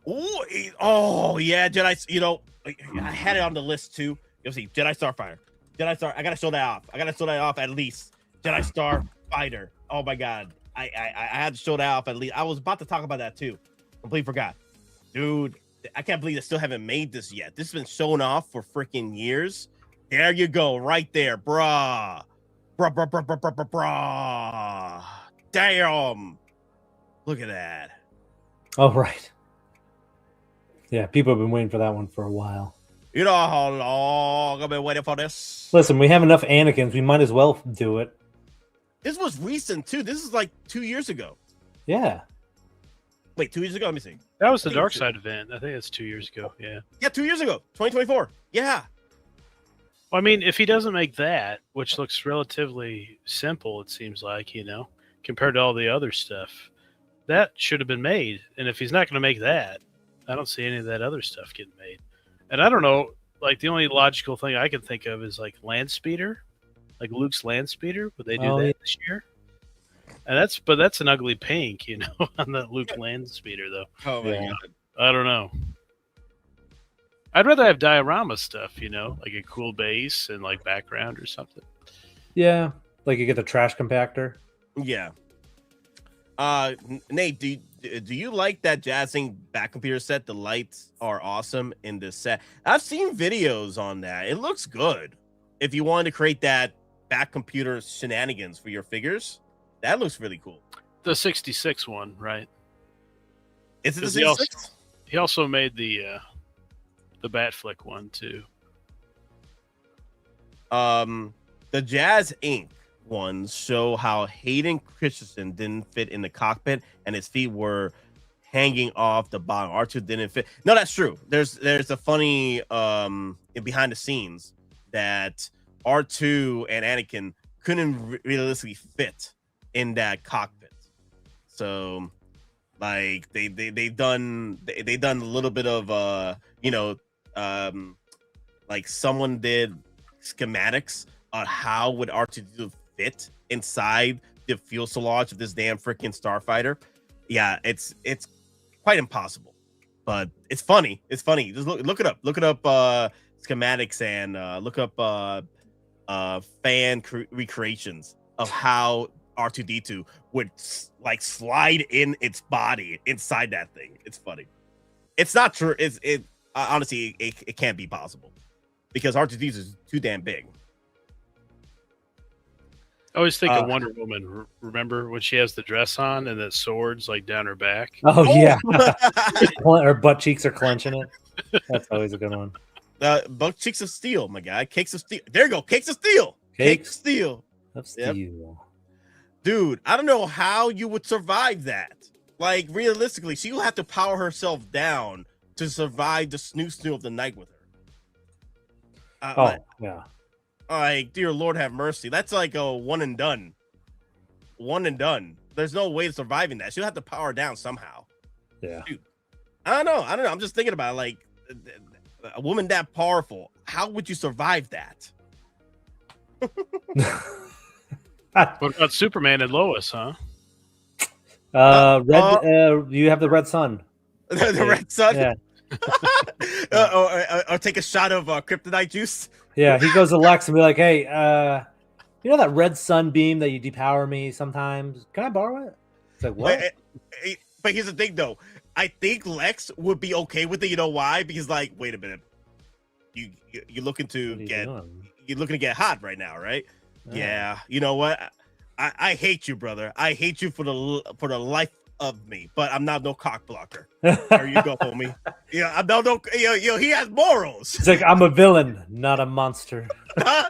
Ooh, oh yeah, Jedi. You know, I had it on the list too. You'll see, Jedi Starfighter. I gotta show that off. At least Jedi Starfighter. Oh my god, I had to show that off at least. I was about to talk about that too. Completely forgot, dude. I can't believe they still haven't made this yet. This has been shown off for freaking years. There you go, right there, brah. Damn. Look at that. Oh, right. Yeah, people have been waiting for that one for a while. You know how long I've been waiting for this? Listen, we have enough Anakins. We might as well do it. This was recent, too. This is like 2 years ago. Yeah. Wait, 2 years ago? Let me see. That was the Dark Side event. I think it's 2 years ago. Yeah. Yeah, 2 years ago. 2024. Yeah. Well, I mean, if he doesn't make that, which looks relatively simple, it seems like, compared to all the other stuff, that should have been made. And if he's not going to make that, I don't see any of that other stuff getting made. And I don't know, like the only logical thing I can think of is like Land Speeder, like Luke's Land Speeder. Would they do that this year? And that's an ugly pink, on the Luke Land Speeder though. Oh my god. I don't know. I'd rather have diorama stuff, like a cool base and like background or something. Yeah, like you get the trash compactor. Yeah. Nate, do you like that jazzing back computer set? The lights are awesome in this set. I've seen videos on that. It looks good. If you wanted to create that back computer shenanigans for your figures, that looks really cool. The 66 one, right? Is it the 66? He also made the Batflick one too. The Jazz Inc. ones show how Hayden Christensen didn't fit in the cockpit and his feet were hanging off the bottom. R2 didn't fit. No, that's true. There's a funny behind the scenes that R2 and Anakin couldn't realistically fit in that cockpit. So like they've done a little bit of like someone did schematics on how would R2 fit inside the fuselage of this damn freaking starfighter. Yeah, it's quite impossible, but it's funny. It's funny. Just look it up. Look it up. Schematics and look up fan recreations of how R2D2 would like slide in its body inside that thing. It's funny. It's not true. Honestly, it can't be possible because R2D2 is too damn big. I always think of Wonder Woman. Remember when she has the dress on and the swords like down her back? Oh yeah, her butt cheeks are clenching it. That's always a good one. Butt cheeks of steel, my guy. Cakes of steel. There you go. Cakes of steel. Cakes of steel. Of steel. Yep. Dude, I don't know how you would survive that. Like realistically, she will have to power herself down to survive the snoo of the night with her. Yeah. Like, dear Lord have mercy. That's like a one and done. One and done. There's no way of surviving that. She'll have to power down somehow. Yeah. Dude, I don't know. I'm just thinking about it, like a woman that powerful. How would you survive that? What about Superman and Lois, huh? You have the Red Sun. The Red Sun? Yeah. Or take a shot of kryptonite juice. Yeah, he goes to Lex and be like, hey, you know that red sunbeam that you depower me sometimes? Can I borrow it? It's like, what? But here's the thing, though. I think Lex would be okay with it. You know why? Because, like, wait a minute. You're looking to get hot right now, right? Yeah. You know what? I hate you, brother. I hate you for the life of me, but I'm not no cock blocker. There you go, homie. Yeah, I'm no. He has morals. It's like I'm a villain, not a monster. I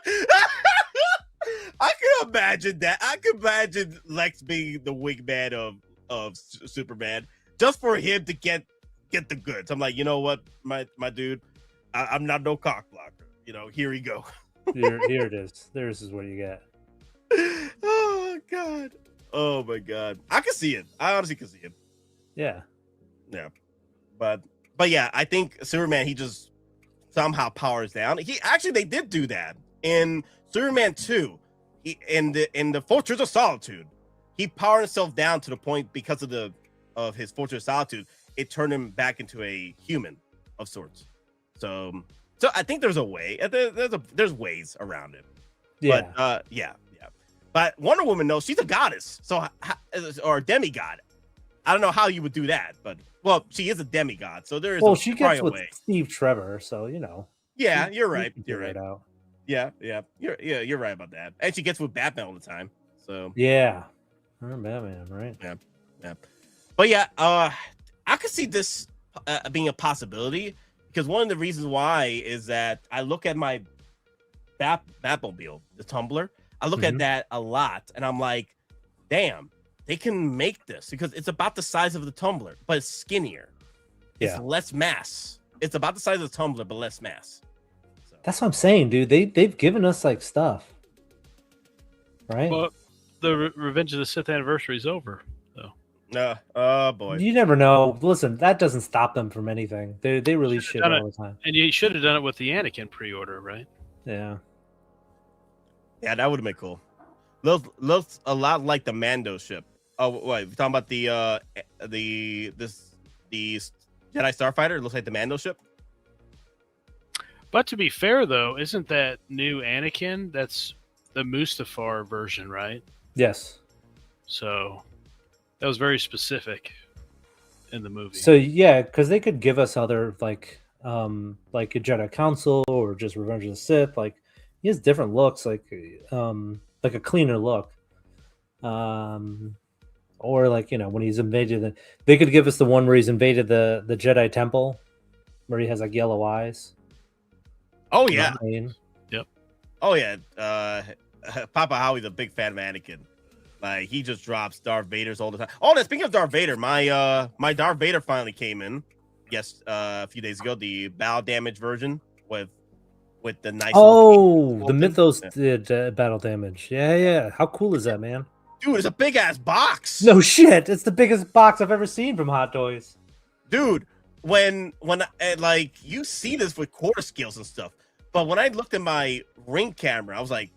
can imagine that. I can imagine Lex being the wingman of Superman just for him to get the goods. I'm like, you know what, my dude, I'm not no cock blocker. Here we go. Here it is. This is what you get. Oh God. Oh my God. I can see it. I honestly can see it. Yeah. Yeah. But yeah, I think Superman, he just somehow powers down. They did do that in Superman 2. In the Fortress of Solitude, he powered himself down to the point because of his Fortress of Solitude, it turned him back into a human of sorts. So I think there's a way. There's ways around it. Yeah. But But Wonder Woman, though, she's a goddess, or a demigod. I don't know how you would do that, but she is a demigod, so there is. Well, she gets with way. Steve Trevor, so you know. Yeah, you're right. You're right. Out. Yeah. You're right about that. And she gets with Batman all the time. So yeah, Batman, right? Yeah. But yeah, I could see this being a possibility because one of the reasons why is that I look at my Batmobile, the Tumbler. I look at that a lot, and I'm like, damn, they can make this because it's about the size of the Tumbler, but it's skinnier. Yeah. It's less mass. It's about the size of the Tumbler, but less mass. So. That's what I'm saying, dude. They've given us like stuff, right? Well, the Revenge of the Sith anniversary is over. So. Oh boy. You never know. Listen, that doesn't stop them from anything. They release shit all the time. And you should have done it with the Anakin pre-order, right? Yeah. Yeah, that would have been cool. Looks a lot like the Mando ship. Oh, wait, we're talking about the Jedi Starfighter. It looks like the Mando ship. But to be fair, though, isn't that new Anakin? That's the Mustafar version, right? Yes. So that was very specific in the movie. So yeah, because they could give us other like a Jedi Council or just Revenge of the Sith. Like he has different looks, like a cleaner look. Or like, you know, when he's invaded, they could give us the one where he's invaded the Jedi Temple, where he has like yellow eyes. Oh yeah. Yep. Oh yeah. Papa Howie's a big fan of Anakin. Like he just drops Darth Vader's all the time. Oh, speaking of Darth Vader, my Darth Vader finally came in. Yes, a few days ago, the battle damage version with the nice. Oh, the Mythos battle damage. Yeah. How cool is that, man? Dude, it's a big ass box. No shit, it's the biggest box I've ever seen from Hot Toys. Dude, when like you see this with quarter scales and stuff, but when I looked at my Ring camera, I was like,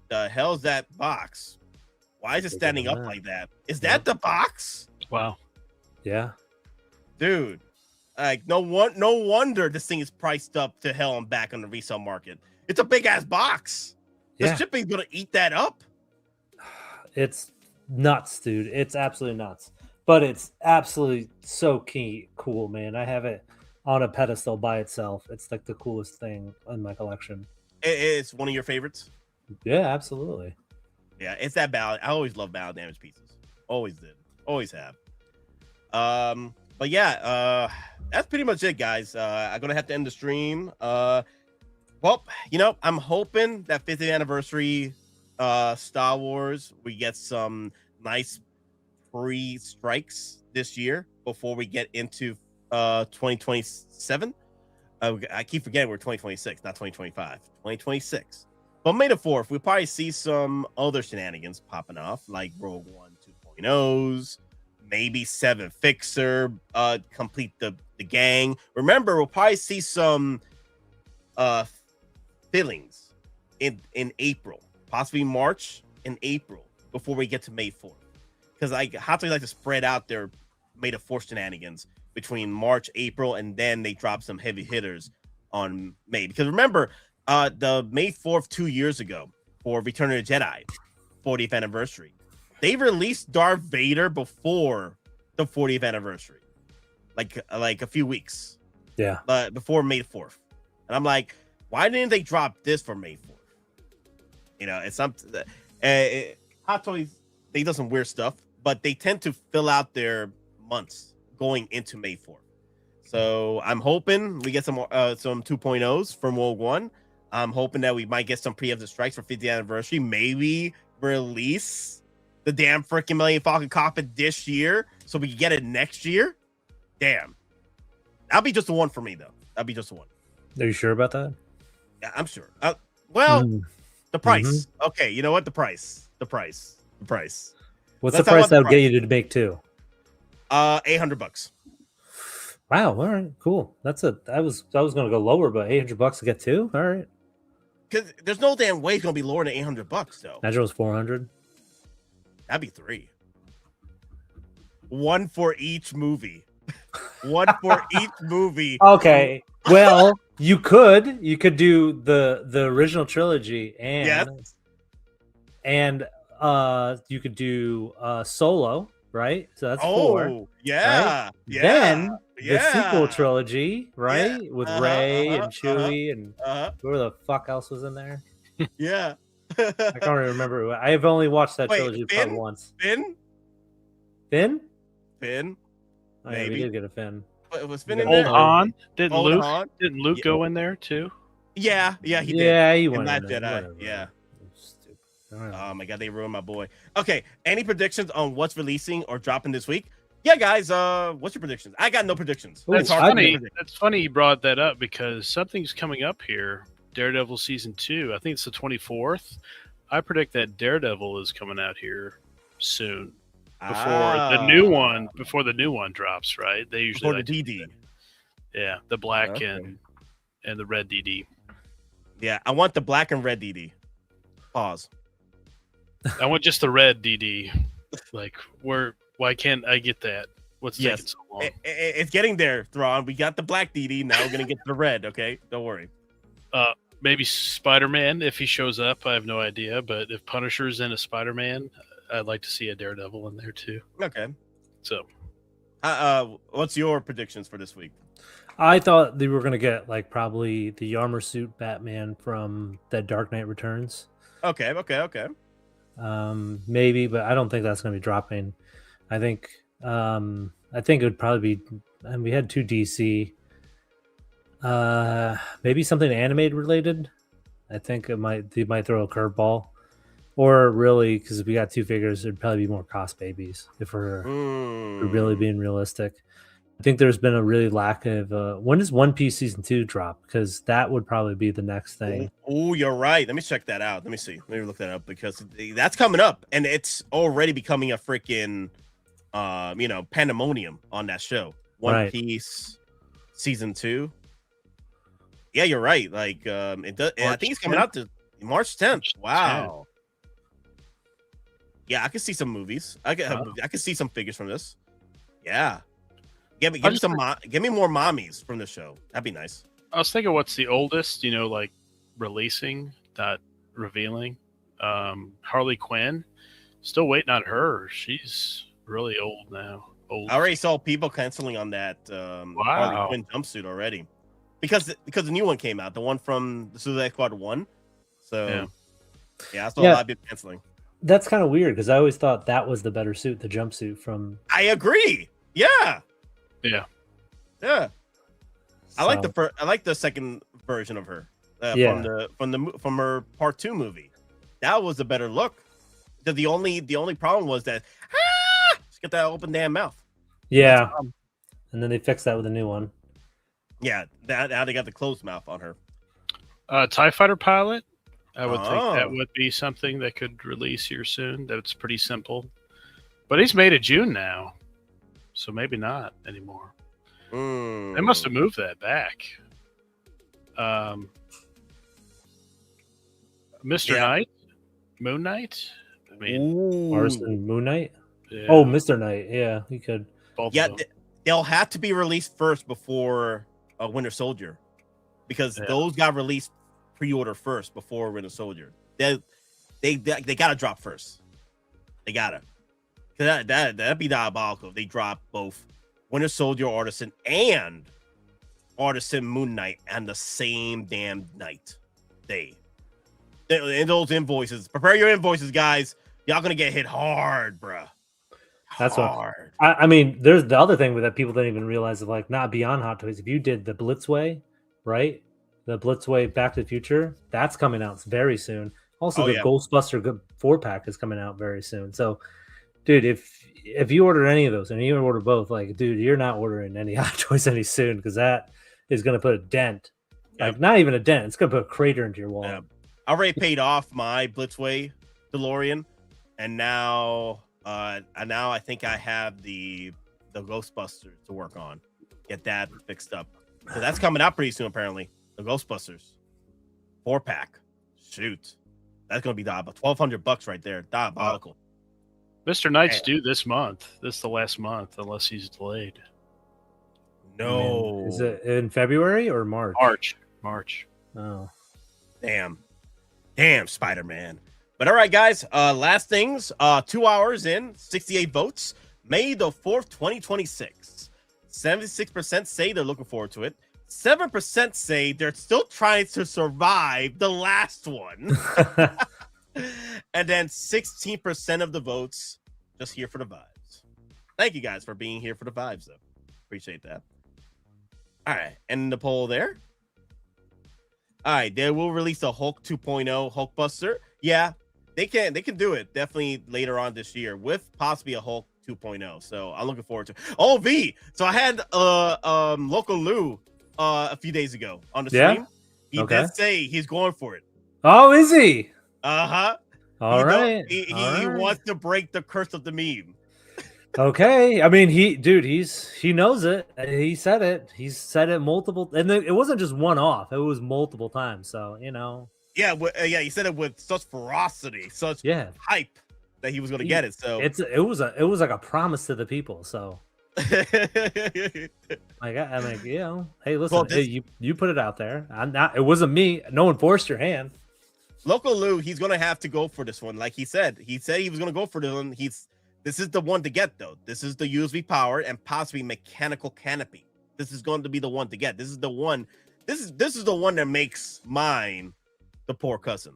the hell's that box? Why is it standing up like that? Is that the box? Wow. Yeah. Dude, like no wonder this thing is priced up to hell and back on the resale market. It's a big ass box. The shipping's gonna eat that up. It's nuts, dude. It's absolutely nuts. But it's absolutely so cool, man. I have it on a pedestal by itself. It's like the coolest thing in my collection. It's one of your favorites? Yeah, absolutely. Yeah, it's that battle. I always love battle damage pieces. Always did. Always have. But yeah, that's pretty much it, guys. I'm gonna have to end the stream. Well, you know, I'm hoping that 50th anniversary Star Wars, we get some nice free strikes this year before we get into 2027. I keep forgetting we're 2026, not 2025. 2026. But May the 4th, we'll probably see some other shenanigans popping off, like Rogue One 2.0s, maybe 7 Fixer, complete the gang. Remember, we'll probably see some fillings in April, possibly March and April, before we get to May 4th. Because Hot Toys like to spread out their May the 4th shenanigans between March, April, and then they drop some heavy hitters on May. Because remember, the May 4th 2 years ago for Return of the Jedi 40th anniversary, they released Darth Vader before the 40th anniversary, like a few weeks. Yeah. But before May 4th. And I'm like, why didn't they drop this for May 4th? You know, it's something that Hot Toys, they do some weird stuff, but they tend to fill out their months going into May 4th. So I'm hoping we get some 2.0s from Rogue One. I'm hoping that we might get some preemptive strikes for 50th anniversary. Maybe release the damn freaking Millennium Falcon cockpit this year so we can get it next year. Damn. That'll be just the one for me, though. That'll be just the one. Are you sure about that? Yeah, I'm sure. The price. Okay, you know what? The price. What's the price that'll get you to make two? $800. Wow. All right. Cool. I was going to go lower, but $800 to get 2. All right. Because there's no damn way it's gonna be lower than $800 though. Imagine it was 400. That'd be 3. One for each movie. One for each movie. Okay. Well, you could do the original trilogy and you could do Solo, right? So that's 4. Yeah. Right? Yeah. Then yeah. the sequel trilogy, right? With Rey and Chewie and whoever the fuck else was in there. Yeah. I can't really remember. I have only watched that trilogy probably once. Finn? Finn? Oh, yeah, we did get a Finn. It was Finn in Old there? Han? Didn't Old Luke? Han? Didn't Luke go in there too? Yeah, he did. Yeah, he in went that in there, Jedi. whatever. Yeah. Stupid. Oh my god, they ruined my boy. Okay, any predictions on what's releasing or dropping this week? Yeah, guys. What's your predictions? I got no predictions. That's funny. That's funny you brought that up because something's coming up here. Daredevil season 2. I think it's the 24th. I predict that Daredevil is coming out here soon before the new one. Before the new one drops, right? They usually before the DD. Yeah, the black and the red DD. Yeah, I want the black and red DD. Pause. I want just the red DD. Like, why can't I get that? What's taking so long? It's getting there, Thrawn. We got the black DD. Now we're gonna get the red. Okay, don't worry. Maybe Spider-Man if he shows up. I have no idea, but if Punisher's in a Spider-Man, I'd like to see a Daredevil in there too. Okay. So, what's your predictions for this week? I thought they were going to get like probably the armor suit Batman from that Dark Knight Returns. Okay. Maybe, but I don't think that's going to be dropping. I think it would probably be. And we had 2 DC. Maybe something animated related. I think they might throw a curveball, or really because we got 2 figures, it'd probably be more cost babies if we're really being realistic. I think there's been a really lack of when does One Piece season 2 drop? Because that would probably be the next thing. Oh, you're right. Let me check that out. Let me see. Let me look that up because that's coming up, and it's already becoming a freaking, pandemonium on that show. One Piece season 2. Yeah, you're right. Like, it does. I think it's coming out to March 10th. Wow. Yeah, I could see some movies. I could see some figures from this. Yeah. Give me more mommies from the show. That'd be nice. I was thinking, what's the oldest? Like releasing, not revealing. Harley Quinn. Still waiting on her. She's really old now. I already saw people canceling on that Harley Quinn jumpsuit already, because the new one came out, the one from the Suicide Squad 1. So yeah, I saw a lot of people canceling. That's kind of weird because I always thought that was the better suit, the jumpsuit from. I agree. Yeah. Yeah. I like the second version of her from her Part 2 movie. That was a better look. The only problem was that just get that open damn mouth. Yeah. And then they fixed that with a new one. Yeah, now they got the closed mouth on her. TIE Fighter pilot. I would think that would be something that could release here soon. That's pretty simple. But he's made of June now. So maybe not anymore. They must have moved that back. Mr. Knight? Moon Knight? I mean, Artisan Moon Knight? Yeah. Oh, Mr. Knight. Yeah, he could. They'll have to be released first before Winter Soldier, because those got released pre-order first before Winter Soldier. They gotta drop first. They gotta. That'd be diabolical if they drop both Winter Soldier Artisan and Artisan Moon Knight on the same damn night. And those invoices. Prepare your invoices, guys. Y'all gonna get hit hard, bruh. That's hard. I mean, there's the other thing that people don't even realize of, like, not beyond Hot Toys. If you did the Blitzway, right? The Blitzway Back to the Future, that's coming out very soon. Also, Ghostbuster 4-pack is coming out very soon. So, dude, if you order any of those and you order both, like, dude, you're not ordering any Hot Toys any soon, because that is going to put a dent. Like, not even a dent. It's going to put a crater into your wallet. Yeah. I already paid off my Blitzway DeLorean, and now I think I have the Ghostbusters to work on. get that fixed up. So that's coming out pretty soon, apparently. The Ghostbusters 4-pack. Shoot, that's gonna be about $1,200 right there. Diabolical. Mr. Knight's due this month. This is the last month, unless he's delayed. No, is it in February or March? March. Oh, damn, Spider-Man. But all right, guys. Last things. 2 hours in, 68 votes. May the 4th, 2026. 76% say they're looking forward to it. 7% say they're still trying to survive the last one. And then 16% of the votes just here for the vibes. Thank you guys for being here for the vibes, though. Appreciate that. All right, and the poll there. All right, they will release a Hulk 2.0 Hulkbuster. Yeah, they can do it definitely later on this year with possibly a Hulk 2.0. So I'm looking forward to it. Oh, V. So I had Local Lou a few days ago on the stream. He did say he's going for it. Oh, is he? Uh-huh. All right. He wants to break the curse of the meme. Okay. I mean, he knows it. He said it. He's said it multiple, and it wasn't just one off. It was multiple times. So, Yeah, he said it with such ferocity, such hype that he was going to get it. So it was like a promise to the people. So hey, listen, you put it out there. It wasn't me. No one forced your hand. Local Lou, he's going to have to go for this one. Like he said he was going to go for this one. This is the one to get, though. This is the USB power and possibly mechanical canopy. This is going to be the one to get. This is the one. This is the one that makes mine the poor cousin.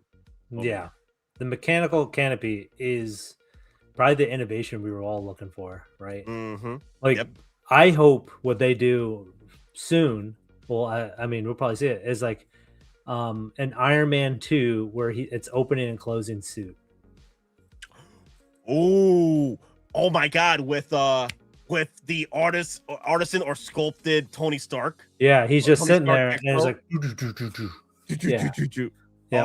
Yeah, the mechanical canopy is probably the innovation we were all looking for, right? Mm-hmm. I hope what they do soon. Well, I mean, we'll probably see it is like an Iron Man 2 where it's opening and closing suit. Oh my God! With the artisan or sculpted Tony Stark. Yeah, he's just Tony sitting Stark there Expo. And he's like, yeah.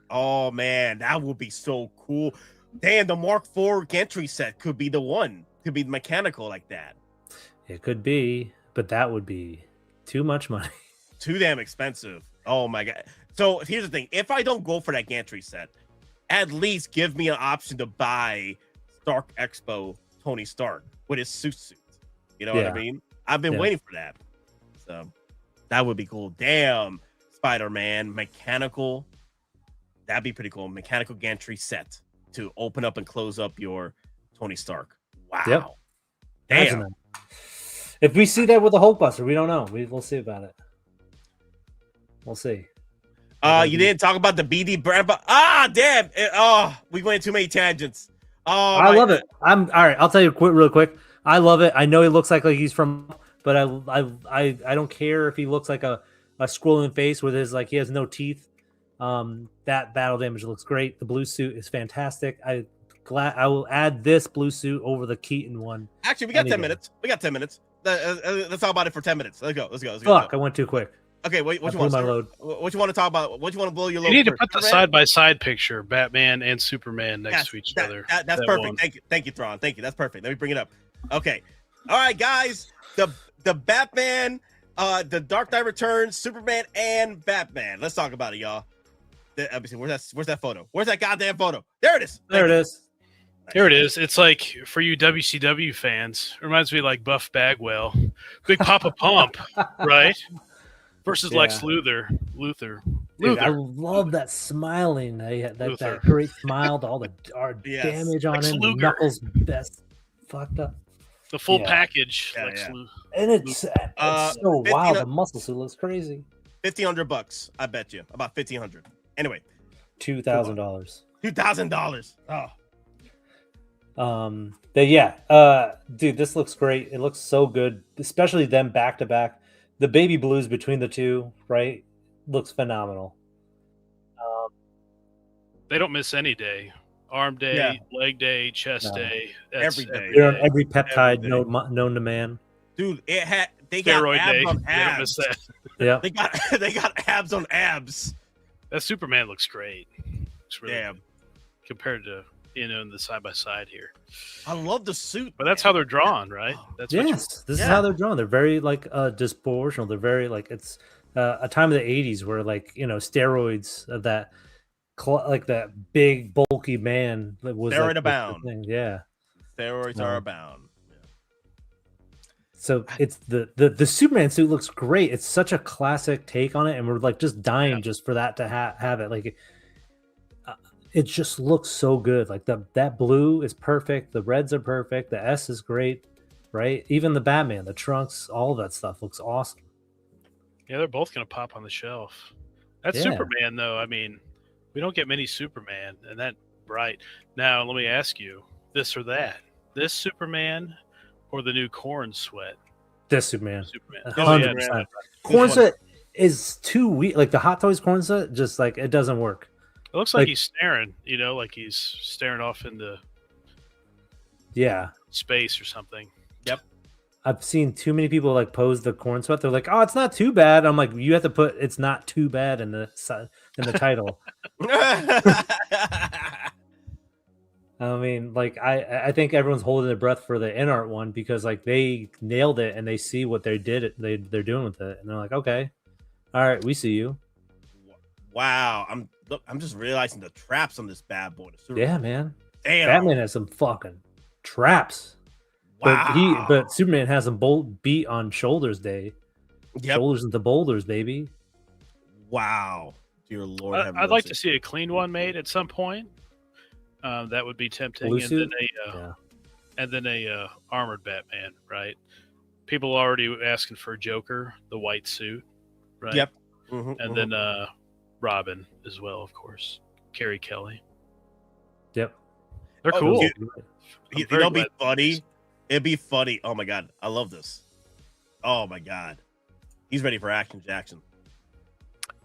Oh man, that would be so cool. Damn, the Mark IV gantry set could be the one. Could be mechanical like that. It could be, but that would be too much money. Too damn expensive. Oh my God. So here's the thing. If I don't go for that gantry set, at least give me an option to buy Stark Expo Tony Stark with his suit. You know what I mean? I've been waiting for that. So that would be cool. Damn, Spider-Man mechanical. That'd be pretty cool. Mechanical gantry set to open up and close up your Tony Stark. Wow. Yep. Damn. If we see that with the Hulkbuster, we don't know. We'll see about it. We'll see. You didn't talk about the BD brand, but damn! We went too many tangents. Oh, I love it. I'm all right. I'll tell you real quick. I love it. I know he looks like he's from, but I don't care if he looks like a scrolling face with his he has no teeth. That battle damage looks great. The blue suit is fantastic. I will add this blue suit over the Keaton one. Actually, we got 10 minutes. Let's talk about it for 10 minutes. Let's go. Fuck, I went too quick. Okay, what you want to talk about? What you want to blow your load? You need to put the side-by-side picture, Batman and Superman next to each other. That's perfect. Thank you, Thrawn. Thank you. That's perfect. Let me bring it up. Okay. All right, guys. The Batman, the Dark Knight Returns, Superman, and Batman. Let's talk about it, y'all. Where's that photo? Where's that goddamn photo? There it is. There it is. Here it is. It's like for you WCW fans. It reminds me like Buff Bagwell, Big Papa Pump, right? Versus Lex Luthor. Dude, I love that smiling. That great smile, all the damage on him. The knuckles best fucked up. The full package. And it's so wild. The muscle suit looks crazy. $1,500, I bet you. About $1,500. Anyway. $2,000. $2,000. But dude, this looks great. It looks so good, especially them back to back. The baby blues between the two, right? Looks phenomenal. They don't miss any day. Arm day, leg day, chest day. Every day. They're on every peptide known to man. Dude, they got Steroid abs day. on They don't abs. miss that. Yeah. They got abs on abs. That Superman looks great. Looks really good compared to in the side by side here. I love the suit, but that's how they're drawn, right? That's this is how they're drawn. They're very like disproportional. They're very like it's a time of the '80s where like steroids of that like that big bulky man that was steroid like, abound. Yeah, steroids are abound. So it's the Superman suit looks great. It's such a classic take on it, and we're like just dying just for that to have it. Like it just looks so good. Like that blue is perfect. The reds are perfect. The S is great, right? Even the Batman, the trunks, all of that stuff looks awesome. Yeah, they're both gonna pop on the shelf. That Superman, though, I mean, we don't get many Superman, and that bright. Now, let me ask you, this or that? This Superman or the new Corn Sweat? This Superman. 100%. Corn Sweat is too weak. Like the Hot Toys Corn Sweat, just like it doesn't work. It looks like he's staring, like he's staring off into space or something. Yep. I've seen too many people like pose the Corn Sweat. They're like, "Oh, it's not too bad." I'm like, "You have to put it's not too bad in the title." I mean, like I think everyone's holding their breath for the in-art one because like they nailed it and they see what they did. They're doing with it, and they're like, "Okay, all right, we see you." Wow, I'm just realizing the traps on this bad boy. Yeah, man. Damn. Batman has some fucking traps. Wow. But Superman has them beat on Shoulders Day. Yep. Shoulders into boulders, baby. Wow. Dear Lord. I'd like to see a clean one made at some point. That would be tempting. And then a armored Batman, right? People are already asking for Joker, the white suit, right? Yep. And then Robin as well, of course. Carrie Kelly. Yep. They're cool. It'll be funny. It'd be funny. Oh my god, I love this. Oh my god, he's ready for action, Jackson.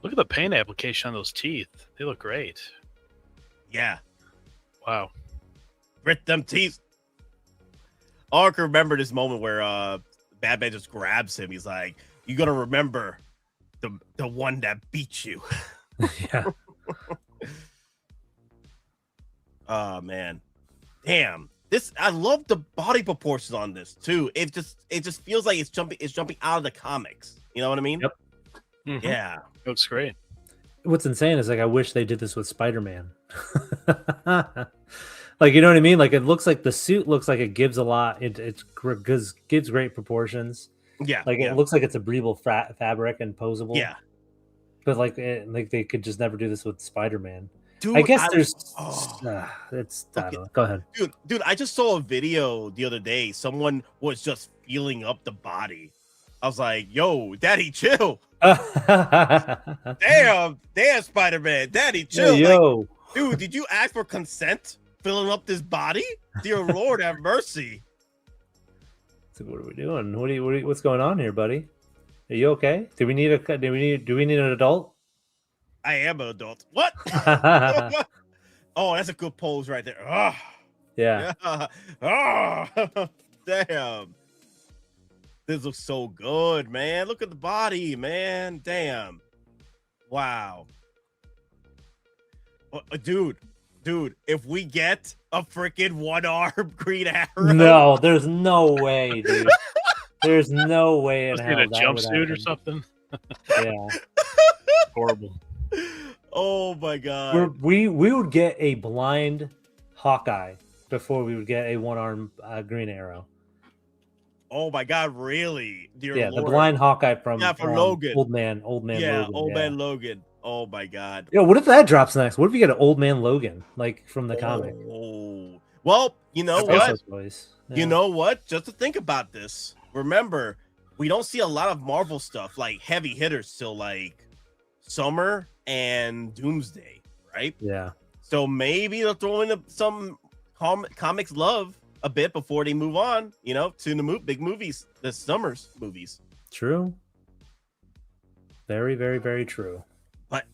Look at the paint application on those teeth. They look great. Yeah. Wow. Grit them teeth. Oh, I can remember this moment where Batman just grabs him. He's like, "You gotta remember the one that beat you." Yeah. Oh man, damn. I love the body proportions on this too. It just feels like it's jumping out of the comics. You know what I mean? Yep. Mm-hmm. Yeah. Looks great. What's insane is like I wish they did this with Spider-Man. Like, you know what I mean? Like it looks like the suit looks like it gives a lot. It gives great proportions. Yeah. Like it looks like it's a breathable fabric and posable. Yeah. But like they could just never do this with Spider-Man. Dude, I guess it's I don't know. Go ahead. Dude, I just saw a video the other day. Someone was just feeling up the body. I was like, yo, daddy, chill. Damn, Spider-Man, daddy, chill. Hey, yo. Like, dude, did you ask for consent filling up this body? Dear Lord, have mercy. So what are we doing? What's going on here, buddy? Are you okay? Do we need an adult? I am an adult. What? Oh, that's a good pose right there. Oh, yeah. Oh, damn. This looks so good, man. Look at the body, man. Damn. Wow. Dude, if we get a freaking one-armed Green Arrow. No, there's no way, dude. There's no way in hell. A jumpsuit or something. Yeah. Horrible. Oh my god. We would get a blind Hawkeye before we would get a one-armed Green Arrow. Oh my god, really? Dear yeah, Lord. The blind Hawkeye from Logan. Old Man yeah, Logan. Old Man Logan. Oh my god. Yeah, what if that drops next? What if you get an Old Man Logan, like from the comic? Oh. Well, you know what? Yeah. You know what? Just to think about this, remember, we don't see a lot of Marvel stuff like heavy hitters till like Summer and Doomsday, right? Yeah. So maybe they'll throw in some comics love a bit before they move on, you know, to the big movies, the summer's movies. True. Very, very, very true.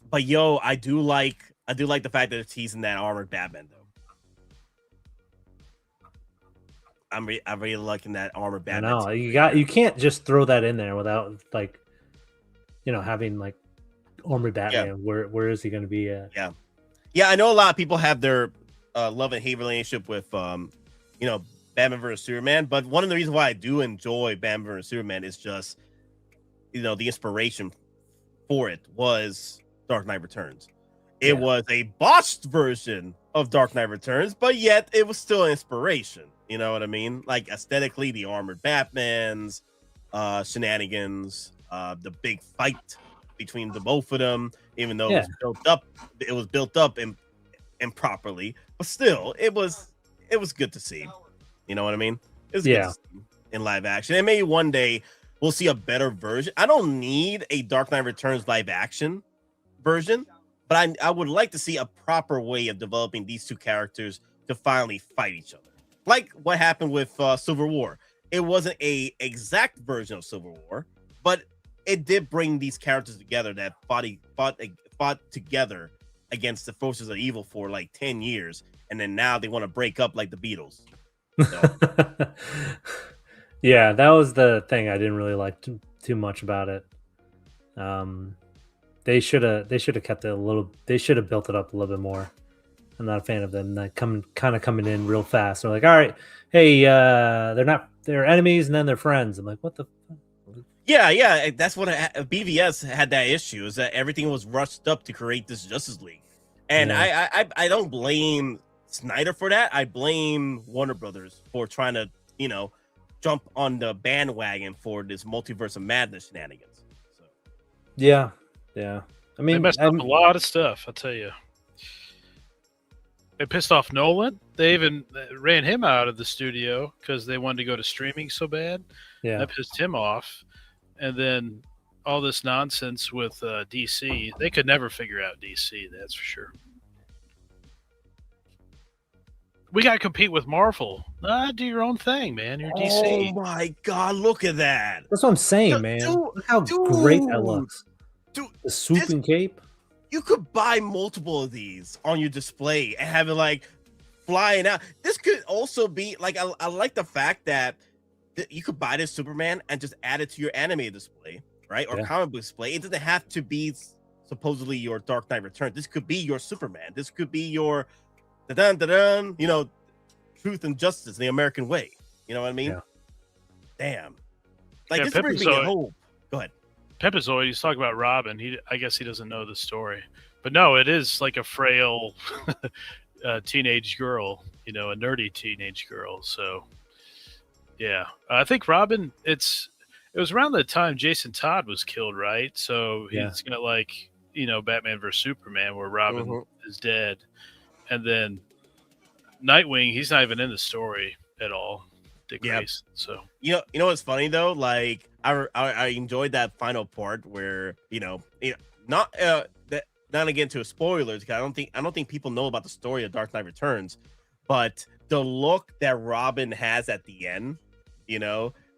But yo, I do like the fact that they're teasing that armored Batman though. I'm really liking that armored Batman. No, you can't just throw that in there without like, you know, having like armored Batman. Yeah. Where is he going to be at? Yeah. I know a lot of people have their love and hate relationship with Batman vs Superman, but one of the reasons why I do enjoy Batman vs Superman is just the inspiration for it was Dark Knight Returns. It was a botched version of Dark Knight Returns, but yet it was still inspiration. You know what I mean? Like aesthetically, the armored Batmans, shenanigans, the big fight between the both of them, even though it was built up improperly, but still it was good to see. You know what I mean? It was good to see in live action. And maybe one day we'll see a better version. I don't need a Dark Knight Returns live action version, but I would like to see a proper way of developing these two characters to finally fight each other. Like what happened with Civil War. It wasn't a exact version of Civil War, but it did bring these characters together that fought together against the forces of evil for like 10 years. And then now they want to break up like the Beatles. So. Yeah, that was the thing I didn't really like too much about it. They should have kept it a little. They should have built it up a little bit more. I'm not a fan of them like coming in real fast. They're like, all right, hey, they're enemies and then they're friends. I'm like, what the? Yeah, that's what BVS had that issue, is that everything was rushed up to create this Justice League, and I don't blame Snyder for that. I blame Warner Brothers for trying to jump on the bandwagon for this multiverse of madness shenanigans. So. Yeah. I mean, they messed up a lot of stuff. I'll tell you. They pissed off Nolan. They even ran him out of the studio because they wanted to go to streaming so bad. Yeah, that pissed him off. And then all this nonsense with DC. They could never figure out DC. That's for sure. We got to compete with Marvel. Do your own thing, man. You're DC. Oh my God, look at that. That's what I'm saying, man. Look how great that looks. Dude, the swooping cape. You could buy multiple of these on your display and have it like flying out. This could also be like, I like the fact that you could buy this Superman and just add it to your anime display, right? Or comic book display. It doesn't have to be supposedly your Dark Knight Returns. This could be your Superman. This could be your truth and justice, the American way. You know what I mean? Yeah. Damn. Like this brings me hope. Go ahead. Pepazoid, he's talking about Robin. I guess he doesn't know the story. But no, it is like a frail teenage girl, a nerdy teenage girl. So yeah. I think Robin, it was around the time Jason Todd was killed, right? So he's gonna Batman vs Superman where Robin is dead. And then Nightwing, he's not even in the story at all. Dick Grayson. So you know what's funny though? Like I enjoyed that final part where not to get into spoilers because I don't think people know about the story of Dark Knight Returns, but the look that Robin has at the end,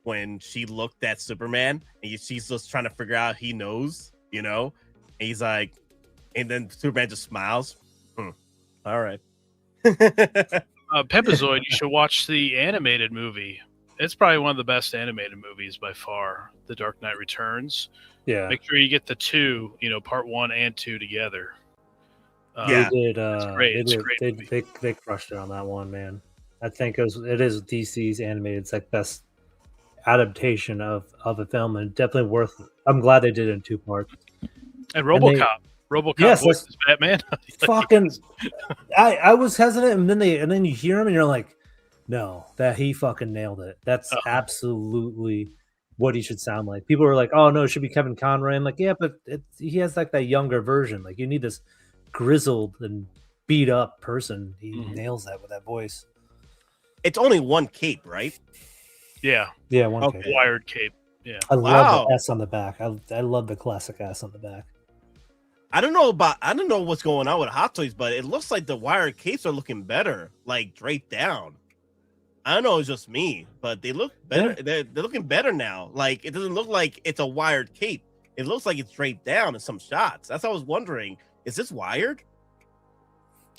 when she looked at Superman and she's just trying to figure out he knows, and he's like, and then Superman just smiles. All right. Pepazoid, you should watch the animated movie. It's probably one of the best animated movies by far, The Dark Knight Returns. Yeah. Make sure you get the two, part 1 and 2 together. They did. It's great. It's a great movie. They crushed it on that one, man. I think it is DC's animated. It's like best adaptation of a film, and definitely worth. I'm glad they did it in 2 parts. And RoboCop. RoboCop voices Batman. Fucking, I was hesitant, and then you hear him, and you're like, no, that he fucking nailed it. That's absolutely what he should sound like. People are like, oh no, it should be Kevin Conroy. I'm like, yeah, but he has like that younger version. Like you need this grizzled and beat up person. He nails that with that voice. It's only one cape, right? Yeah, one cape. Wired cape. Yeah, I love the S on the back. I love the classic S on the back. I don't know what's going on with Hottoys, but it looks like the wired capes are looking better, like draped down. I don't know, it's just me, but they look better. Yeah. They're looking better now. Like it doesn't look like it's a wired cape. It looks like it's draped down in some shots. That's what I was wondering. Is this wired?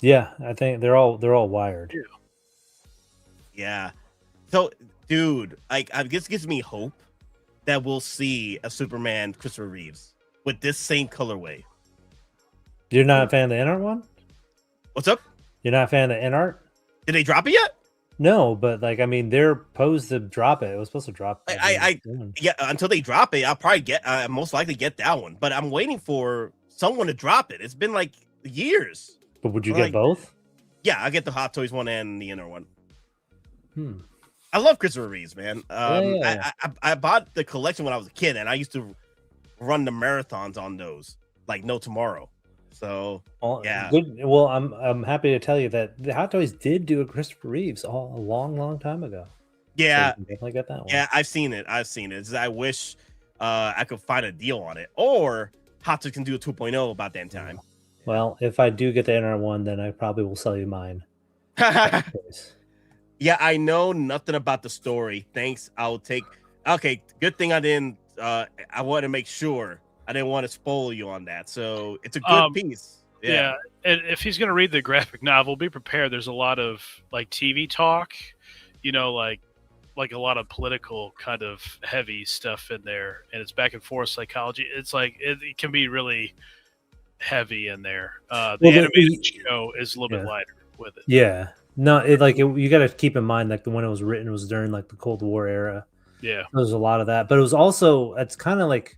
Yeah, I think they're all wired. Yeah. So, dude, like this gives me hope that we'll see a Superman Christopher Reeves with this same colorway. You're not a fan of the inner one? What's up? You're not a fan of the in art? Did they drop it yet? No, but like I mean, they're posed to drop it. It was supposed to drop. Yeah. Until they drop it, I'll probably most likely get that one. But I'm waiting for someone to drop it. It's been like years. But would you get both? Yeah, I get the Hottoys one and the inner one. I love Christopher Reeves, man. Yeah. I bought the collection when I was a kid, and I used to run the marathons on those, like no tomorrow. So yeah. Good. Well, I'm happy to tell you that the Hottoys did do a Christopher Reeves a long time ago. Yeah, so you can definitely get that one. Yeah, I've seen it. I wish I could find a deal on it, or Hot Toys can do a 2.0 about that time. Well, if I do get the inner one, then I probably will sell you mine. Yeah, I know nothing about the story. Thanks. I'll take. Okay, good thing I didn't. I want to make sure. I didn't want to spoil you on that. So it's a good piece. Yeah. And if he's going to read the graphic novel, be prepared. There's a lot of like TV talk, like a lot of political kind of heavy stuff in there, and it's back and forth psychology. It's like it can be really heavy in there. The animated show is a little bit lighter with it. Yeah. No, you got to keep in mind like when it was written, it was during like the Cold War era. Yeah, there's a lot of that, but it was also it's kind of like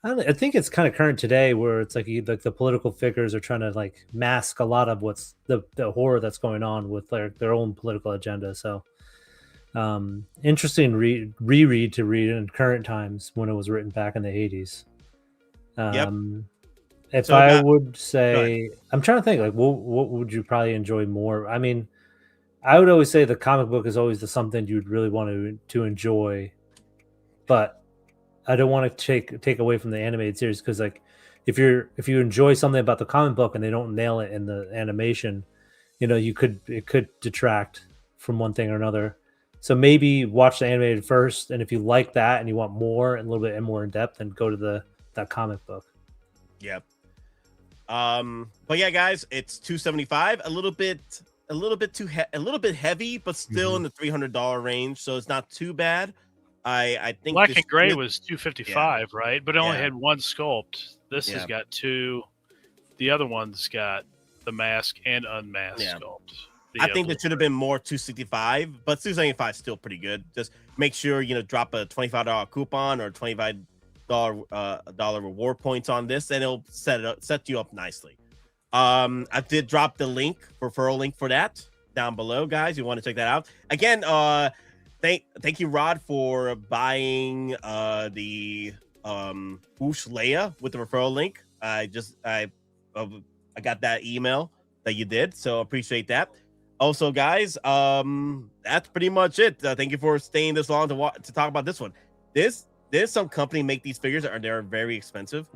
I think it's kind of current today, where it's like the political figures are trying to like mask a lot of what's the horror that's going on with their own political agenda. So, interesting reread to read in current times when it was written back in the 80s. If I would say, I'm trying to think, like, what would you probably enjoy more? I mean, I would always say the comic book is always something you'd really want to enjoy, but I don't want to take away from the animated series, because like if you enjoy something about the comic book and they don't nail it in the animation, it could detract from one thing or another. So maybe watch the animated first, and if you like that and you want more and a little bit more in depth, then go to that comic book. Yep. But yeah, guys, it's $275, a little bit heavy, but still in the $300 range, so it's not too bad. I think Black and Gray was $255, right? But it only had one sculpt. This has got two. The other one's got the mask and unmasked sculpt. I think there should have been more $265, but $275 is still pretty good. Just make sure drop a $25 coupon or $25 reward points on this, and it'll set you up nicely. I did drop the referral link for that down below, guys. You want to check that out again. Thank you, Rod, for buying the Whoosh Leia with the referral link. I got that email that you did, so appreciate that. Also, guys, that's pretty much it. Thank you for staying this long to talk about this one. There's some company make these figures they're very expensive.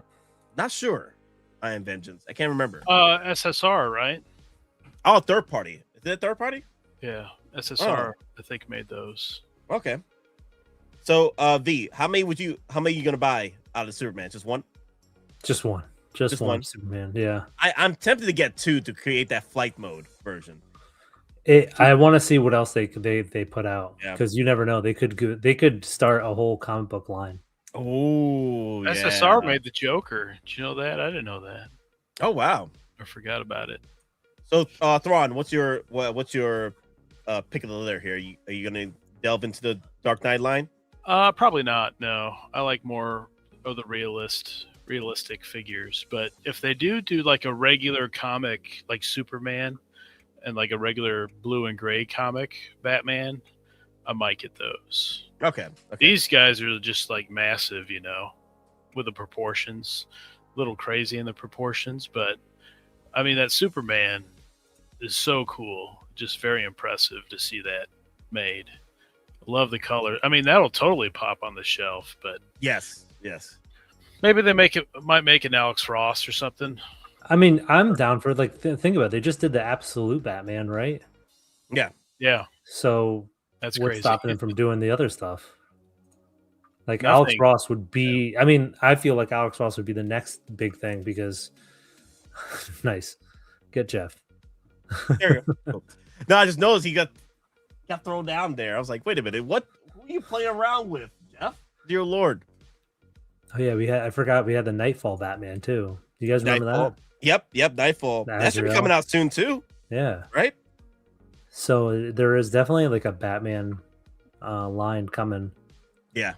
Not sure. I Am Vengeance. I can't remember. SSR, right? Oh, third party. Is it a third party? Yeah, SSR. I think made those. Okay. So, V, how many you gonna buy out of Superman? Just one? Just one. Just one Superman. Yeah. I'm tempted to get two to create that flight mode version. I want to see what else they put out, because you never know. They could start a whole comic book line. Oh, SSR made the Joker. Did you know that? I didn't know that. Oh wow, I forgot about it. So, Thrawn, what's your pick of the litter here? Are you gonna delve into the Dark Knight line? Probably not. No, I like more of the realistic figures. But if they do like a regular comic, like Superman, and like a regular blue and gray comic Batman, I might get those. Okay. These guys are just like massive, with the proportions, a little crazy in the proportions, but I mean that Superman is so cool, just very impressive to see that made. Love the color. I mean, that'll totally pop on the shelf, but yes. Maybe they might make an Alex Ross or something. I mean, I'm down for think about it. They just did the Absolute Batman, right? Yeah. So that's what's crazy. stopping them from doing the other stuff? Like nothing. Alex Ross would be. I mean, I feel like Alex Ross would be the next big thing because. Nice, get Jeff. There you go. No, I just noticed he got thrown down there. I was like, wait a minute, who are you playing around with, Jeff? Dear Lord. Oh yeah, I forgot we had the Nightfall Batman too. You guys remember that? Yep, Nightfall. That should be coming out soon too. Yeah. Right? So there is definitely like a Batman line coming. Yeah.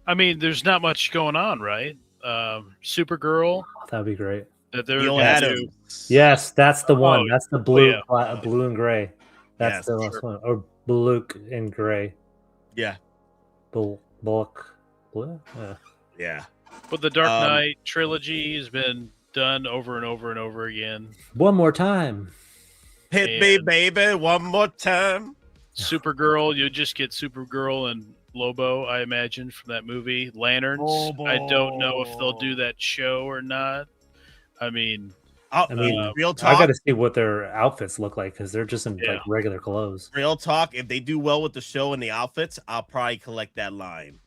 I mean, there's not much going on, right? Supergirl. That'd be great. That they're Neil gonna do. Adams. Yes, that's the one. Oh, That's the blue, yeah. blue and gray. That's Yes, the last sure. one, or blue and gray. Yeah. Blue. Yeah. Yeah. But the Dark Knight trilogy has been done over and over and over again. One more time. Hit me, baby, one more time. Supergirl, you just get Supergirl and Lobo, I imagine, from that movie. Lanterns. I don't know if they'll do that show or not. I mean, real talk. I got to see what their outfits look like because they're just in like regular clothes. Real talk. If they do well with the show and the outfits, I'll probably collect that line.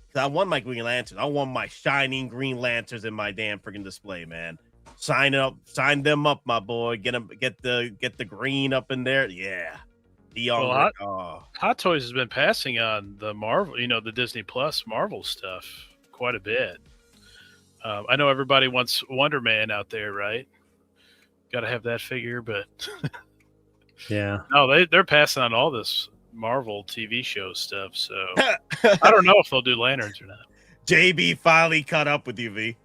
Because I want my Green Lanterns. I want my shining Green Lanterns in my damn freaking display, man. Sign them up, my boy. Get the green up in there. Yeah. Hot Toys has been passing on the Marvel, the Disney Plus Marvel stuff quite a bit. I know everybody wants Wonder Man out there, right? Got to have that figure, but yeah, no, they're passing on all this Marvel TV show stuff. So I don't know if they'll do lanterns or not. JB finally caught up with you, V.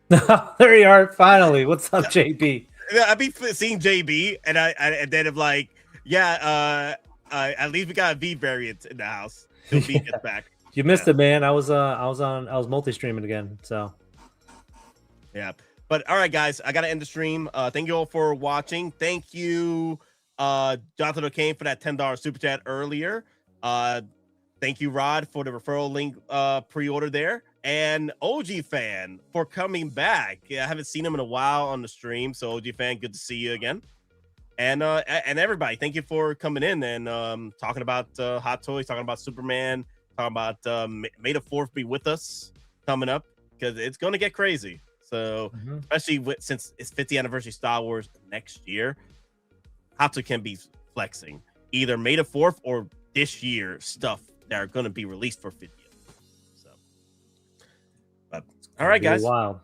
There you are, finally. What's up, JB? I've been seeing JB, and and then I'm like, yeah, at least we got a V variant in the house. Till V gets back. You missed it, man. I was multi-streaming again, so. Yeah. But all right, guys, I got to end the stream. Thank you all for watching. Thank you, Jonathan O'Kane, for that $10 super chat earlier. Thank you, Rod, for the referral link pre-order there. And OG Fan for coming back. Yeah, I haven't seen him in a while on the stream. So OG Fan, good to see you again. And everybody, thank you for coming in and talking about Hot Toys, talking about Superman, talking about May the 4th be with us coming up because it's going to get crazy. So, especially since it's 50th anniversary Star Wars next year, Hottoys can be flexing either May the 4th or this year stuff that are going to be released for 50th. So, but all right, guys, wild.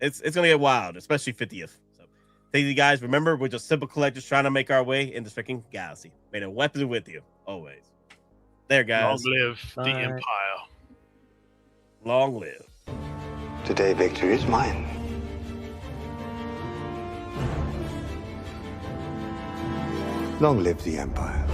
It's going to get wild, especially 50th. So, thank you guys. Remember, we're just simple collectors trying to make our way in the freaking galaxy. May the weapons with you always. There, guys. Long live the Empire. Long live. Today, victory is mine. Long live the Empire.